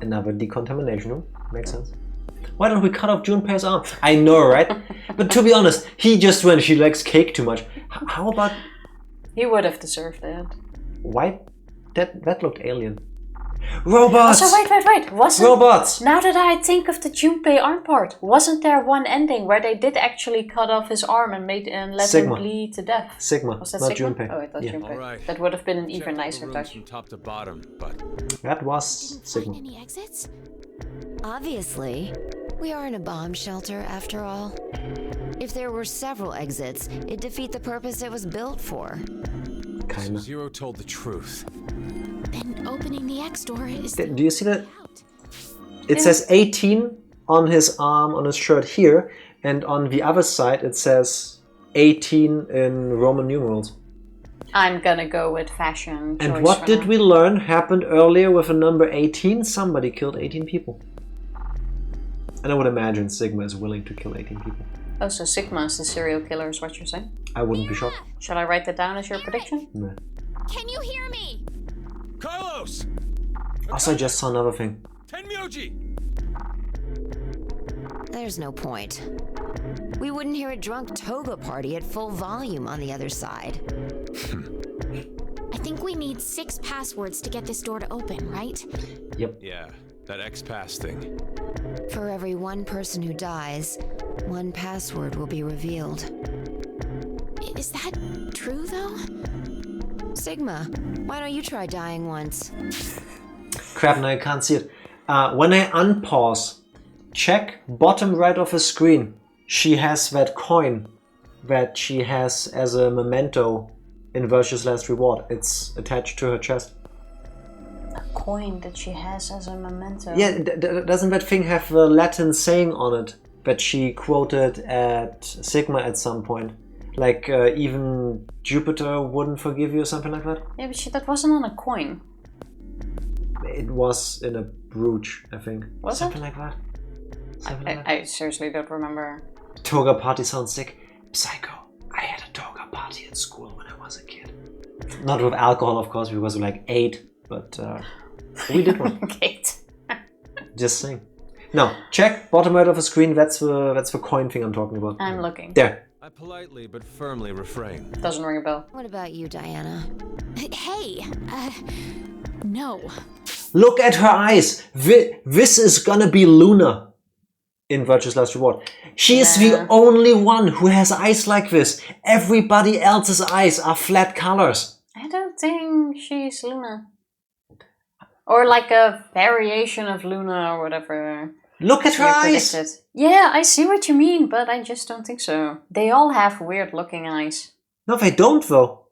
Another decontamination room. Makes sense. Why don't we cut off Junpei's arm? I know, right? But to be honest, he just went, she likes cake too much. How about... He would have deserved that. Why? That looked alien. Robots! Also, wait. Wasn't... Robots! Now that I think of the Junpei arm part, wasn't there one ending where they did actually cut off his arm and let Sigma. him bleed to death? Sigma, Was that not Sigma? Junpei. Oh, I thought Yeah. Junpei. Alright. That would have been an Check even all the nicer rooms touch. from top to bottom, but That was Sigma. Any exits? Obviously. We are in a bomb shelter, after all. If there were several exits, it'd defeat the purpose it was built for. Kinda. Zero told the truth. Then opening the X door is... Do you see that? It says 18 on his arm, on his shirt here, and on the other side it says 18 in Roman numerals. I'm gonna go with fashion. And what did we learn happened earlier with the number 18? Somebody killed 18 people. And I would imagine Sigma is willing to kill 18 people. Oh, so Sigma is the serial killer, is what you're saying? I wouldn't be shocked. Shall I write that down as your prediction? No. Can you hear me? Carlos! Also, I just saw another thing. Tenmyoji! There's no point. We wouldn't hear a drunk toga party at full volume on the other side. I think we need 6 passwords to get this door to open, right? Yep. Yeah, that X-Pass thing. For every one person who dies, one password will be revealed. Is that true, though? Sigma, why don't you try dying once? Crap, now I can't see it. When I unpause, check bottom right of the screen. She has that coin that she has as a memento in Virtue's Last Reward. It's attached to her chest. A coin that she has as a memento. Yeah, doesn't that thing have a Latin saying on it that she quoted at Sigma at some point? Like, even Jupiter wouldn't forgive you or something like that? Yeah, but that wasn't on a coin. It was in a brooch, I think. Was something it? like that. I seriously don't remember. Toga party sounds sick. Psycho. I had a toga party at school when I was a kid. Not with alcohol, of course, because we were like 8, but we did one. Kate. Just saying. No, check bottom right of the screen. That's the coin thing I'm talking about. I'm looking. There. I politely but firmly refrain. Doesn't ring a bell. What about you, Diana? Hey, no. Look at her eyes. This is gonna be Luna in Virtue's Last Reward. She is the only one who has eyes like this. Everybody else's eyes are flat colors. I don't think she's Luna. Or like a variation of Luna or whatever. Look at her eyes. Predicted. Yeah, I see what you mean, but I just don't think so. They all have weird looking eyes. No, they don't though.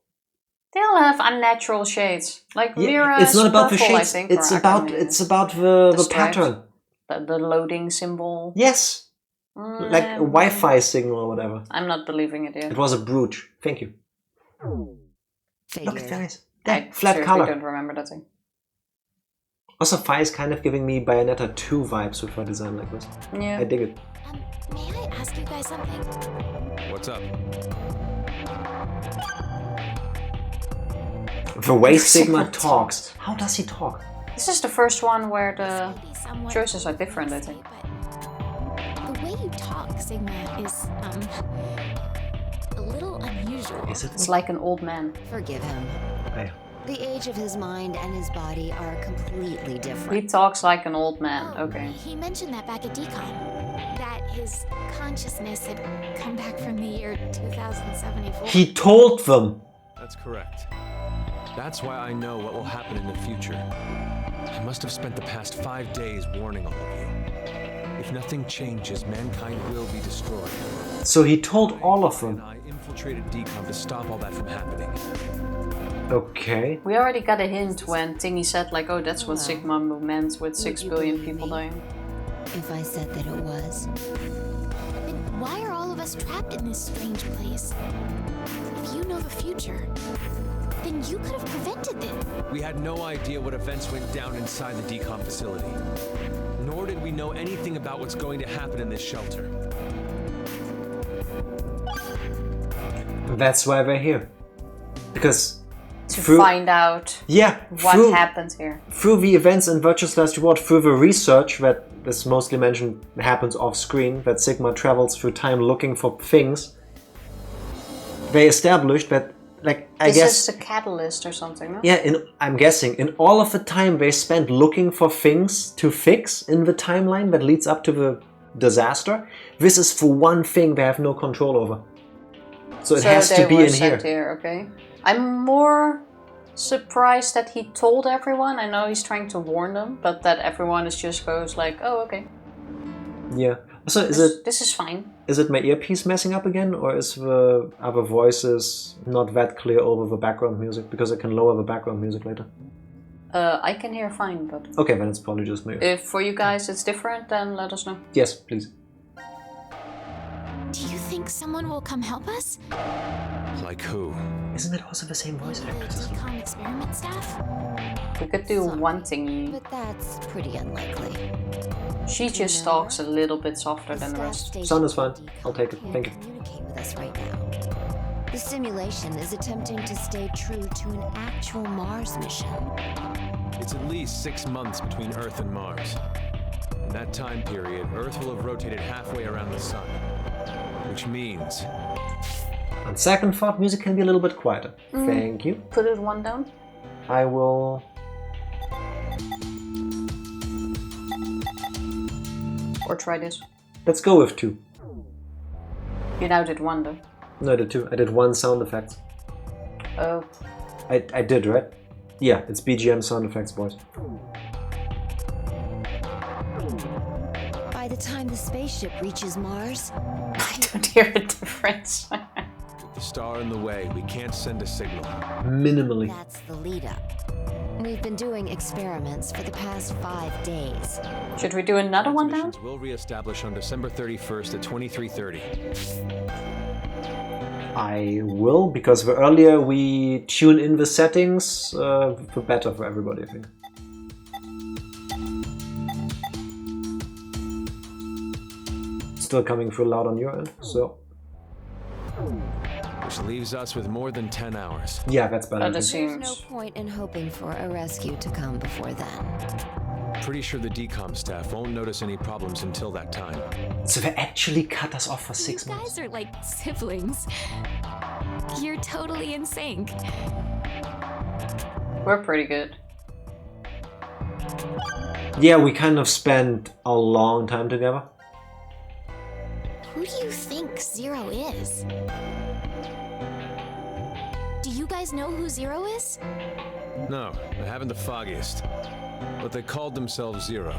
They all have unnatural shades. Like Mira's it's not about purple, the I shades. think, It's or about the stripes. pattern. The loading symbol. Yes. Like a Wi-Fi signal or whatever. I'm not believing it yet. It was a brooch. Thank you. Figured. Look at the eyes. I flat seriously color. don't remember that thing. Also, Fi is kind of giving me Bayonetta 2 vibes with her design like this. Yeah. I dig it. May I ask you guys something? What's up? The way Sigma talks. How does he talk? This is the first one where the choices are different, I think. The way you talk, Sigma, is a little unusual. Is it? It's like an old man. Forgive him. Okay. The age of his mind and his body are completely different. He talks like an old man. Okay. He mentioned that back at Decon. That his consciousness had come back from the year 2074. He told them. That's correct. That's why I know what will happen in the future. I must have spent the past 5 days warning all of you. If nothing changes, mankind will be destroyed. So he told all of them. I infiltrated Decom to stop all that from happening. Okay. We already got a hint when Tingy said like, oh, that's what Sigma meant with 6 billion people dying. If I said that it was. Then why are all of us trapped in this strange place? If you know the future, then you could have prevented it. We had no idea what events went down inside the Decom facility. Nor did we know anything about what's going to happen in this shelter. That's why we're here. Because to find out what happens here. Through the events in Virtue's Last Reward, through the research that is mostly mentioned happens off screen, that Sigma travels through time looking for things, they established that, like, I guess... This is the catalyst or something, no? Yeah, I'm guessing, in all of the time they spent looking for things to fix in the timeline that leads up to the disaster, this is for one thing they have no control over. So it has to be in here. Okay. I'm more surprised that he told everyone. I know he's trying to warn them, but that everyone just goes like, "Oh, okay." Yeah. So this is fine. Is it my earpiece messing up again, or is the other voices not that clear over the background music? Because I can lower the background music later. I can hear fine, but okay, then it's probably just me. If for you guys it's different, then let us know. Yes, please. Do you think someone will come help us? Like who? Isn't it also the same voice actress? The Decom experiment staff? We could do one thingy. But that's pretty unlikely. She just talks a little bit softer than the rest. Sound is fine. I'll take it. Thank you. Communicate with us right now. The simulation is attempting to stay true to an actual Mars mission. It's at least 6 months between Earth and Mars. In that time period, Earth will have rotated halfway around the Sun. Which means... On second thought, music can be a little bit quieter. Thank you. Put it one down. I will... Or try this. Let's go with 2. You now did 1 though. No, I did 2. I did 1 sound effect. Oh. I did, right? Yeah, it's BGM sound effects, boys. By the time the spaceship reaches Mars... I don't hear a difference. With the star in the way, we can't send a signal. Minimally. That's the lead up. We've been doing experiments for the past 5 days. Should we do another one down? We'll re-establish on December 31st at 23:30. I will, because the earlier we tune in the settings, the better for everybody, I think. Still coming through loud on your end, so... Which leaves us with more than 10 hours. Yeah, that's better. There's no point in hoping for a rescue to come before then. Pretty sure the Decom staff won't notice any problems until that time. So they actually cut us off for 6 months. You guys are like siblings. You're totally in sync. We're pretty good. Yeah, we kind of spent a long time together. Who do you think Zero is? Do you guys know who Zero is? No, I haven't the foggiest. But they called themselves Zero.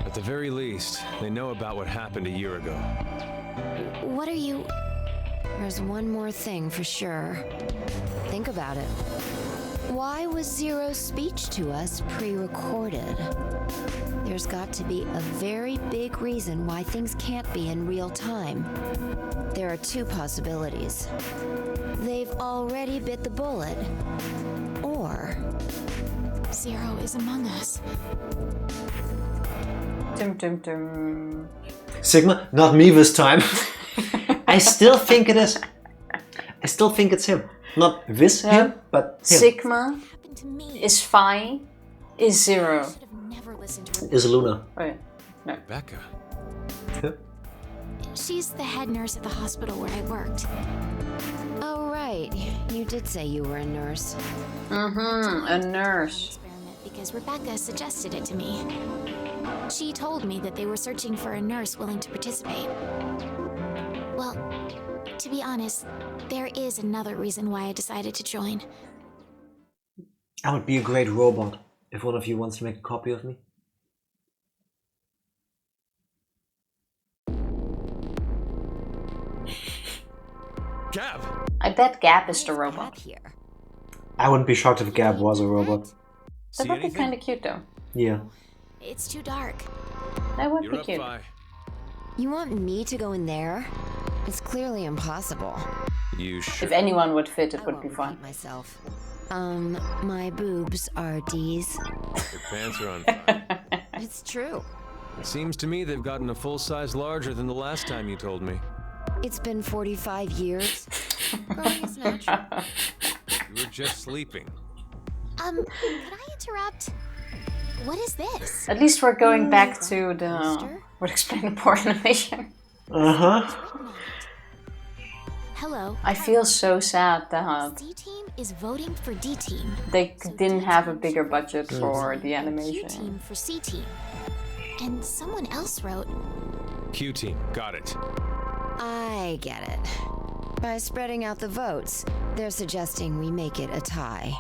At the very least, they know about what happened a year ago. What are you... There's one more thing for sure. Think about it. Why was Zero's speech to us pre-recorded? There's got to be a very big reason why things can't be in real time. There are 2 possibilities. They've already bit the bullet, or... Zero is among us. Dum dum dum. Sigma, not me this time. I still think it is. I still think it's him. Not this him, but him. Sigma is Phi, is Zero. Is Luna. Oh yeah. No. Becca. Yeah. She's the head nurse at the hospital where I worked. Oh, right. You did say you were a nurse. Mm-hmm, a nurse. Experiment because Rebecca suggested it to me. She told me that they were searching for a nurse willing to participate. Well, to be honest, there is another reason why I decided to join. I would be a great robot if one of you wants to make a copy of me. Gab! I bet Gab is the robot. Here. I wouldn't be shocked if Gab was a robot. That would be kind of cute though. Yeah. It's too dark. That would You're be up, cute. Phi. You want me to go in there? It's clearly impossible. You sure? If anyone would fit, it I would won't be fine. repeat myself. My boobs are D's. Your pants are on fire. It's true. It seems to me they've gotten a full size larger than the last time you told me. It's been 45 years. Growing is natural. You were just sleeping. Can I interrupt? What is this? At least we're going back to the would explain the poor animation. Hello. I feel so sad that C team is voting for D team. they didn't have a bigger budget for the Q animation. team for C team. And someone else wrote Q team, got it. I get it. By spreading out the votes, they're suggesting we make it a tie.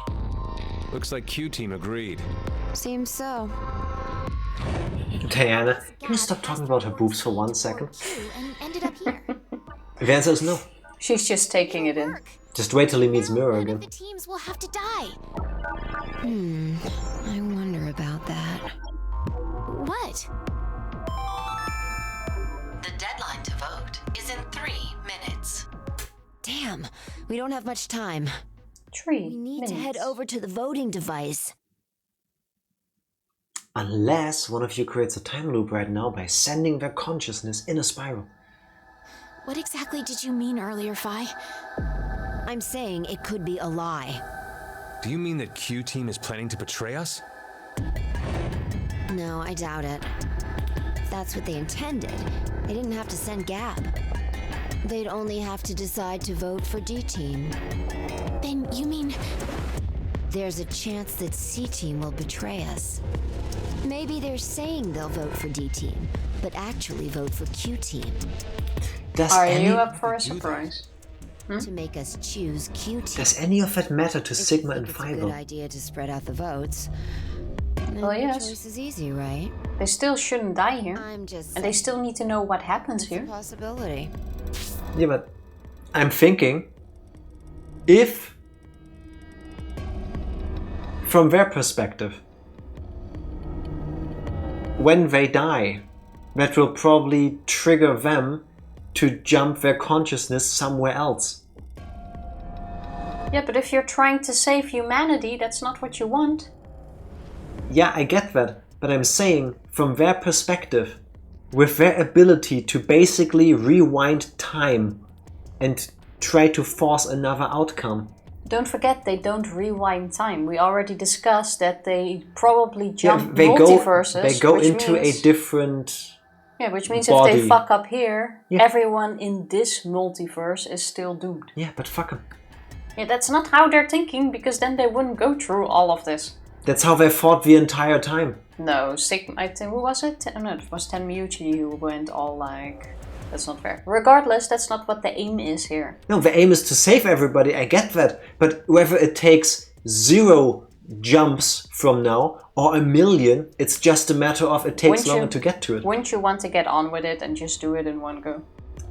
Looks like Q team agreed. Seems so. Diana, can you stop talking about her boobs for 1 second? Q and ended up here. The answer is no. She's just taking it in. Just wait till he meets Mirror One again. of the teams will have to die. I wonder about that. What? The deadline to vote is in 3 minutes. Damn, we don't have much time. 3 We need minutes. to head over to the voting device. Unless one of you creates a time loop right now by sending their consciousness in a spiral. What exactly did you mean earlier, Phi? I'm saying it could be a lie. Do you mean that Q team is planning to betray us? No, I doubt it. If that's what they intended, they didn't have to send Gab. They'd only have to decide to vote for D team. Then you mean There's a chance that C team will betray us. Maybe they're saying they'll vote for D team, but actually vote for Q team. Are you up for a surprise? To make us choose Q team. Does any of that matter to If you Sigma think and it's a Phi good though? idea to spread out the votes. Then Well, the yes. choice is easy, right? They still shouldn't die here. I'm just And they still need to know what happens it's a here. possibility. Yeah, but I'm thinking, if from their perspective, when they die, that will probably trigger them to jump their consciousness somewhere else. Yeah, but if you're trying to save humanity, that's not what you want. Yeah, I get that, but I'm saying from their perspective, with their ability to basically rewind time and try to force another outcome. Don't forget, they don't rewind time. We already discussed that they probably jump they multiverses. go which into means, a different Yeah, which means body. if they fuck up here, Yeah. everyone in this multiverse is still doomed. Yeah, but fuck 'em. Yeah, that's not how they're thinking, because then they wouldn't go through all of this. That's how they fought the entire time. No, Sigma, I think, who was it? No, it was Tenmyuchi who went all like... That's not fair. Regardless, that's not what the aim is here. No, the aim is to save everybody, I get that. But whether it takes 0 jumps from now or 1,000,000, it's just a matter of it takes longer to get to it. Wouldn't you want to get on with it and just do it in one go?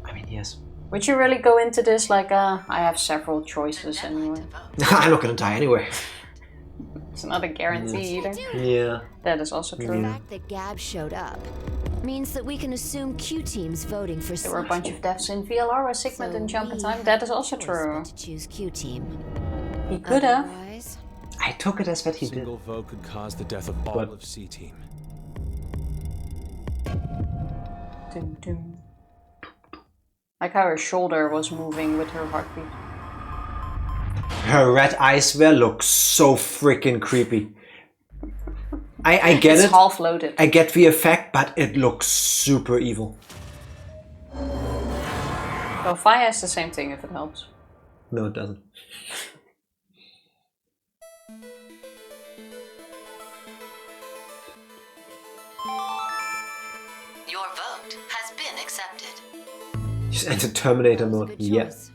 I mean, yes. Would you really go into this like, I have several choices anyway? I'm not gonna die anyway. It's not a guarantee either. Yeah. That is also true. The fact that Gab showed up means that we can assume Q team's voting for There were a C bunch team. of deaths in VLR where Sigma didn't jump in time. That is also true. To choose Q team. He could have. Otherwise, I took it as that he A did. single vote could cause the death of all What? of C team. Dum, dum. Like how her shoulder was moving with her heartbeat. Her red eyes there look so freaking creepy. I get it's it. Half loaded. I get the effect, but it looks super evil. Well, fire is the same thing if it helps. No, it doesn't. Your vote has been accepted. Just enter Terminator mode. Yes.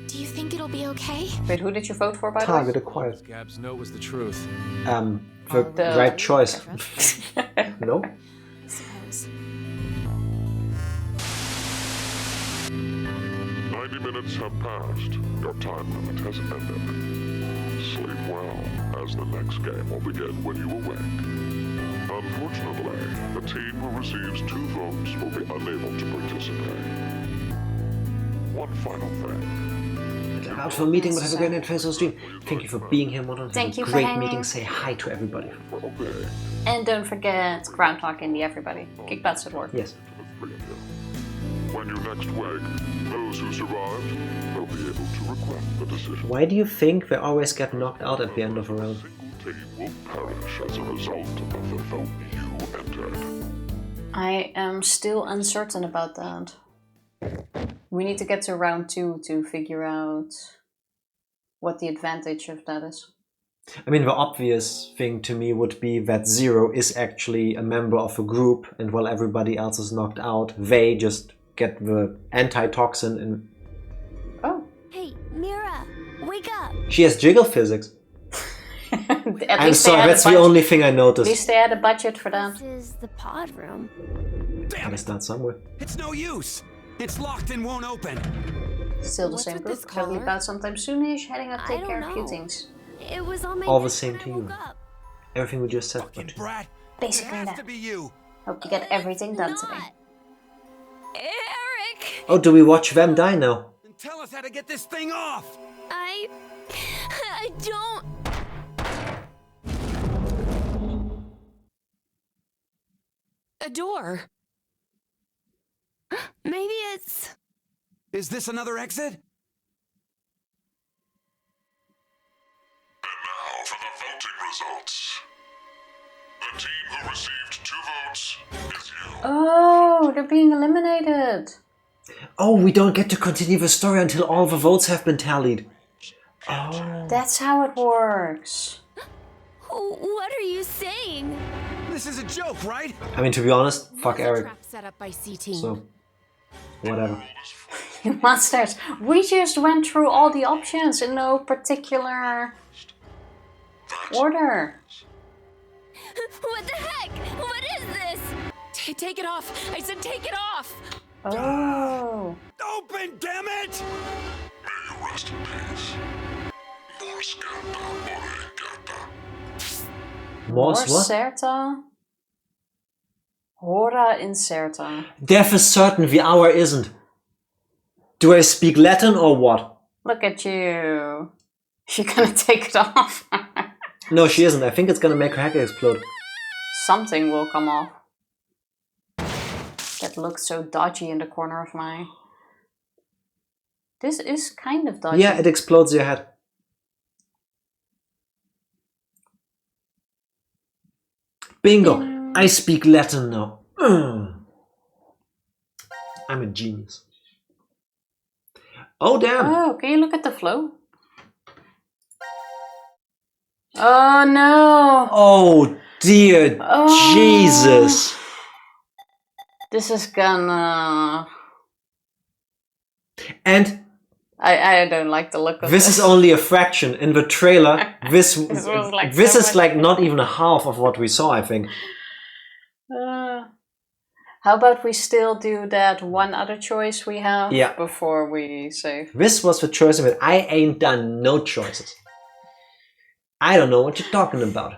Do you think it'll be okay? Wait, who did you vote for, by the way? Target acquired. Gab's note was the truth. The right choice. No? I suppose. 90 minutes have passed. Your time limit has ended. Sleep well, as the next game will begin when you awake. Unfortunately, the team who receives 2 votes will be unable to participate. One final thing. Out for a meeting, but have a great night, friends on stream. Thank you for being here, Modern. Thank you for great hanging. meeting. Say hi to everybody. And don't forget Groundhog Indie, everybody. Kick butts at work. Yes. When you next wake, those who survived will be able to regret the decision. Why do you think they always get knocked out at the end of a round? Team will perish as a result of the vote you entered. I am still uncertain about that. We need to get to round 2 to figure out what the advantage of that is. I mean, the obvious thing to me would be that Zero is actually a member of a group, and while everybody else is knocked out, they just get the antitoxin and... Oh. Hey, Mira, wake up! She has jiggle physics. I'm sorry, that's the only thing I noticed. At least they had a budget for that. This is the pod room. Can I start somewhere? It's no use. It's locked and won't open. Still the same group. Totally about sometime soonish. Heading up, take care of a few things. It was on my All the desk same when to I you. woke up. Everything we just said. Brat. Basically it has that. to be you. Hope you get everything done today. Eric! Oh, do we watch them die now? And tell us how to get this thing off. I don't... A door. Maybe it's... Is this another exit? And now for the voting results. The team who received 2 votes is you. Oh, they're being eliminated. Oh, we don't get to continue the story until all the votes have been tallied. Oh. That's how it works. What are you saying? This is a joke, right? I mean, to be honest, fuck Eric. Trap set up by C-Team. So, whatever. You monsters. We just went through all the options in no particular order. What the heck? What is this? Take it off. I said take it off. Oh. Open, damn it! May you rest in peace. More scandal, Morse what? Certa. Hora incerta. Death is certain, the hour isn't. Do I speak Latin or what? Look at you. You're gonna take it off. No, she isn't. I think it's gonna make her head explode. Something will come off. That looks so dodgy in the corner of my... This is kind of dodgy. Yeah, it explodes your head. Bingo! I speak Latin now. I'm a genius. Oh, damn! Oh, can you look at the flow? Oh, no! Oh, dear Oh. Jesus! This is gonna... And I don't like the look of this is only a fraction. In the trailer, this was like this so is much. like not even a half of what we saw, I think. How about we still do that one other choice we have Yeah. before we save? This was the choice of it. I ain't done no choices. I don't know what you're talking about.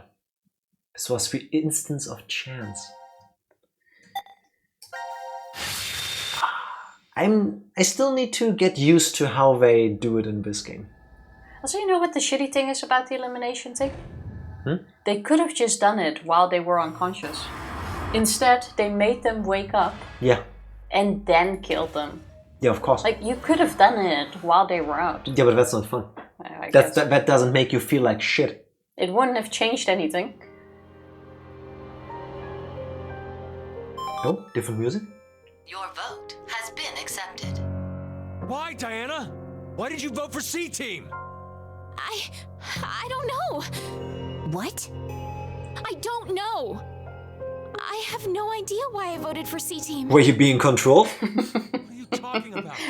This was the instance of chance. I still need to get used to how they do it in this game. Also, you know what the shitty thing is about the elimination thing? Hmm? They could have just done it while they were unconscious. Instead, they made them wake up Yeah. and then killed them. Yeah, of course. Like, you could have done it while they were out. Yeah, but that's not fun. I guess. That doesn't make you feel like shit. It wouldn't have changed anything. Oh, different music? Your vote has been accepted. Why, Diana? Why did you vote for C-Team? I don't know. What? I don't know. I have no idea why I voted for C-Team. Were you being controlled?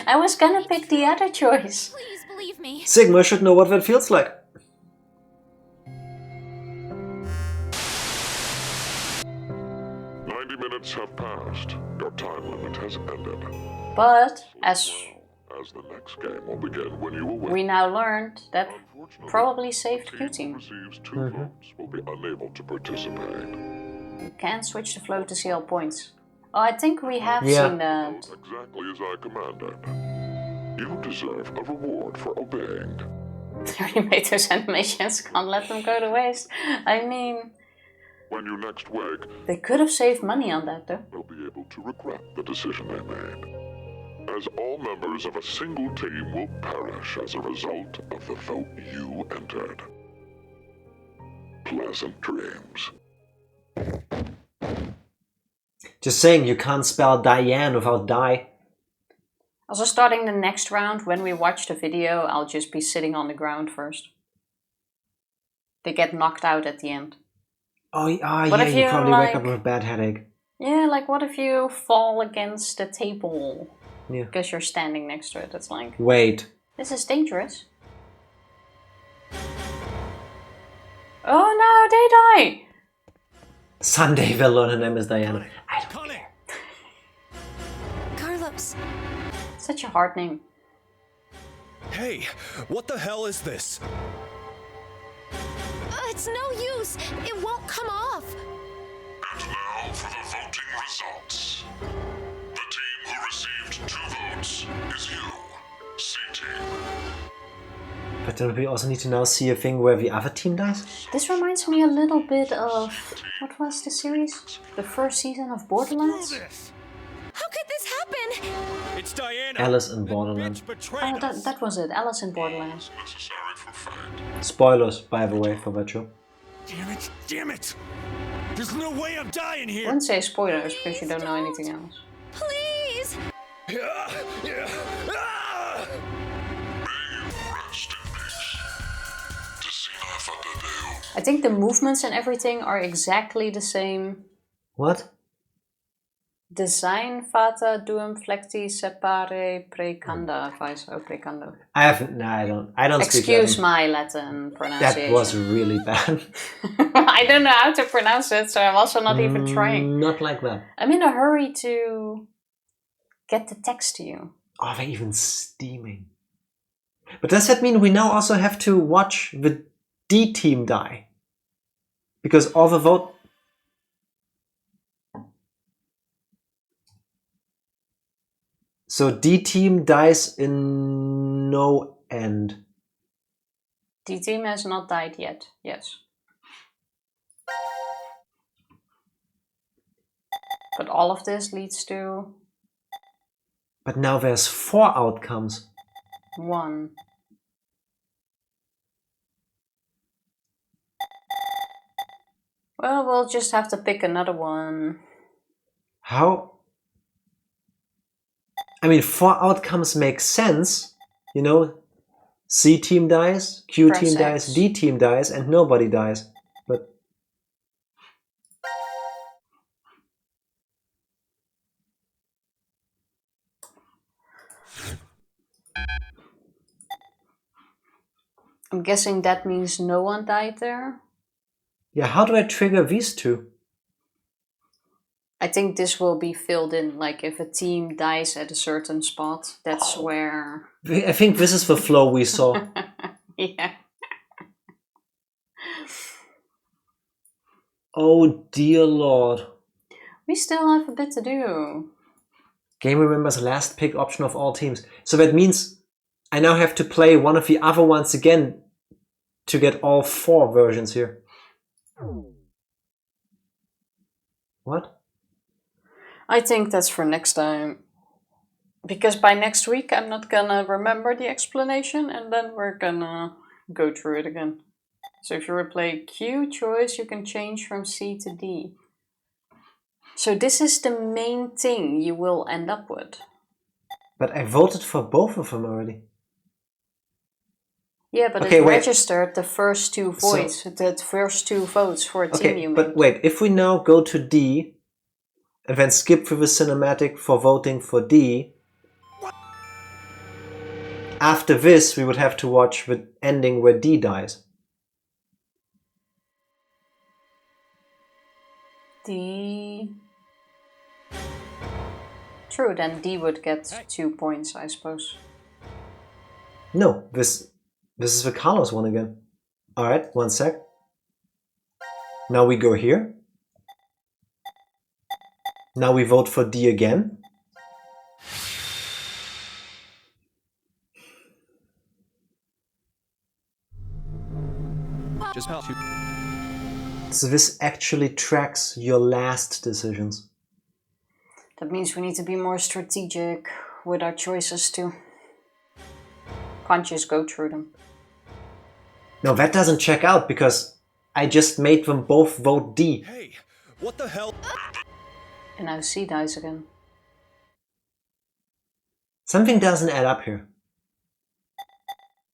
I was gonna pick the other choice. Please believe me. Sigma should know what that feels like. Minutes have passed. Your time limit has ended. But as the next game will begin when you awake. We now learned that probably saved Q-Team. Receives 2 votes will be unable to participate. You can't switch the flow to see all points. Oh, I think we have seen that. Exactly as I commanded. You deserve a reward for obeying. They already made those animations. Can't let them go to waste. I mean, when you next wake, they could have saved money on that, though. They'll be able to regret the decision they made. As all members of a single team will perish as a result of the vote you entered. Pleasant dreams. Just saying, you can't spell Diane without die. Also, starting the next round, when we watch the video, I'll just be sitting on the ground first. They get knocked out at the end. Oh, yeah, if you you, probably like, wake up with a bad headache. Yeah, like what if you fall against the table? Yeah. Because you're standing next to it. It's like... Wait. This is dangerous. Oh no, they die! Someday we'll learn her name is Diana. Carlos. Such a hard name. Hey, what the hell is this? It's no use. It won't come off. And now for the voting results. The team who received 2 votes is you, C-Team. But then we also need to now see a thing where the other team dies? This reminds me a little bit of... What was the series? The first season of Borderlands? How could this happen? It's Diana. Alice in Borderlands. Oh, that was it. Alice in Borderlands. Spoilers, by the way, for that show. Damn it! Damn it! There's no way I'm dying I here. wouldn't say spoilers because you don't know anything else. Please! I think the movements and everything are exactly the same. What? Design fata duum flecti separe precanda vice precando. I don't speak Excuse Latin. my Latin pronunciation. That was really bad. I don't know how to pronounce it, so I'm also not even trying. Not like that. I'm in a hurry to get the text to you. Oh, they're even steaming. But does that mean we now also have to watch the D team die? Because all the vote... So D team dies in no end. D team has not died yet, yes. But all of this leads to... But now there's 4 outcomes. 1. Well, we'll just have to pick another one. How? I mean, 4 outcomes make sense. You know, C team dies, Q Press team X. dies, D team dies, and nobody dies. But I'm guessing that means no one died there. yeah, how do I trigger these 2? I think this will be filled in, like if a team dies at a certain spot, that's where... I think this is the flow we saw. Yeah. Oh dear lord. We still have a bit to do. Game remembers last pick option of all teams. So that means I now have to play one of the other ones again to get all 4 versions here. What? I think that's for next time. Because by next week I'm not gonna remember the explanation and then we're gonna go through it again. So if you replay Q choice, you can change from C to D. So this is the main thing you will end up with. But I voted for both of them already. Yeah, but okay, it wait. registered the first two votes, the first two votes for a team you made. But wait, if we now go to D and then skip through the cinematic for voting for D, after this we would have to watch the ending where D dies. D... True, then D would get 2 points, I suppose. No, this is the Carlos one again. Alright, 1 sec. Now we go here. Now we vote for D again. Just how to... So this actually tracks your last decisions. That means we need to be more strategic with our choices too. Can't just go through them. No, that doesn't check out because I just made them both vote D. Hey, what the hell? And now C dies again. Something doesn't add up here.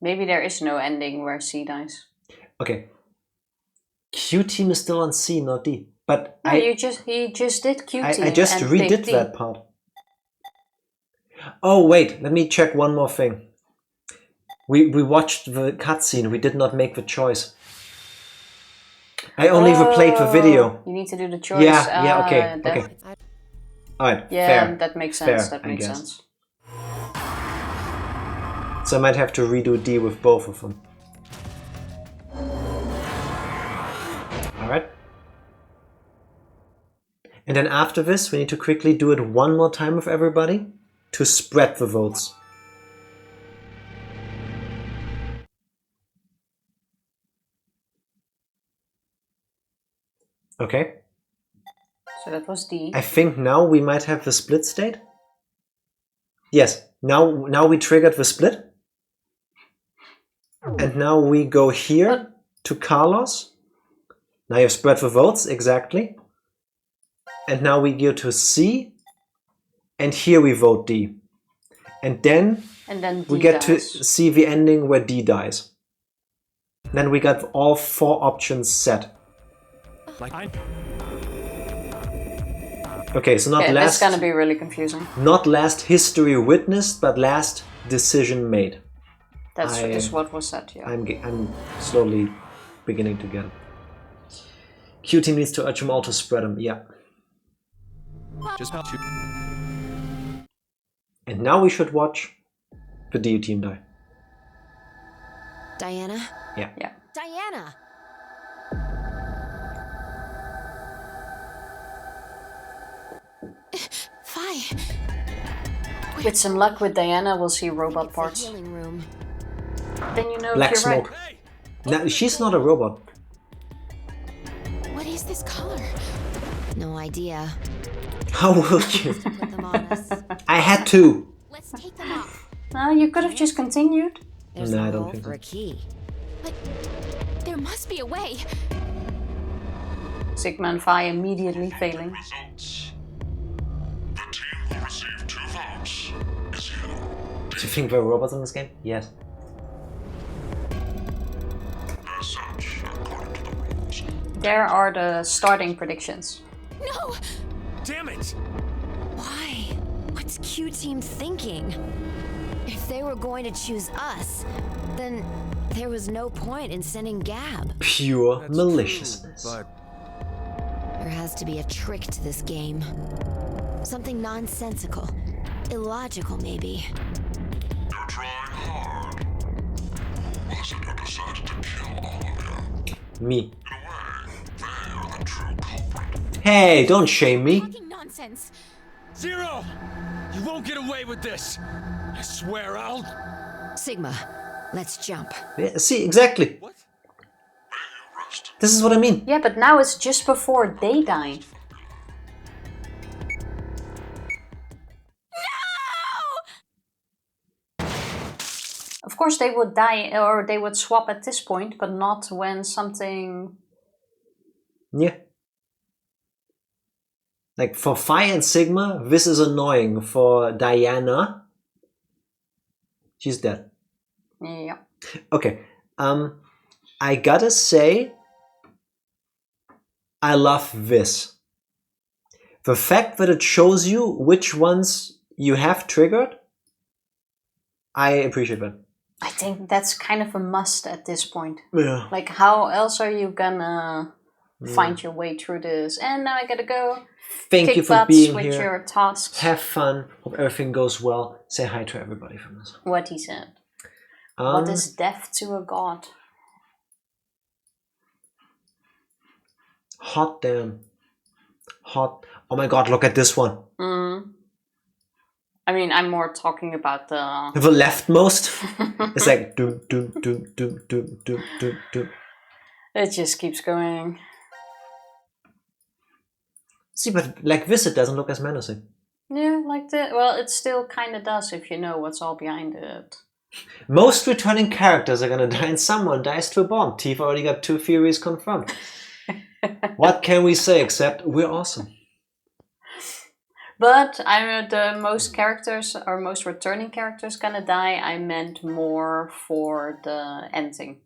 Maybe there is no ending where C dies. Okay. Q team is still on C, not D. But no, he just did Q team. I just redid that part. Oh wait, let me check one more thing. We watched the cutscene, we did not make the choice. I only replayed the video. You need to do the choice. Yeah, okay. Alright, yeah, fair. That makes sense. Fair, that makes sense. So I might have to redo D with both of them. Alright. And then after this, we need to quickly do it one more time with everybody to spread the votes. Okay. So that was D. I think now we might have the split state. Yes, now we triggered the split. And now we go here to Carlos. Now you've spread the votes, exactly. And now we go to C. And here we vote D. And then D we get dies. to see the ending where D dies. Then we got all 4 options set. Okay, so not yeah, last. that's gonna be really confusing. Not last history witnessed, but last decision made. That's just what was said. Yeah. I'm slowly beginning to get it. Q team needs to urge them all to spread them. Yeah. Just how to... And now we should watch the D team die. Diana? Yeah. Yeah. Diana! Fi. With some luck with Diana, we'll see robot parts. Healing room. Then you know Black if you're smoke. right. No, she's not a robot. What is this color? No idea. How will you? Put them on us. I had to. Let's take them off. You could have just continued. There's No, I a don't hole think for so. a key. But there must be a way. Sigma and Phi immediately failing. Results. The team who received 2 votes is here. Do you think there are robots in this game? Yes. As such, according to the rules. There are the starting predictions. No! Damn it! Why? What's Q Team thinking? If they were going to choose us, then there was no point in sending Gab. Pure That's maliciousness. true, There has to be a trick to this game. Something nonsensical. Illogical, maybe. You're trying hard. Was it you decided to kill all of you? Me. In a way, they're the true culprit. Hey, don't shame me. Fucking nonsense. Zero! You won't get away with this! I swear I'll... Sigma, let's jump. Yeah, see, exactly. What? This is what I mean. Yeah, but now it's just before they die. Of course they would die or they would swap at this point, but not when something... Yeah. Like for Phi and Sigma, this is annoying. For Diana, she's dead. Yeah. Okay. I gotta say, I love this. The fact that it shows you which ones you have triggered, I appreciate that. I think that's kind of a must at this point. Yeah. Like, how else are you gonna find your way through this? And now I gotta go. Thank kick you for butts being with here. your tasks. Have fun. Hope everything goes well. Say hi to everybody from us. What he said. What is death to a god? Hot damn. Hot. Oh my god, look at this one. I mean, I'm more talking about the... The leftmost. It's like doom, doom, doom, doom, doom, doom, doom, doom. It just keeps going. See, but like this, it doesn't look as menacing. Yeah, like that. Well, it still kind of does if you know what's all behind it. Most returning characters are gonna die and someone dies to a bomb. Tifa already got 2 theories confirmed. What can we say except we're awesome? But I'm the most characters or most returning characters gonna die. I meant more for the ending.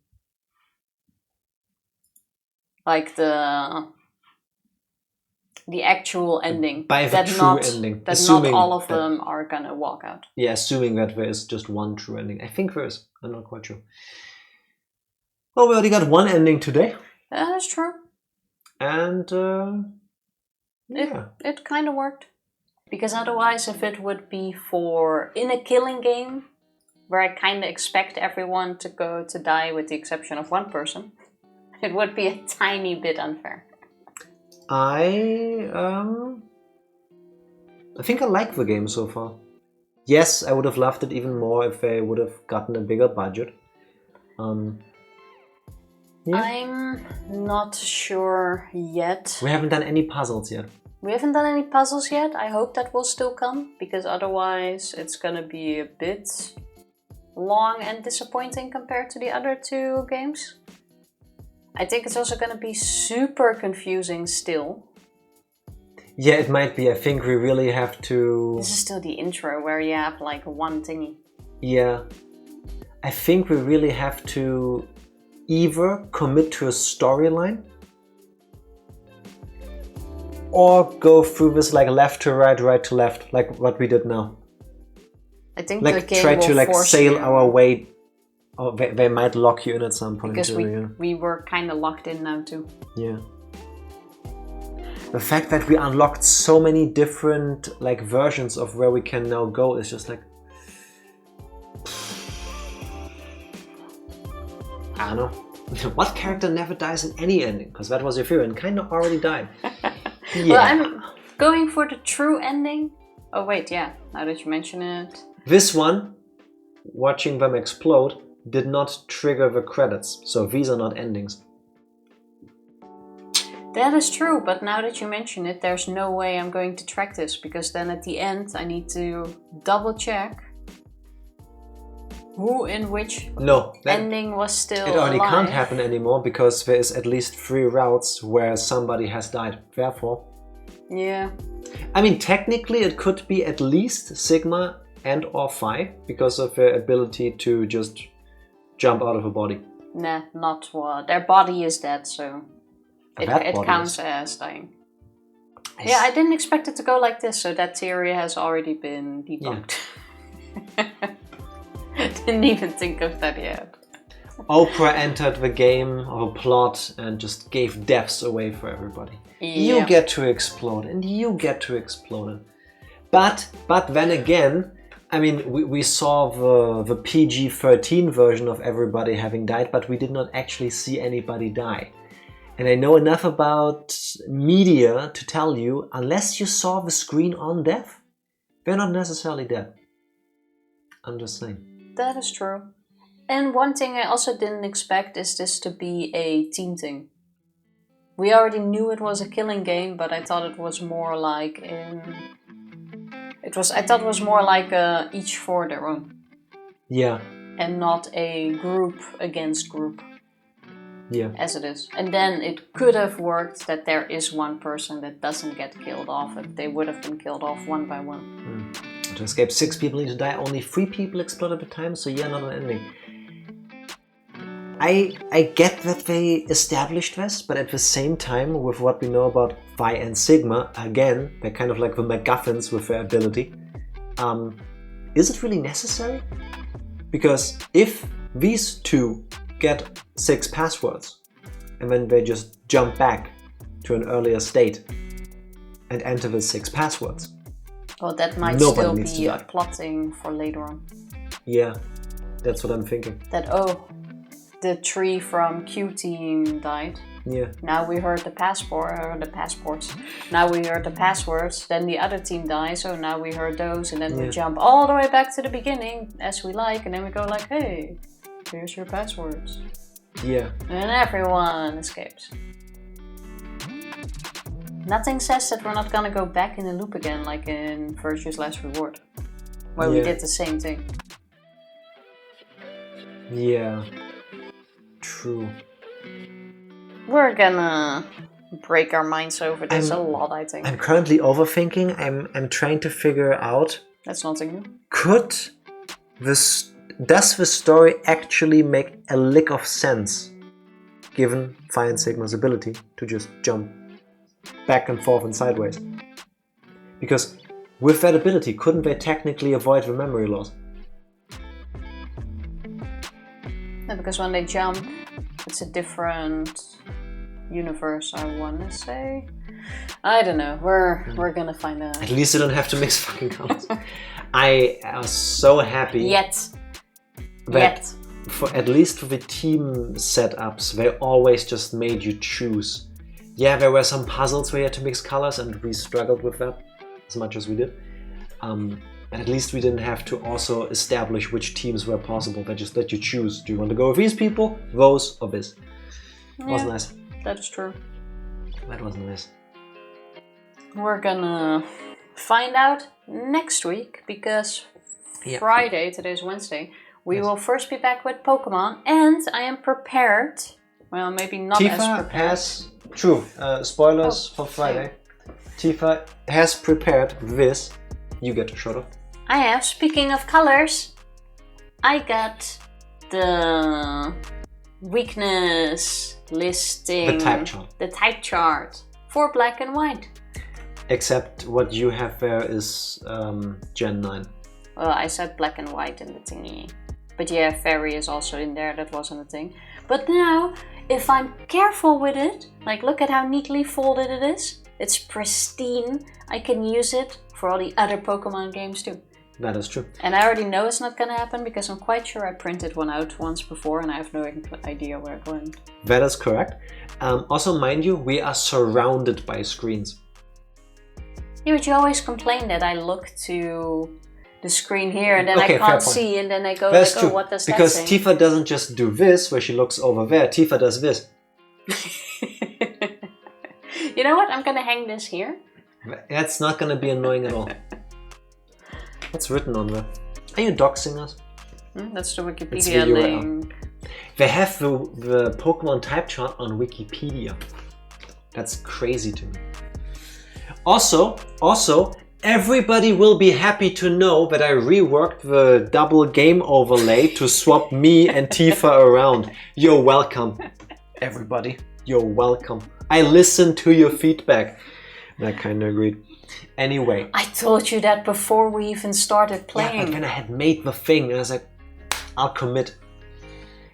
Like the actual ending. By the true ending. That not all of them are gonna walk out. Yeah, assuming that there is just one true ending. I think there is. I'm not quite sure. Well, we already got one ending today. Yeah, that's true. And yeah. It kind of worked. Because otherwise, if it would be for in a killing game, where I kind of expect everyone to die with the exception of one person, it would be a tiny bit unfair. I think I like the game so far. Yes, I would have loved it even more if they would have gotten a bigger budget. Yeah. I'm not sure yet. We haven't done any puzzles yet. We haven't done any puzzles yet. I hope that will still come, because otherwise it's gonna be a bit long and disappointing compared to the other 2 games. I think it's also gonna be super confusing still. Yeah, it might be. I think we really have to... This is still the intro where you have like one thingy. Yeah. I think we really have to either commit to a storyline or go through this like left to right, right to left, like what we did now. I think like the game try will to like force sail you. our way. Or they might lock you in at some point. Because too, we were kind of locked in now too. Yeah. The fact that we unlocked so many different like versions of where we can now go is just like... I don't know. What character never dies in any ending? Because that was your theory and kind of already died. Yeah. Well, I'm going for the true ending. Oh wait, yeah, now that you mention it. This one, watching them explode, did not trigger the credits, so these are not endings. That is true, but now that you mention it, there's no way I'm going to track this, because then at the end I need to double check who in which ending was still It already alive. can't happen anymore because there is at least 3 routes where somebody has died. Therefore, yeah. I mean, technically it could be at least Sigma and or Phi because of their ability to just jump out of a body. Nah, not what. Their body is dead, so it counts as dying. Yeah, I didn't expect it to go like this, so that theory has already been debunked. Yeah. Didn't even think of that yet. Oprah entered the game of a plot and just gave deaths away for everybody. Yeah. You get to explode and you get to explode. But then again, I mean, we saw the PG-13 version of everybody having died, but we did not actually see anybody die. And I know enough about media to tell you, unless you saw the screen on death, they're not necessarily dead. I'm just saying. That is true. And one thing I also didn't expect is this to be a team thing. We already knew it was a killing game, but I thought it was more like I thought it was more like each for their own. Yeah. and not a group against group. Yeah. As it is. And then it could have worked that there is one person that doesn't get killed off if they would have been killed off one by one. To escape, 6 people need to die, only 3 people explode at a time, so yeah, not an ending. I get that they established this, but at the same time, with what we know about Phi and Sigma, again, they're kind of like the MacGuffins with their ability. Is it really necessary? Because if these 2 get 6 passwords, and then they just jump back to an earlier state and enter the 6 passwords. Well, that might Nobody still be plotting for later on. Yeah, that's what I'm thinking. That, the 3 from Q team died. Yeah. Now we heard the passports. Now we heard the passwords, then the other team dies, so now we heard those, and then we jump all the way back to the beginning, as we like, and then we go like, hey, here's your passwords. Yeah. And everyone escapes. Nothing says that we're not gonna go back in the loop again, like in Virtue's Last Reward, where we did the same thing. Yeah. True. We're gonna break our minds over this a lot, I think. I'm currently overthinking. I'm trying to figure out. That's nothing new. Does the story actually make a lick of sense, given Phi and Sigma's ability to just jump back and forth and sideways? Because with that ability, couldn't they technically avoid the memory loss? No, because when they jump, it's a different universe, I wanna say. I don't know. We're gonna find out. At least you don't have to mix fucking colors. I am so happy. That for at least for the team setups, they always just made you choose. Yeah, there were some puzzles where you had to mix colors, and we struggled with that as much as we did. But at least we didn't have to also establish which teams were possible. They just let you choose. Do you want to go with these people, those, or this? It was nice. That is true. That was nice. We're gonna find out next week, because Friday, today's Wednesday, we will first be back with Pokemon, and I am prepared. Well, maybe not as prepared. Tifa has... True. Spoilers for Friday. Tifa has prepared this. You get to show off. I have. Speaking of colors, I got the weakness listing. The type chart for black and white. Except what you have there is Gen 9. Well, I said black and white in the thingy. But yeah, fairy is also in there. That wasn't a thing. But now, if I'm careful with it, like look at how neatly folded it is. It's pristine. I can use it for all the other Pokemon games too. That is true. And I already know it's not gonna happen because I'm quite sure I printed one out once before and I have no idea where it went. That is correct. Also, mind you, we are surrounded by screens. Yeah, but you always complain that I look to the screen here and then I can't see, and then I go That's like, true. Oh, what does because that say? Tifa doesn't just do this where she looks over there. Tifa does this. You know what? I'm gonna hang this here. That's not gonna be annoying at all. What's written on there? Are you doxing us? That's the Wikipedia link. They have the Pokemon type chart on Wikipedia. That's crazy to me. Also, everybody will be happy to know that I reworked the double game overlay to swap me and Tifa around. You're welcome, everybody. You're welcome. I listened to your feedback. I kind of agreed. Anyway. I told you that before we even started playing. Yeah, but when I had made the thing, and I was like, I'll commit.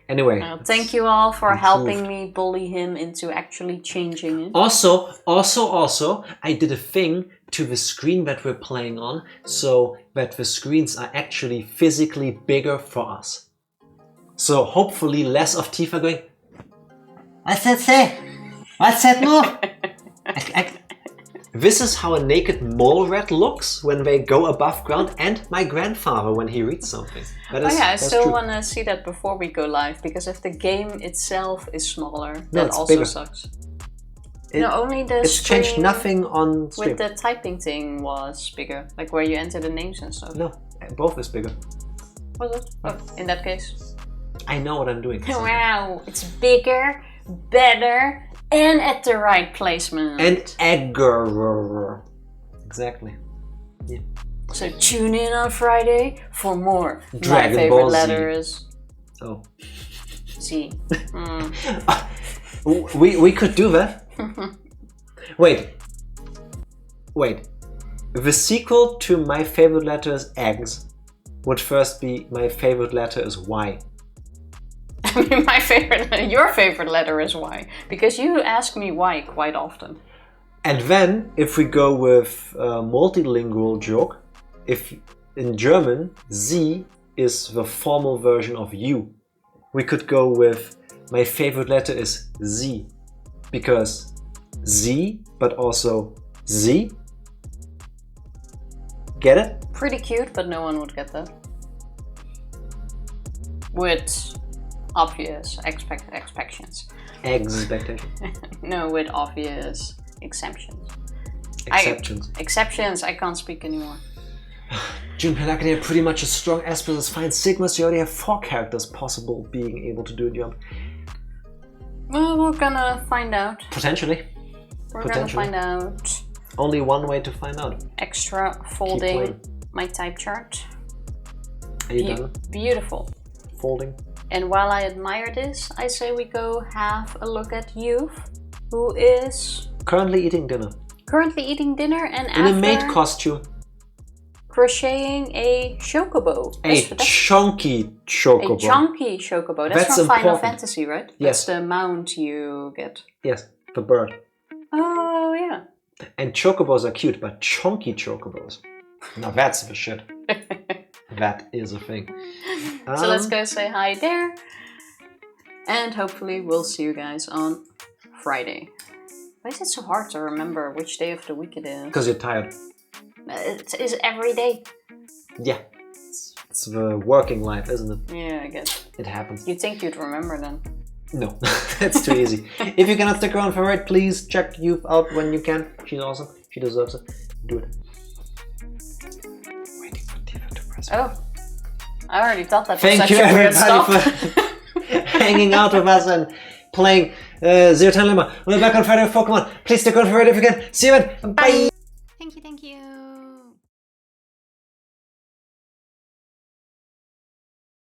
Anyway. Well, thank you all for helping me bully him into actually changing it. Also, I did a thing to the screen that we're playing on, so that the screens are actually physically bigger for us. So hopefully less of Tifa going, what's that say? What's that move? This is how a naked mole rat looks when they go above ground, and my grandfather when he reads something. I still want to see that before we go live, because if the game itself is smaller, that also bigger. Sucks. Only the It's screen changed nothing on stream. with the typing thing was bigger, like where you enter the names and stuff. No, both is bigger. Was it? Oh, in that case. I know what I'm doing. Wow, it's bigger, better, and at the right placement. And egger. Exactly. Yeah. So tune in on Friday for more. Dragon My favorite Ball Z. letter is Oh. Z. We could do that. Wait. The sequel to my favorite letter is X would first be my favorite letter is Y. I mean, your favorite letter is Y, because you ask me why quite often. And then, if we go with a multilingual joke, if in German Z is the formal version of U, we could go with my favorite letter is Z, because Z, but also Z. Get it? Pretty cute, but no one would get that. With obvious expectations. Expectation. No, with obvious exemptions. Exceptions. I can't speak anymore. June Pelagany are pretty much as strong as Fine Sigma, so you already have 4 characters possible being able to do a jump. Well, we're gonna find out. Potentially. We're gonna find out. Only one way to find out. Extra folding my type chart. Are you done? Beautiful. Folding. And while I admire this, I say we go have a look at Youth, who is currently eating dinner. And in a maid costume. Crocheting a chocobo. A chunky chocobo. A chunky chocobo. That's from Final Fantasy, right? Yes. That's the mount you get. Yes, the bird. Oh, yeah. And chocobos are cute, but chunky chocobos. Now that's the shit. That is a thing. So let's go say hi there. And hopefully we'll see you guys on Friday. Why is it so hard to remember which day of the week it is? Because you're tired. It is every day. Yeah. It's the working life, isn't it? Yeah, I guess. It happens. You'd think you'd remember then. No, that's too easy. If you cannot stick around for it, please check Youth out when you can. She's awesome. She deserves it. Do it. Waiting for Tifa to press. Oh. I already thought that was Thank such you a weird everybody stop. for hanging out with us and playing Zero Time Limbo. We're back on Friday with Pokemon. Please stick around for it if you can. See you then. Bye.